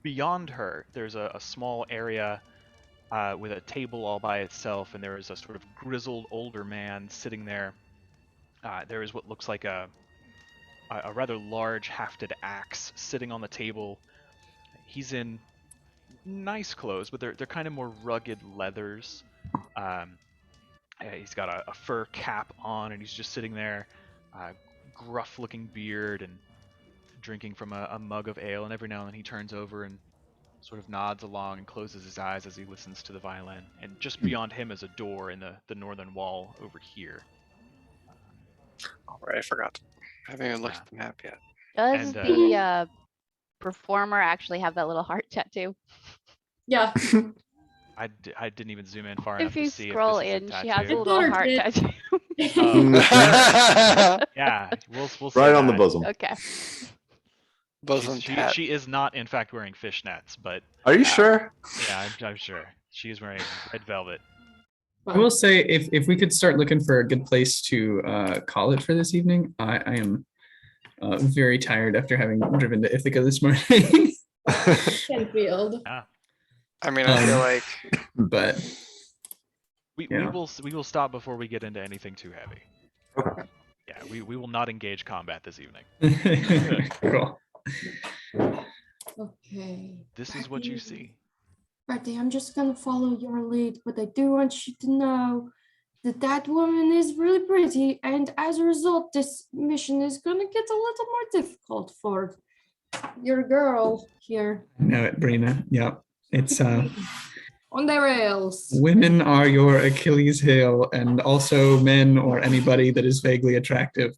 beyond her, there's a small area with a table all by itself, and there is a sort of grizzled older man sitting there. There is what looks like a rather large hafted axe sitting on the table. He's in nice clothes, but they're kind of more rugged leathers. He's got a fur cap on, and he's just sitting there, gruff-looking beard, and drinking from a mug of ale. And every now and then he turns over and sort of nods along and closes his eyes as he listens to the violin. And just beyond him is a door in the northern wall over here. All right, I forgot. I haven't even looked at the map yet. Does And, the performer actually have that little heart tattoo? Yeah. I didn't even zoom in far enough If you to see scroll if this in, is a she has a tattoo. little Daughter heart did. tattoo. Yeah, we'll say Right on the that. bosom. Okay. Bosom tat. She is not, in fact, wearing fishnets, but Are you sure? yeah, I'm sure. She is wearing red velvet. I will say, if we could start looking for a good place to call it for this evening, I am very tired after having driven to Ithaca this morning. Kenfield. I mean, I feel like But We Yeah. will stop before we get into anything too heavy. Okay. Yeah, we will not engage combat this evening. cool. Okay. This is what you see. Bertie, I'm just gonna follow your lead, but I do want you to know that that woman is really pretty, and as a result, this mission is gonna get a little more difficult for your girl here. I know it, Brina. Yep. It's On the rails. women are your Achilles heel, and also men or anybody that is vaguely attractive.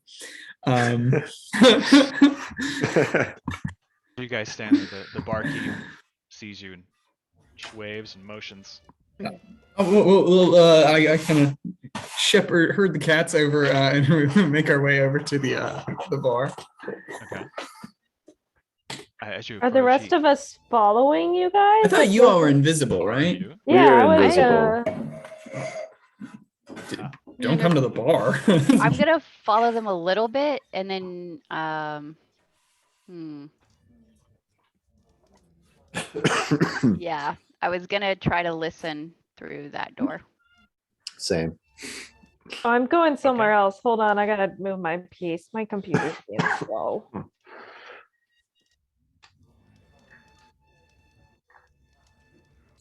You guys stand there, the barkeep sees you and waves and motions. I kind of herd the cats over and we make our way over to the bar. Okay. As you Are the approach, rest of us following you guys? I thought Like, you all were what- invisible, Are right? you? Yeah, We're I was. invisible. Don't come to the bar. I'm gonna follow them a little bit and then yeah, I was gonna try to listen through that door. Same. I'm going somewhere else. Hold on, I gotta move my piece. My computer's being slow.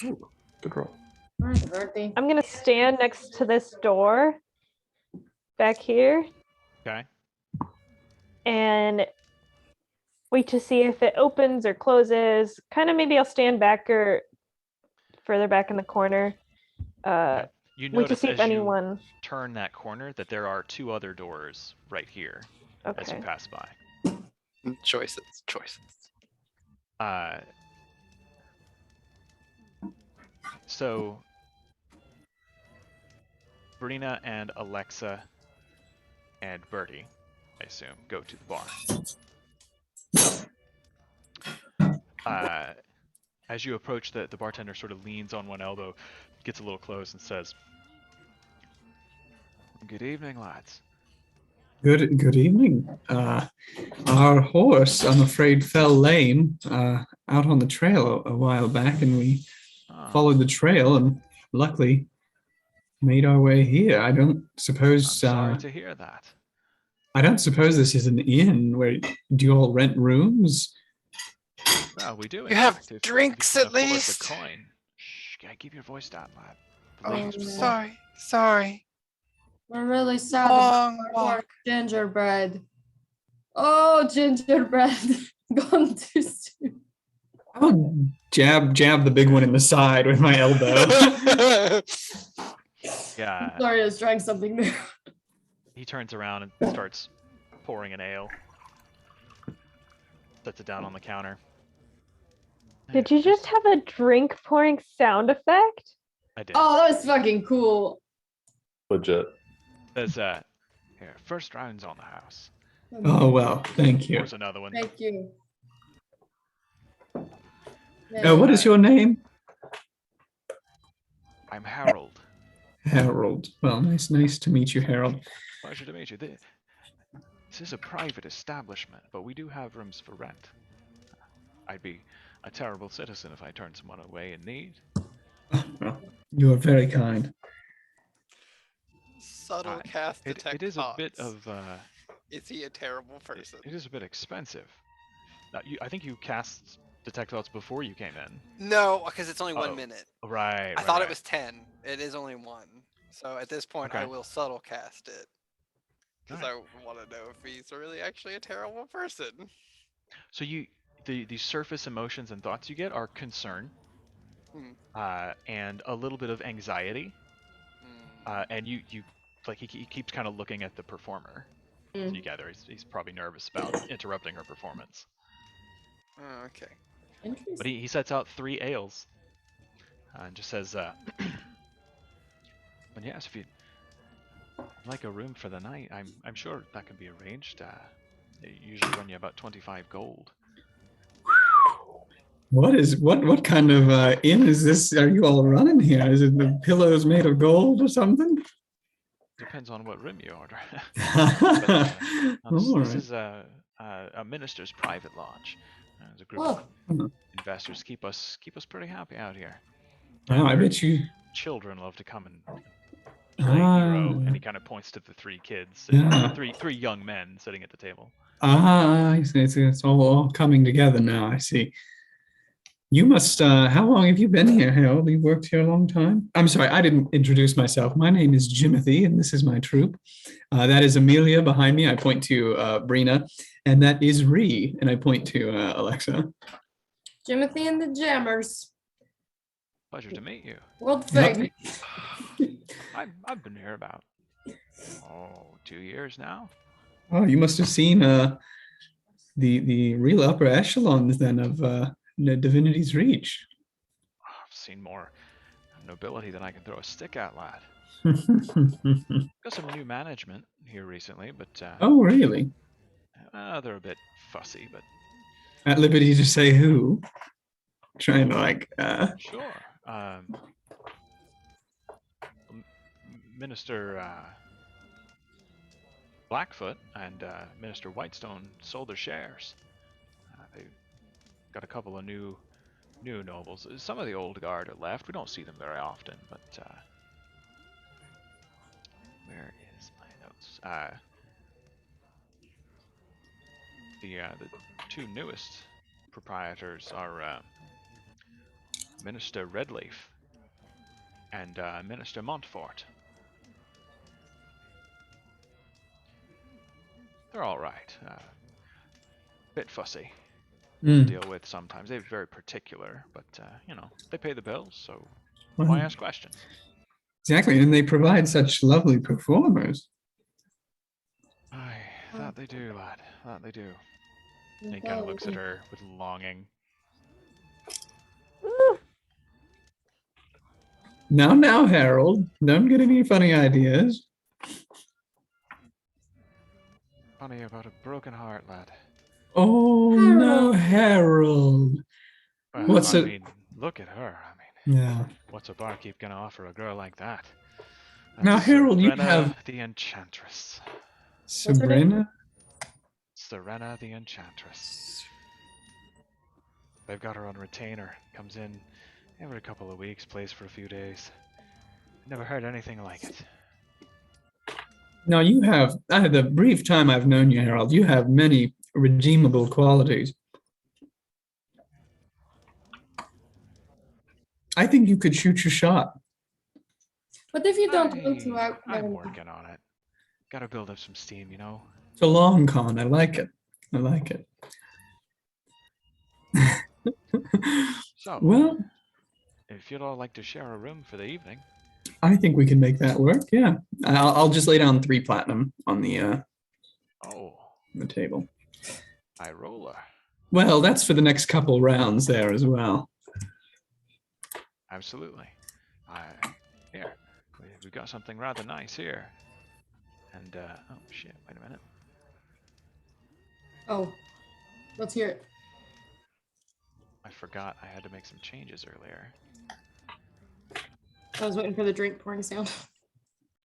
Ooh, good roll. Alright, Bertie. I'm gonna stand next to this door back here Okay. and wait to see if it opens or closes. Kind of maybe I'll stand back or further back in the corner. You Wait to notice see if as you anyone. turn that corner that there are 2 other doors right here as you Okay. pass by. Choices. So Brina and Alexa and Bertie, I assume, go to the bar. As you approach, the bartender sort of leans on one elbow, gets a little close, and says, "Good evening, lads." Good evening. Our horse, I'm afraid, fell lame out on the trail a while back, and we followed the trail and luckily made our way here. I don't I'm suppose sorry to hear that. I don't suppose this is an inn. Where do you all rent rooms? Well, we do. You have if drinks you can at afford least? The coin. Shh, gotta keep your voice down, lad. The Oh, ladies will- sorry. We're really sad Long about our walk. poor gingerbread. Oh, gingerbread. Gone too soon. I'll jab the big one in the side with my elbow. Yeah. Sorry, I was trying something new. He turns around and starts pouring an ale. Sets it down on the counter. Did you just have a drink pouring sound effect? I did. Oh, that was fucking cool. Legit. Says here, first round's on the house. Oh well, thank you. Pours another one. Thank you. What is your name? I'm Harold. Harold. Well, nice to meet you, Harold. Pleasure to meet you. This is a private establishment, but we do have rooms for rent. I'd be a terrible citizen if I turned someone away in need. Well, you are very kind. Subtle cast detect It is a bit thoughts. of Is he a terrible person? it is a bit expensive. Now, I think you cast detect thoughts before you came in. No, because it's only Oh, 1 minute. Right. I thought it was 10. It is only 1. So at this point, I Okay. will subtle cast it. Because Alright. I want to know if he's really actually a terrible person. So the surface emotions and thoughts you get are concern, and a little bit of anxiety, and you like he keeps kind of looking at the performer. So you gather he's probably nervous about interrupting her performance. Oh, okay. But he sets out 3 ales, and just says, "But yes, if you like a room for the night, I'm sure that can be arranged. They usually run you about 25 gold." What kind of inn is this? Are you all running here? Is it the pillows made of gold or something? Depends on what room you order. All This right. is a minister's private lodge. There's a group Oh. of investors keep us pretty happy out here. Wow, I Their bet you. children love to come and play hero, and he kind of points to the 3 kids, Yeah. three young men sitting at the table. I see. It's all coming together now. I see. You must. How long have you been here, Harold? You worked here a long time. I'm sorry, I didn't introduce myself. My name is Jimothy, and this is my troupe. That is Amelia behind me. I point to Brina, and that is Ree, and I point to Alexa. Jimothy and the Jammers. Pleasure to meet you. World famous. I've been here about 2 years now. Oh, you must have seen the real upper echelons then of Divinity's Reach. I've seen more nobility than I can throw a stick at, lad. Got some new management here recently, but Oh, really? they're a bit fussy, but At liberty to say who? Trying to sure. Minister Blackfoot and Minister Whitestone sold their shares. They got a couple of new nobles. Some of the old guard are left. We don't see them very often, but where is my notes? The two newest proprietors are Minister Redleaf and Minister Montfort. They're all right. Bit fussy to deal with sometimes. They're very particular, but they pay the bills, so why ask questions? Exactly, and they provide such lovely performers. Aye, that they do, lad. That they do. And he kind of looks at her with longing. Now, Harold, don't get any funny ideas. Funny about a broken heart, lad. Oh, no, Harold. Well, I mean, look at her. I mean, yeah. What's a barkeep gonna offer a girl like that? Now, Harold, you Serena have the Enchantress. Sabrina. Serena the Enchantress. They've got her on retainer. Comes in every couple of weeks, plays for a few days. Never heard anything like it. Now, you have, the brief time I've known you, Harold, you have many redeemable qualities. I think you could shoot your shot. But if you don't want to, I'm working on it. Gotta build up some steam, you know? It's a long con. I like it. I like it. So, well, if you'd all like to share a room for the evening. I think we can make that work, yeah. I'll just lay down 3 platinum on the table. High roller. Well, that's for the next couple rounds there as well. Absolutely. Here, we've got something rather nice here. And, oh shit, wait a minute. Oh, let's hear it. I forgot I had to make some changes earlier. I was waiting for the drink pouring sound.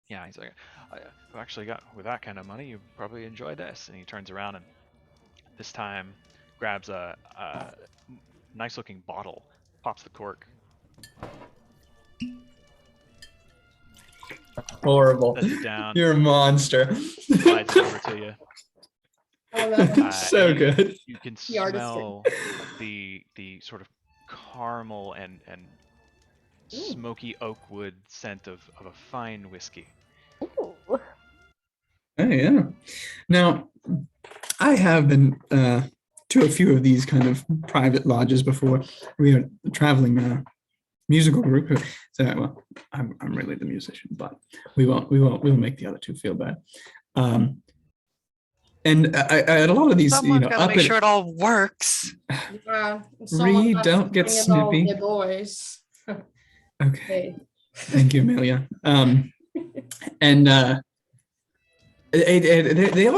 Yeah, he's like, I've actually got, with that kind of money, you probably enjoy this. And he turns around and this time grabs a nice looking bottle, pops the cork. Horrible. Sets it down. You're a monster. Slides it over to you. So good. You can smell the sort of caramel and smoky oak wood scent of a fine whiskey. Ooh. Oh, yeah. Now, I have been to a few of these kind of private lodges before. We are a traveling musical group. So, well, I'm really the musician, but we won't make the other two feel bad. And I at a lot of these, Someone's gotta make sure it all works. Reed, don't get snippy. Boys. Okay. Thank you, Amelia. And they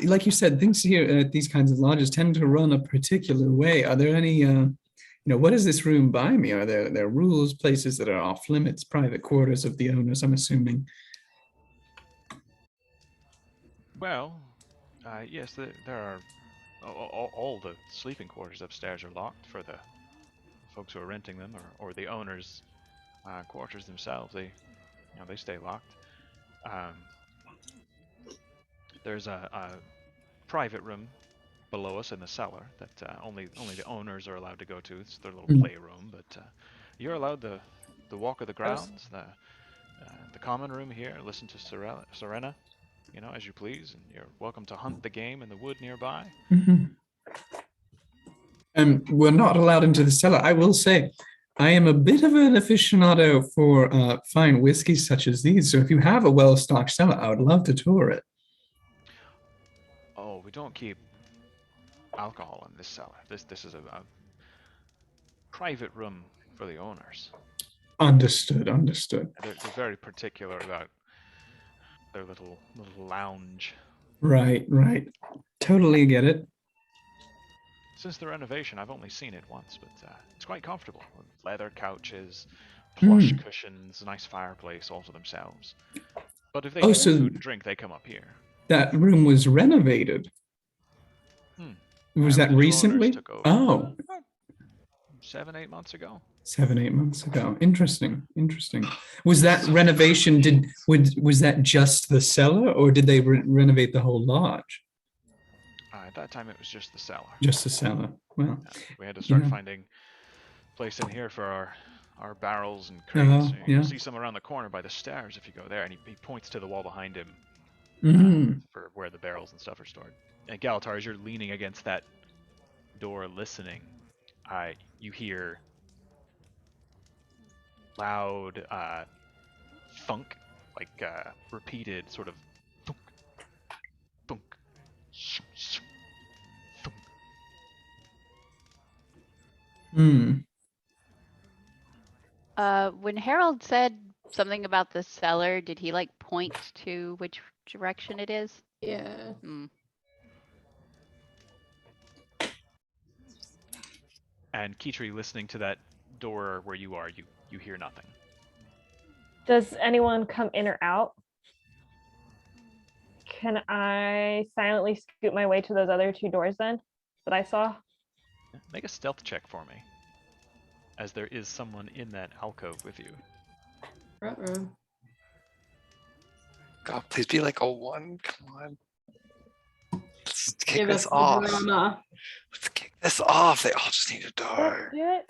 like you said, things here at these kinds of lodges tend to run a particular way. Are there any, what does this room buy me? Are there rules, places that are off limits, private quarters of the owners, I'm assuming? Well, yes, there are. All the sleeping quarters upstairs are locked for the folks who are renting them, or the owners' quarters themselves. They stay locked. There's a private room below us in the cellar that only the owners are allowed to go to. It's their little playroom, but you're allowed the walk of the grounds, the common room here. Listen to Serena, as you please, and you're welcome to hunt the game in the wood nearby. Mm-hmm. And we're not allowed into the cellar. I will say, I am a bit of an aficionado for fine whiskeys such as these. So if you have a well-stocked cellar, I would love to tour it. Oh, we don't keep alcohol in this cellar. This is a private room for the owners. Understood. They're very particular about their little lounge. Right. Totally get it. Since the renovation, I've only seen it once, but it's quite comfortable. Leather couches, plush cushions, nice fireplace all to themselves. But if they need so food and drink, they come up here. That room was renovated. Was that The new owners recently? took over. Oh. 7-8 months ago. 7-8 months ago. Interesting. Was that renovation? Was that just the cellar, or did they renovate the whole lodge? At that time, it was just the cellar. Just the cellar. Well, We had to start finding place in here for our barrels and crates. You'll see some around the corner by the stairs if you go there. And he points to the wall behind him for where the barrels and stuff are stored. And Galitar, as you're leaning against that door listening, you hear loud thunk, like repeated sort of thunk, thunk, shh, shh, thunk. When Harold said something about the cellar, did he like point to which direction it is? Yeah. And Kitri, listening to that door where you are, you hear nothing. Does anyone come in or out? Can I silently scoot my way to those other 2 doors then that I saw? Make a stealth check for me, as there is someone in that alcove with you. Uh-oh. God, please be like a 1. Come on. Let's kick Give us this the off. drama. Let's kick this off. They all just need to die. Do it.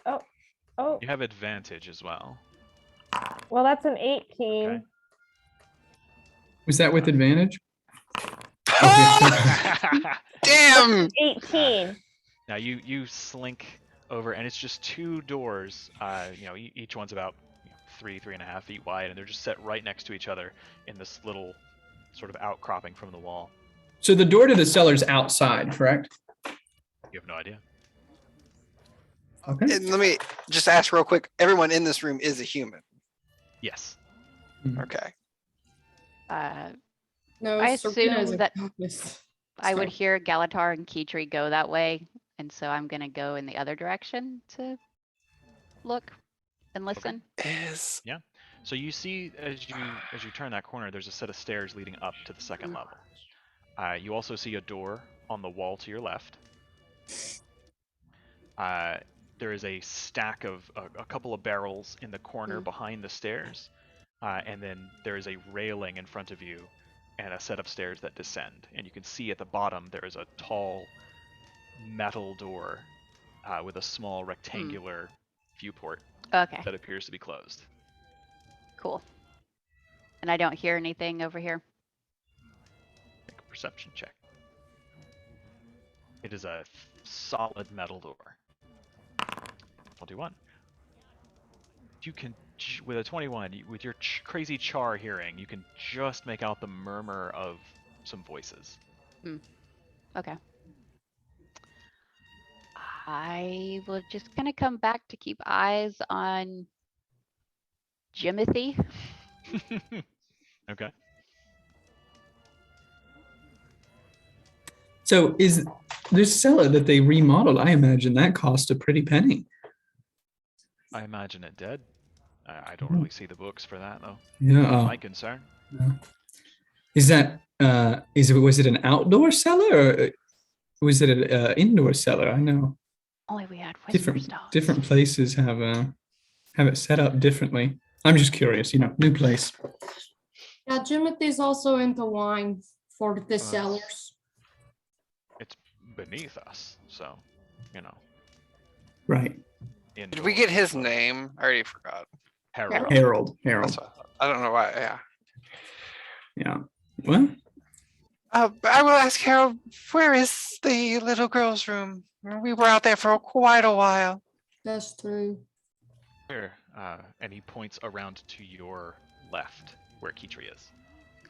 Oh. You have advantage as well. Well, that's an 18. Okay. Was that with advantage? Damn! 18. Now you slink over, and it's just 2 doors. Each one's about 3.5 feet wide, and they're just set right next to each other in this little sort of outcropping from the wall. So the door to the cellar's outside, correct? You have no idea. Okay. And let me just ask real quick. Everyone in this room is a human. Yes. Okay. No, I Serena is assume a that cactus. I would So- hear Galitar and Kitri go that way, and so I'm gonna go in the other direction to look and listen. So you see, as you turn that corner, there's a set of stairs leading up to the second level. You also see a door on the wall to your left. There is a stack of a couple of barrels in the corner behind the stairs, and then there is a railing in front of you and a set of stairs that descend. And you can see at the bottom there is a tall metal door with a small rectangular viewport Okay, that appears to be closed. cool. And I don't hear anything over here. Make a perception check. It is a solid metal door. 21. You can, with a 21, with your crazy char hearing, you can just make out the murmur of some voices. Okay. I will just kind of come back to keep eyes on Jimothy. Okay. So is this cellar that they remodeled? I imagine that cost a pretty penny. I imagine it did. I don't really see the books for that though. Yeah. Not my concern. Is that was it an outdoor cellar or was it an indoor cellar? I know Only we had whisper stones. different places have it set up differently. I'm just curious, new place. Yeah, Jimothy's also into wine for the cellars. It's beneath us, so, Right. Did we get his name? I already forgot. Harold. Harold. I don't know why. Yeah. Yeah. Well, I will ask Harold, where is the little girl's room? We were out there for quite a while. That's true. Here, and he points around to your left, where Kitri is.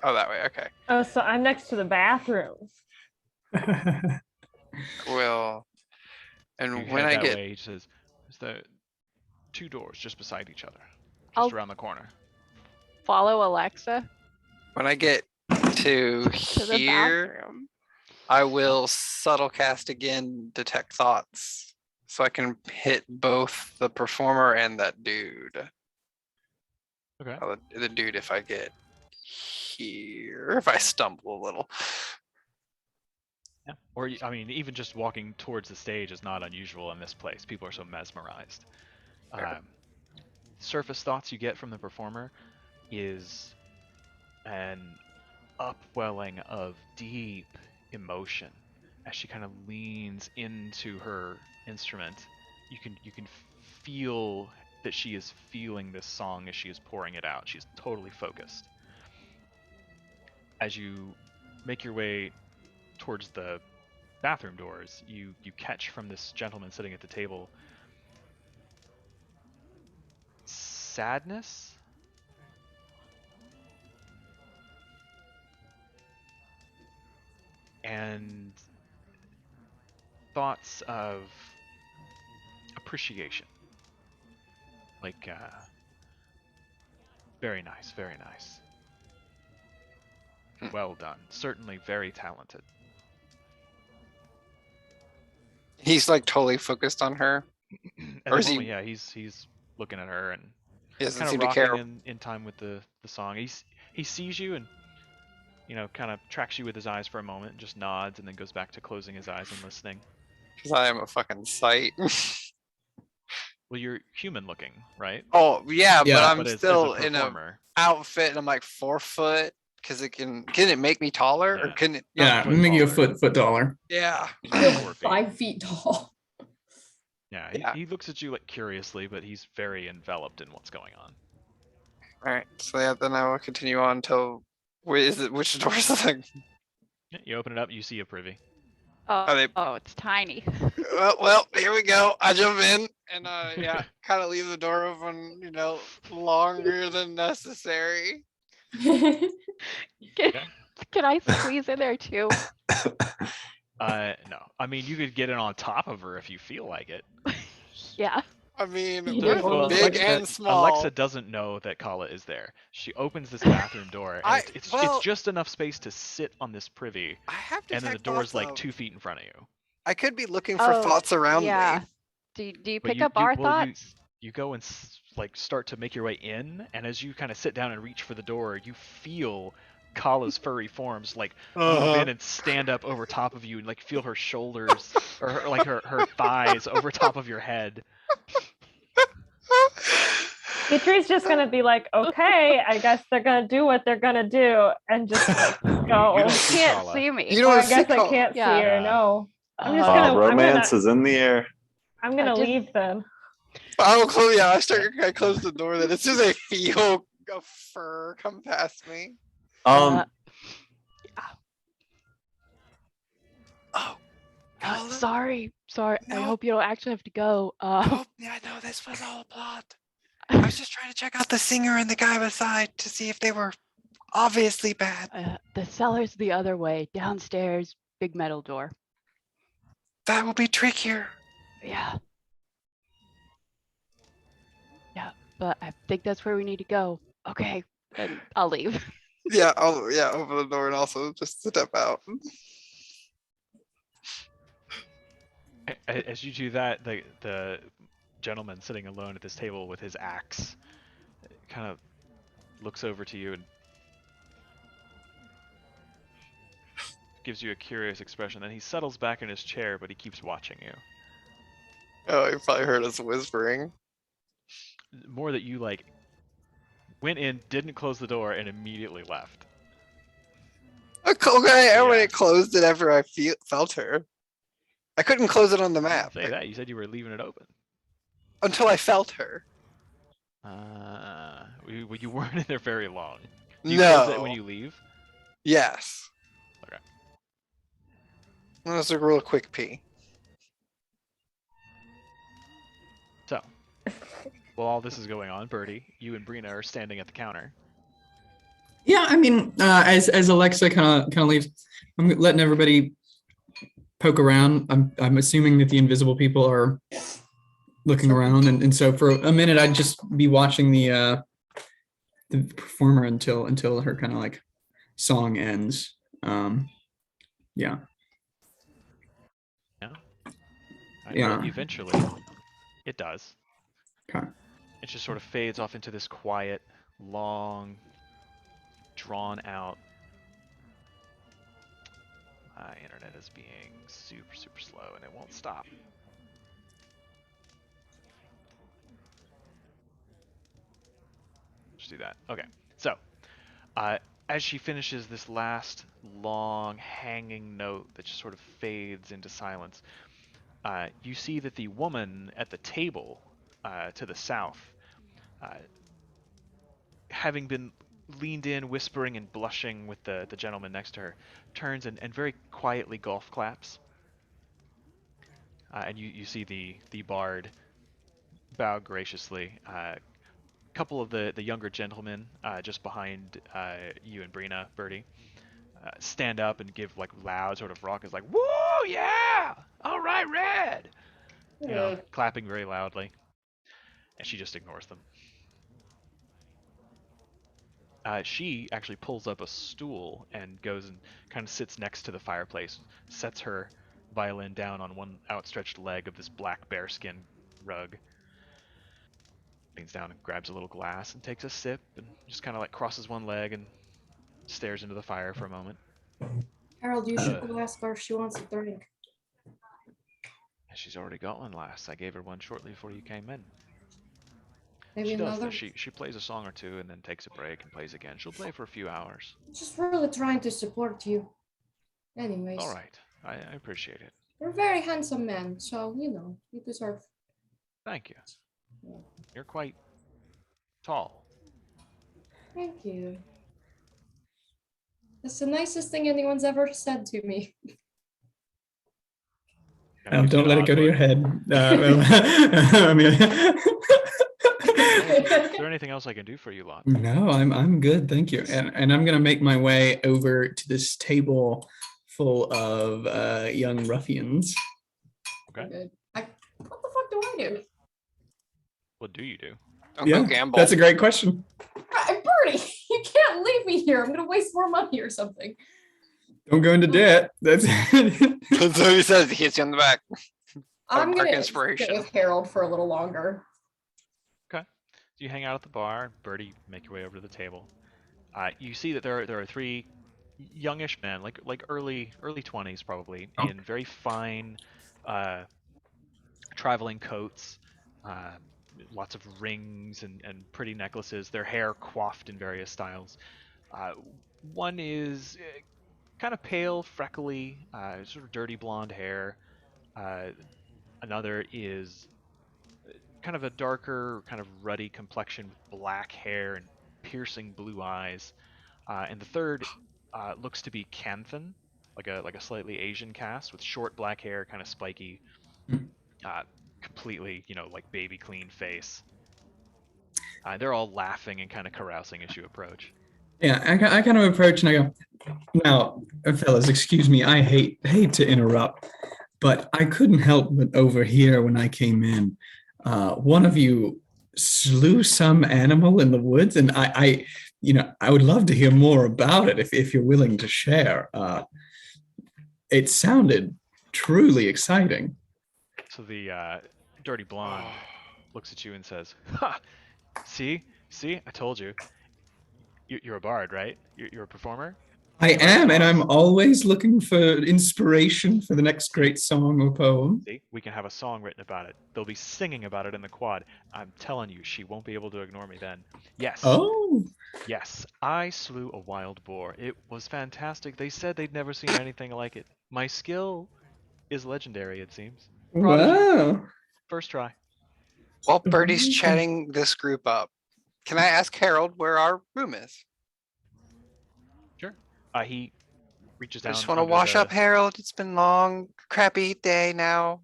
Oh, that way. Okay. Oh, so I'm next to the bathrooms. Well, You and head when I that get way, he says, "There's the 2 doors just beside each other. just around the corner. Follow Alexa When I get to to the here, bathroom. I will subtle cast again, detect thoughts, so I can hit both the performer and that dude. Okay. The dude, if I get here, if I stumble a little. Yeah. Or I mean, even just walking towards the stage is not unusual in this place. People are so mesmerized. Surface thoughts you get from the performer is an upwelling of deep emotion as she kind of leans into her instrument. You can feel that she is feeling this song as she is pouring it out. She's totally focused. As you make your way towards the bathroom doors, you catch from this gentleman sitting at the table sadness. And thoughts of appreciation. Like, very nice, very nice. Well done. Certainly very talented. He's like totally focused on her. At Or the is he- moment, yeah, he's looking at her and He doesn't kind seem of to care. rocking in time with the song. He sees you and, you know, kind of tracks you with his eyes for a moment, and just nods, and then goes back to closing his eyes and listening. Because I am a fucking sight. Well, you're human looking, right? Oh yeah, Yeah. but I'm But as still a in a performer, outfit and I'm like 4 foot. Because can it make me taller or Yeah. can it? Yeah, foot I'm making you a taller. foot taller. Yeah. he's You're about 4 feet. 5 feet tall. Yeah, Yeah. he looks at you like curiously, but he's very enveloped in what's going on. All right. So yeah, then I will continue on till. Wait, is it which door is the thing? Yeah, you open it up, you see a privy. Oh, it's tiny. Well, here we go. I jump in and yeah, kind of leave the door open, longer than necessary. Can, Okay. can I squeeze in there too? No. I mean, you could get in on top of her if you feel like it. Yeah. I mean, Yeah, we're well, big Alexa, and small. Alexa doesn't know that Kala is there. She opens this bathroom door, and it's just enough space to sit on this privy, I have to and then the check door's thoughts, like though. 2 feet in front of you. I could be looking for Oh, thoughts around yeah. me. Do you But pick up our well, thoughts? You go and start to make your way in, and as you kind of sit down and reach for the door, you feel Kala's furry forms move in and stand up over top of you, and feel her shoulders or her thighs over top of your head. Dietrich's just gonna be like, okay, I guess they're gonna do what they're gonna do, and just go. You don't You see can't Kala. see me. You don't Or I see guess I Kala. can't see Yeah. her. No, I'm just Uh, gonna. Romance is in the air. I'm gonna I just- leave then. I will close. Yeah, I close the door. Then as soon as I feel a fur come past me. Uh, Oh. Kala? sorry. I No. hope you don't actually have to go. Oh, yeah, no, this was all a plot. I was just trying to check out the singer and the guy beside to see if they were obviously bad. The cellar's the other way, downstairs, big metal door. That will be trickier. Yeah. Yeah, but I think that's where we need to go. Okay, then I'll leave. Yeah, open the door and also just step out. As you do that, the gentleman sitting alone at this table with his axe kind of looks over to you and gives you a curious expression. Then he settles back in his chair, but he keeps watching you. Oh, you probably heard us whispering. More that you went in, didn't close the door, and immediately left. Okay, I already Yeah. closed it after I felt her. I couldn't close it on the map Say that. You said you were leaving it open. until I felt her. You weren't in there very long. Do you close it No. when you leave? Yes. Okay. That was a real quick pee. So, while all this is going on, Birdie, you and Brina are standing at the counter. Yeah, I mean, as Alexa kind of leaves, I'm letting everybody poke around. I'm assuming that the invisible people are looking around, and so for a minute I'd just be watching the performer until her kind of like song ends. Yeah. Yeah. Yeah. Well, eventually, it does. Okay. It just sort of fades off into this quiet, long, drawn out. My internet is being super, super slow, and it won't stop. Just do that. Okay. So, as she finishes this last long, hanging note that just sort of fades into silence, you see that the woman at the table to the south, having been leaned in, whispering and blushing with the gentleman next to her, turns and very quietly golf claps. And you see the bard bow graciously. A couple of the younger gentlemen just behind you and Brina, Birdie, stand up and give like loud sort of raucous like, "Woo, yeah! All right, Red!" You know, clapping very loudly. And she just ignores them. She actually pulls up a stool and goes and kind of sits next to the fireplace, sets her violin down on one outstretched leg of this black bearskin rug, leans down and grabs a little glass and takes a sip and just kind of like crosses one leg and stares into the fire for a moment. Harold, you should go ask her if she wants a drink. She's already got one last. I gave her one shortly before you came in. Maybe She does another. this. She plays a song or two and then takes a break and plays again. She'll play for a few hours. Just really trying to support you. Anyways. All right. I appreciate it. You're a very handsome man, so, you deserve. Thank you. Yeah. You're quite tall. Thank you. That's the nicest thing anyone's ever said to me. Oh, don't let it go to your head. I mean, is there anything else I can do for you, Lot? No, I'm good, thank you. And I'm gonna make my way over to this table full of young ruffians. Okay. What the fuck do I do? What do you do? Go gamble. That's a great question. Birdie, you can't leave me here. I'm gonna waste more money or something. Don't go into debt. That's what he says. He hits you on the back. I'm gonna inspiration. sit with Harold for a little longer. Okay. So you hang out at the bar. Birdie, make your way over to the table. You see that there are three youngish men, like early 20s probably, in very fine traveling coats, lots of rings and pretty necklaces. Their hair coiffed in various styles. One is kind of pale, freckly, sort of dirty blonde hair. Another is kind of a darker, kind of ruddy complexion with black hair and piercing blue eyes. And the third looks to be Canthan, like a slightly Asian cast with short black hair, kind of spiky, completely, like baby clean face. They're all laughing and kind of carousing as you approach. Yeah, I kind of approach and I go, now, fellas, excuse me, I hate to interrupt, but I couldn't help but overhear when I came in. One of you slew some animal in the woods, and I would love to hear more about it if you're willing to share. It sounded truly exciting. So the dirty blonde looks at you and says, "Ha! See, I told you. You're a bard, right? You're a performer?" I am, and I'm always looking for inspiration for the next great song or poem. See, we can have a song written about it. They'll be singing about it in the quad. I'm telling you, she won't be able to ignore me then. Yes. Oh. Yes, I slew a wild boar. It was fantastic. They said they'd never seen anything like it. My skill is legendary, it seems. Prodigy. Wow. First try. While Birdie's chatting this group up, can I ask Harold where our room is? Sure. He reaches down. I just want to wash up, Harold. It's been long, crappy day now.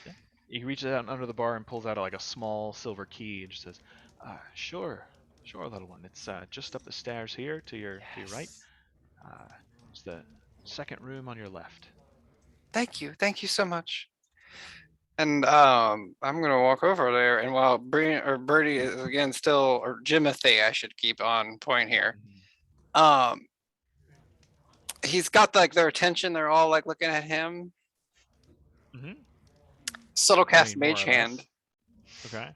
Yeah. He reaches out under the bar and pulls out like a small silver key and just says, "Sure, little one. It's just up the stairs here to your right. It's the second room on your left." Thank you so much. And I'm gonna walk over there, and while Birdie is again still, or Jimothy, I should keep on point here. He's got like their attention. They're all like looking at him. Subtle cast Mage Hand. Okay.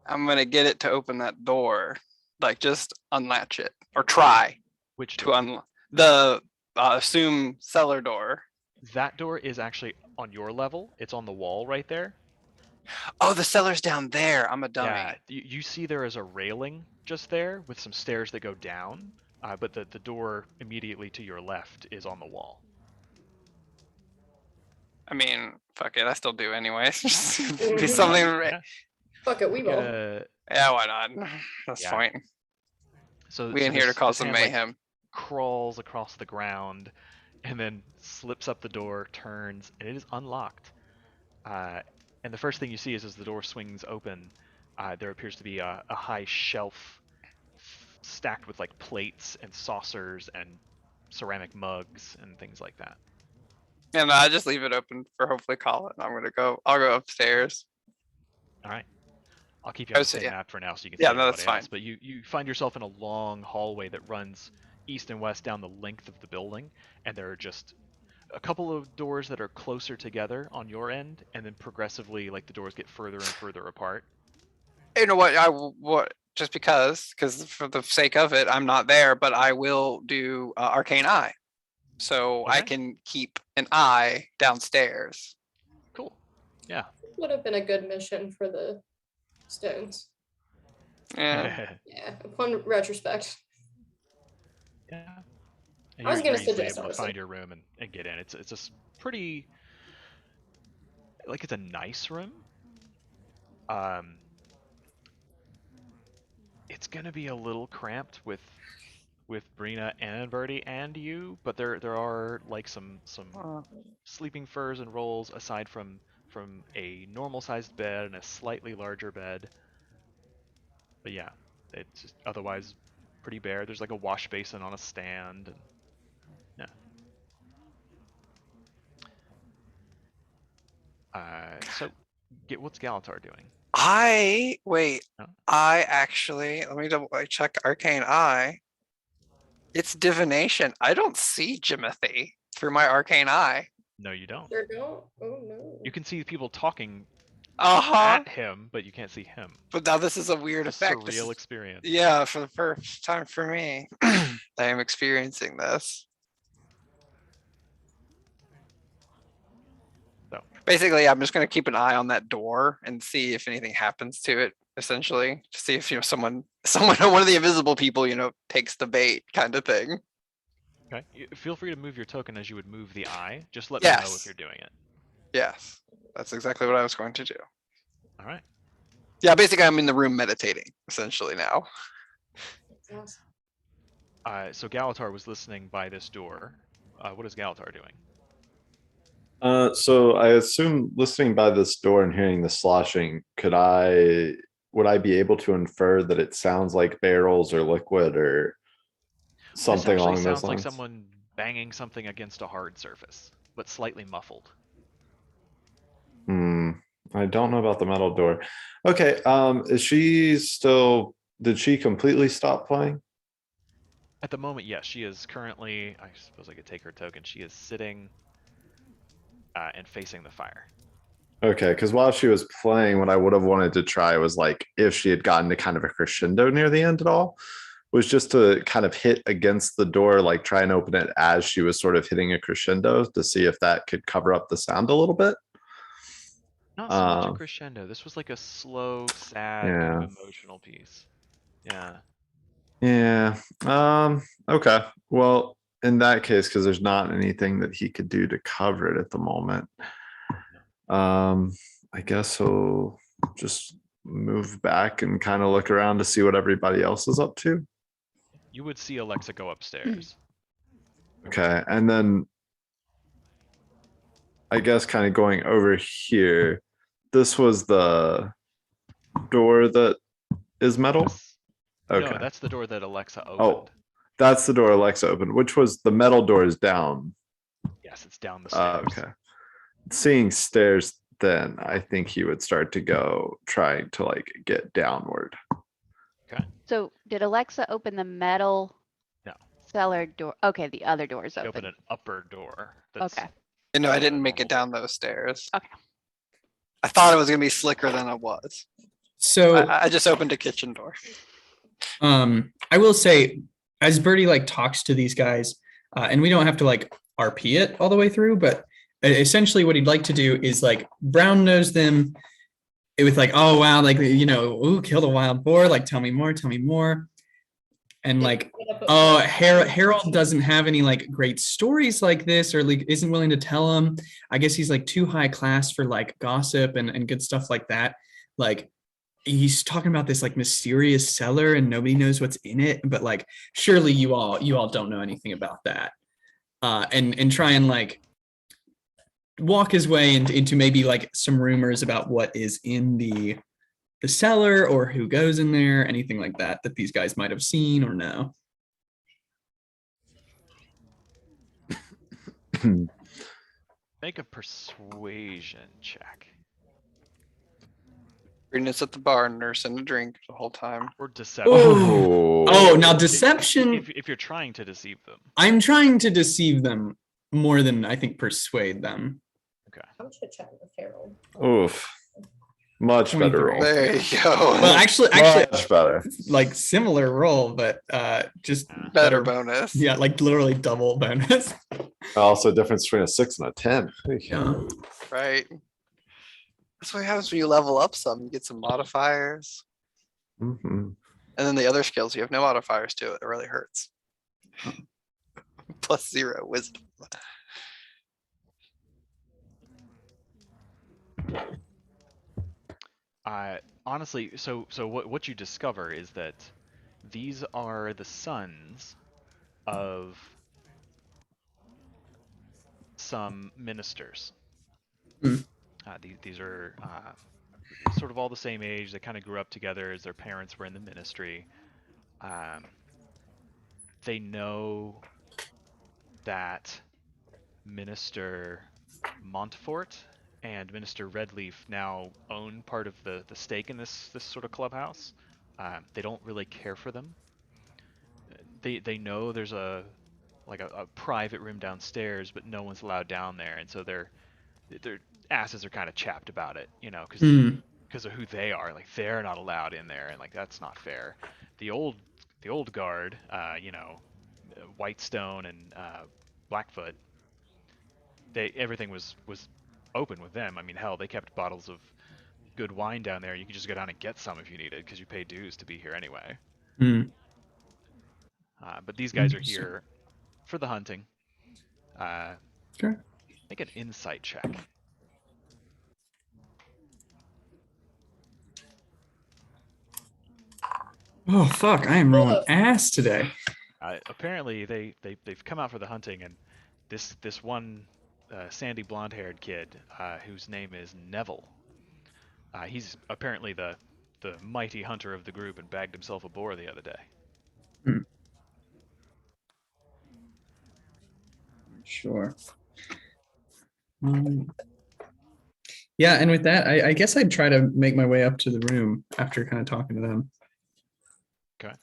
I'm gonna get it to open that door, like just unlatch it or try. Which to unlock the assume cellar door. That door is actually on your level. It's on the wall right there. Oh, the cellar's down there. I'm a dummy. Yeah, you see there is a railing just there with some stairs that go down, but the door immediately to your left is on the wall. I mean, fuck it, I still do anyways. Be something. Yeah. Fuck it, we will. Yeah, why not? That's fine. So we in here to cause some mayhem. Like, crawls across the ground, and then slips up the door, turns, and it is unlocked. And the first thing you see is as the door swings open, there appears to be a high shelf stacked with like plates and saucers and ceramic mugs and things like that. And I just leave it open for hopefully Colin. I'll go upstairs. All right. I'll keep you on the same map for now so you can see that's fine. But you find yourself in a long hallway that runs east and west down the length of the building, and there are just a couple of doors that are closer together on your end, and then progressively like the doors get further and further apart. You know what? Just because for the sake of it, I'm not there, but I will do Arcane Eye, so I can keep an eye downstairs. Cool. Yeah. Would have been a good mission for the stones. Yeah. Yeah. Upon retrospect. Yeah. And I was you're gonna suggest able to find your room and get in. It's a pretty, like, it's a nice room. It's gonna be a little cramped with Brina and Birdie and you, but there are like some sleeping furs and rolls aside from a normal sized bed and a slightly larger bed. But yeah, it's just otherwise pretty bare. There's like a wash basin on a stand. And, so what's Galitar doing? I actually, let me double check Arcane Eye. It's divination. I don't see Jimothy through my Arcane Eye. No, you don't. Sure don't? Oh no. You can see people talking at him, but you can't see him. But now this is a weird effect. Surreal experience. Yeah, for the first time for me, I am experiencing this. So basically, I'm just going to keep an eye on that door and see if anything happens to it. Essentially, to see if someone, one of the invisible people, takes the bait, kind of thing. Okay. Feel free to move your token as you would move the eye. Just let me know if you're doing it. Yes, that's exactly what I was going to do. All right. Yeah, basically, I'm in the room meditating essentially now. So Galitar was listening by this door. What is Galitar doing? So I assume listening by this door and hearing the sloshing, would I be able to infer that it sounds like barrels or liquid or something along those lines? Sounds like someone banging something against a hard surface, but slightly muffled. I don't know about the metal door. Okay, did she completely stop playing? At the moment, yes, she is currently, I suppose I could take her token. She is sitting and facing the fire. Okay, because while she was playing, what I would have wanted to try was like if she had gotten to kind of a crescendo near the end at all, was just to kind of hit against the door, like try and open it as she was sort of hitting a crescendo to see if that could cover up the sound a little bit. Not so much a crescendo. This was like a slow, sad, kind of emotional piece. Yeah. Okay. Well, in that case, because there's not anything that he could do to cover it at the moment, I guess he'll just move back and kind of look around to see what everybody else is up to. You would see Alexa go upstairs. Okay, and then I guess kind of going over here, this was the door that is metal? Okay. No, that's the door that Alexa opened. Oh, that's the door Alexa opened, which was the metal door is down. Yes, it's down the stairs. Okay. Seeing stairs, then I think he would start to go trying to like get downward. Okay. So did Alexa open the metal No. cellar door? Okay, the other door's They open. open an upper door. That's Okay. You know, I didn't make it normal. down those stairs. Okay. I thought it was gonna be slicker than it was. So I just opened a kitchen door. I will say, as Birdie like talks to these guys, and we don't have to like RP it all the way through, but essentially what he'd like to do is like brown nose them with like, oh wow, like ooh, killed a wild boar, like tell me more. And like, oh, Harold doesn't have any like great stories like this, or like isn't willing to tell them. I guess he's like too high class for like gossip and good stuff like that. Like he's talking about this like mysterious cellar and nobody knows what's in it, but like surely you all don't know anything about that. And try and like walk his way into maybe like some rumors about what is in the cellar or who goes in there, anything like that these guys might have seen or know. Make a persuasion check. Green's at the bar, nursing a drink the whole time. Or deception. Oh, now deception. If you're trying to deceive them. I'm trying to deceive them more than I think persuade them. Okay. I'm chit-chatting with Harold. Oof. Much better roll. There you go. Well, actually, Much better. like similar roll, but just Better bonus. Yeah, like literally double bonus. Also, difference between a 6 and a 10. Yeah. Right. That's what happens when you level up some. You get some modifiers. Mhm. And then the other skills, you have no modifiers to it. It really hurts. +0 wisdom. Honestly, so what you discover is that these are the sons of some ministers. Mm. These are sort of all the same age. They kind of grew up together as their parents were in the ministry. They know that Minister Montfort and Minister Redleaf now own part of the stake in this sort of clubhouse. They don't really care for them. They know there's a private room downstairs, but no one's allowed down there, and so their asses are kind of chapped about it, because of who they are. Like they're not allowed in there, and like that's not fair. The old guard, Whitestone and Blackfoot, everything was open with them. I mean, hell, they kept bottles of good wine down there. You could just go down and get some if you needed, because you pay dues to be here anyway. Mm. But these guys are here for the hunting. Sure. Make an insight check. Oh fuck! I am rolling ass today. Apparently, they've come out for the hunting, and this one sandy blonde-haired kid, whose name is Neville. He's apparently the mighty hunter of the group and bagged himself a boar the other day. Hmm. Sure. Yeah, and with that, I guess I'd try to make my way up to the room after kind of talking to them. Okay.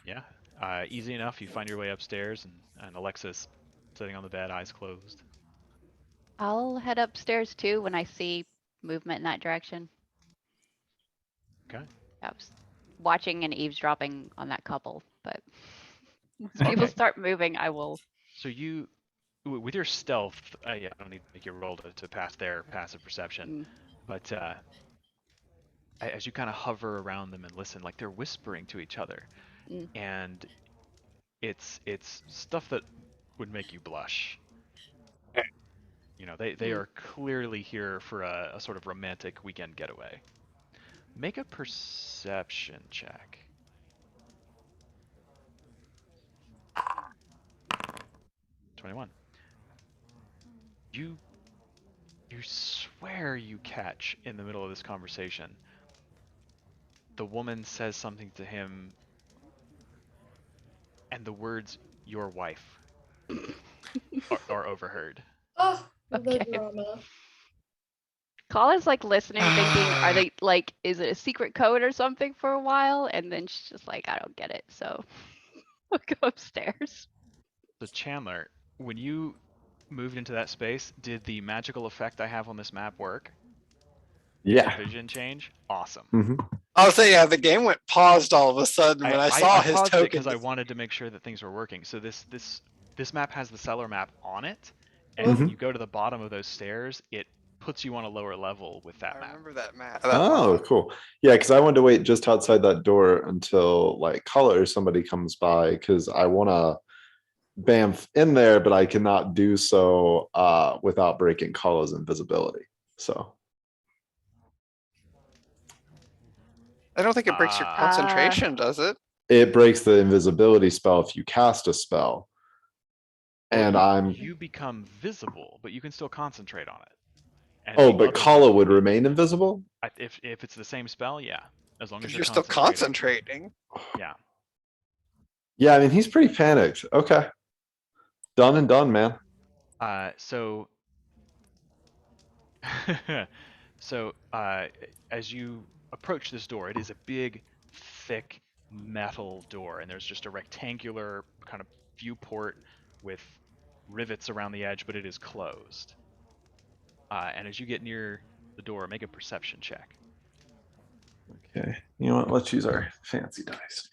Yeah. Easy enough. You find your way upstairs, and Alexa's sitting on the bed, eyes closed. I'll head upstairs too when I see movement in that direction. Okay. I was watching and eavesdropping on that couple, but once people start moving, I will. So you, with your stealth, I don't need to make you roll to pass their passive perception, but as you kind of hover around them and listen, like they're whispering to each other, and it's stuff that would make you blush. They are clearly here for a sort of romantic weekend getaway. Make a perception check. 21. You swear you catch in the middle of this conversation, the woman says something to him, and the words "your wife" are overheard. Oh, Okay. the drama. Colin's like listening, thinking, are they like, is it a secret code or something for a while? And then she's just like, I don't get it. So we'll go upstairs. So Chandler, when you moved into that space, did the magical effect I have on this map work? Did Yeah. your vision change? Awesome. I'll say, yeah, the game went paused all of a sudden when I saw his paused it token. because I wanted to make sure that things were working. So this map has the cellar map on it, and when you go to the bottom of those stairs, it puts you on a lower level with that I map. remember that map. Oh, cool. Yeah, because I wanted to wait just outside that door until like color or somebody comes by, because I want to bamf in there, but I cannot do so without breaking color's invisibility. So I don't think it breaks your concentration, does it? it breaks the invisibility spell if you cast a spell. And you become visible, but you can still concentrate on it. And oh, but Kala would remain invisible? If it's the same spell, yeah. As long as you're still concentrating. Yeah. Yeah, I mean, he's pretty panicked. Okay. Done and done, man. So as you approach this door, it is a big, thick metal door, and there's just a rectangular kind of viewport with rivets around the edge, but it is closed. And as you get near the door, make a perception check. Okay. You know what? Let's use our fancy dice.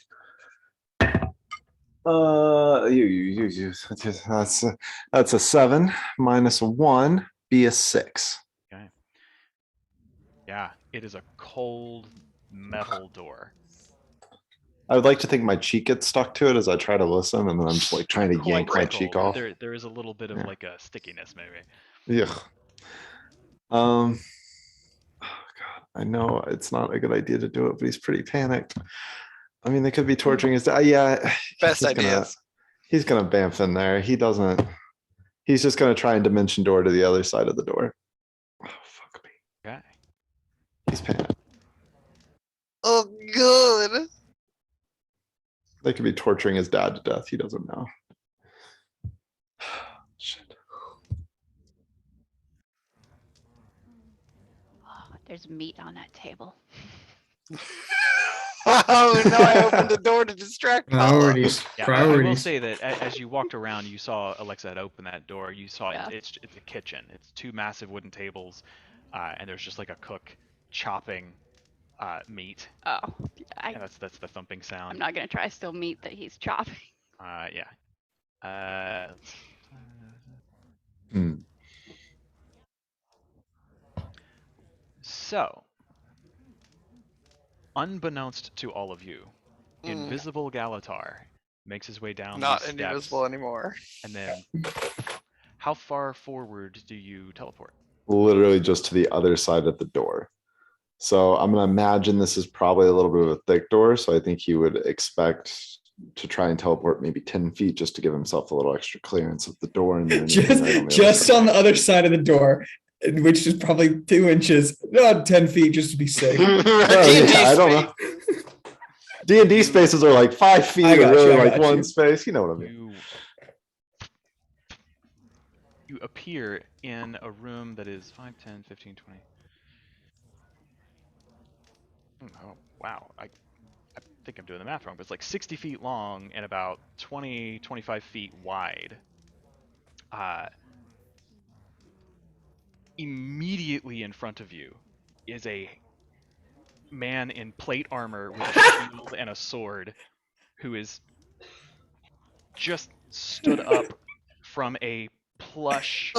That's a 7 minus a 1, be a 6. Okay. Yeah, it is a cold metal door. I would like to think my cheek gets stuck to it as I try to listen, and then I'm just like trying to yank my cheek off. There is a little bit of like a stickiness, maybe. Yeah. Oh God, I know it's not a good idea to do it, but he's pretty panicked. I mean, they could be torturing his. Yeah. Best ideas. He's gonna bamf in there. He doesn't. He's just gonna try and dimension door to the other side of the door. Oh fuck me. Okay. He's panicked. Oh, good. They could be torturing his dad to death. He doesn't know. Shit. Oh, there's meat on that table. Oh no, I opened the door to distract Priorities. Yeah, Priorities. I will say that as you walked around, you saw Alexa had opened that door. You saw it's a kitchen. It's 2 massive wooden tables, and there's just like a cook chopping meat. Oh, and that's the thumping sound. I'm not gonna try still meat that he's chopping. Yeah. So, unbeknownst to all of you, invisible Galitar makes his way down. Not these invisible steps, anymore. And then, how far forward do you teleport? Literally just to the other side of the door. So I'm gonna imagine this is probably a little bit of a thick door. So I think he would expect to try and teleport maybe 10 feet just to give himself a little extra clearance of the door. And then just on the other side of the door, which is probably 2 inches, not 10 feet, just to be safe. I don't know. D&D spaces are like 5 feet or really like one space. You know what I mean? You appear in a room that is 5, 10, 15, 20. Oh, wow. I think I'm doing the math wrong, but it's like 60 feet long and about 20, 25 feet wide. Immediately in front of you is a man in plate armor with a shield and a sword who is just stood up from a plush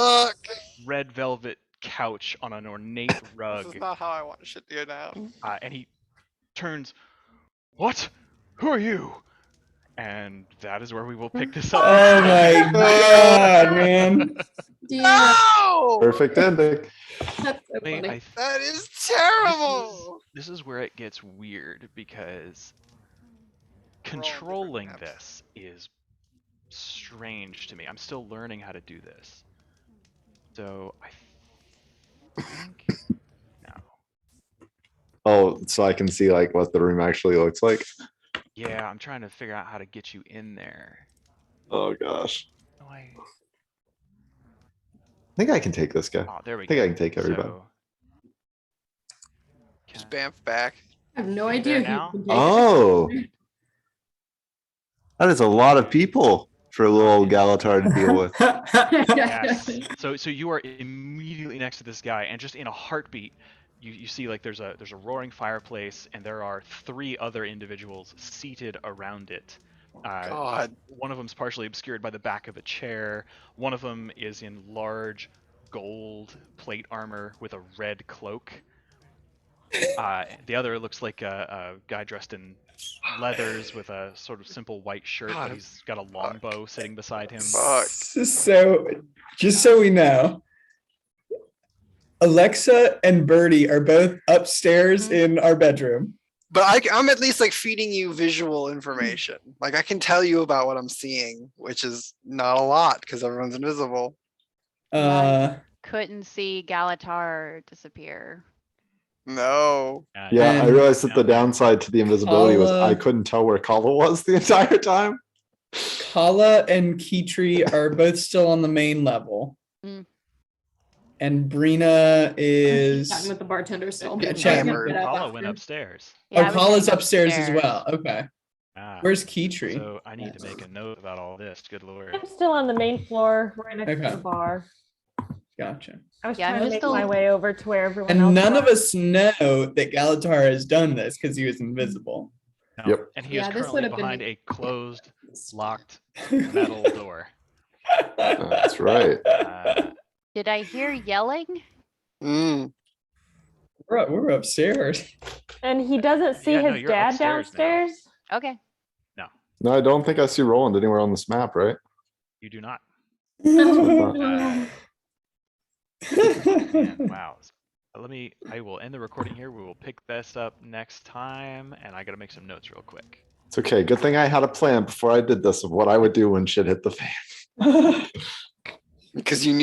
red velvet couch on an ornate rug. This is not how I want shit to go down. And he turns, "What? Who are you?" And that is where we will pick this up. Oh my god, man. No! Perfect ending. That's so funny. That is terrible. This is where it gets weird, because controlling this is strange to me. I'm still learning how to do this. So I think no. Oh, so I can see like what the room actually looks like. Yeah, I'm trying to figure out how to get you in there. Oh gosh. No, I think I can take this guy. Oh, there we I think go. I can take everybody. So, Just bamf back. I have no You idea. there who now? can take Oh, it. that is a lot of people for a little old Galitar to deal with. Yes. So you are immediately next to this guy, and just in a heartbeat, you see like there's a roaring fireplace, and there are 3 other individuals seated around it. God. One of them's partially obscured by the back of a chair. One of them is in large gold plate armor with a red cloak. The other looks like a guy dressed in leathers with a sort of simple white shirt, but God, he's got a longbow sitting beside him. Fuck. So, just so we know, Alexa and Birdie are both upstairs in our bedroom. But I'm at least like feeding you visual information. Like I can tell you about what I'm seeing, which is not a lot because everyone's invisible. Couldn't see Galitar disappear. No. Yeah, I And- realized that the downside to the invisibility was I Kala- couldn't tell where Kala was the entire time. Kala and Kitri are both still on the main level. Mm. And Brina Chatting is. with the bartender still. Getting chatting. hammered. Get out Kala went after. upstairs. Yeah, I Oh, was Kala's getting upstairs as well. Okay. Ah, Where's Kitri? so I need to make a note about all this. Good lord. I'm still on the main floor, right next Okay. to the bar. Gotcha. I was Yeah, I'm trying to just make my a- way over to where everyone And else none of was. us know that Galitar has done this because he was invisible. No. Yep. And he Yeah, is this currently would have been- behind a closed, locked metal door. That's right. Did I hear yelling? Mm. We're upstairs. And he doesn't see Yeah, no, his you're dad upstairs now. downstairs. Okay. No, I don't think I see Roland anywhere on this map, right? You do not. Oh, Man, wow. I will end the recording here. We will pick this up next time, and I gotta make some notes real quick. It's okay. Good thing I had a plan before I did this of what I would do when shit hit the fan. Because you knew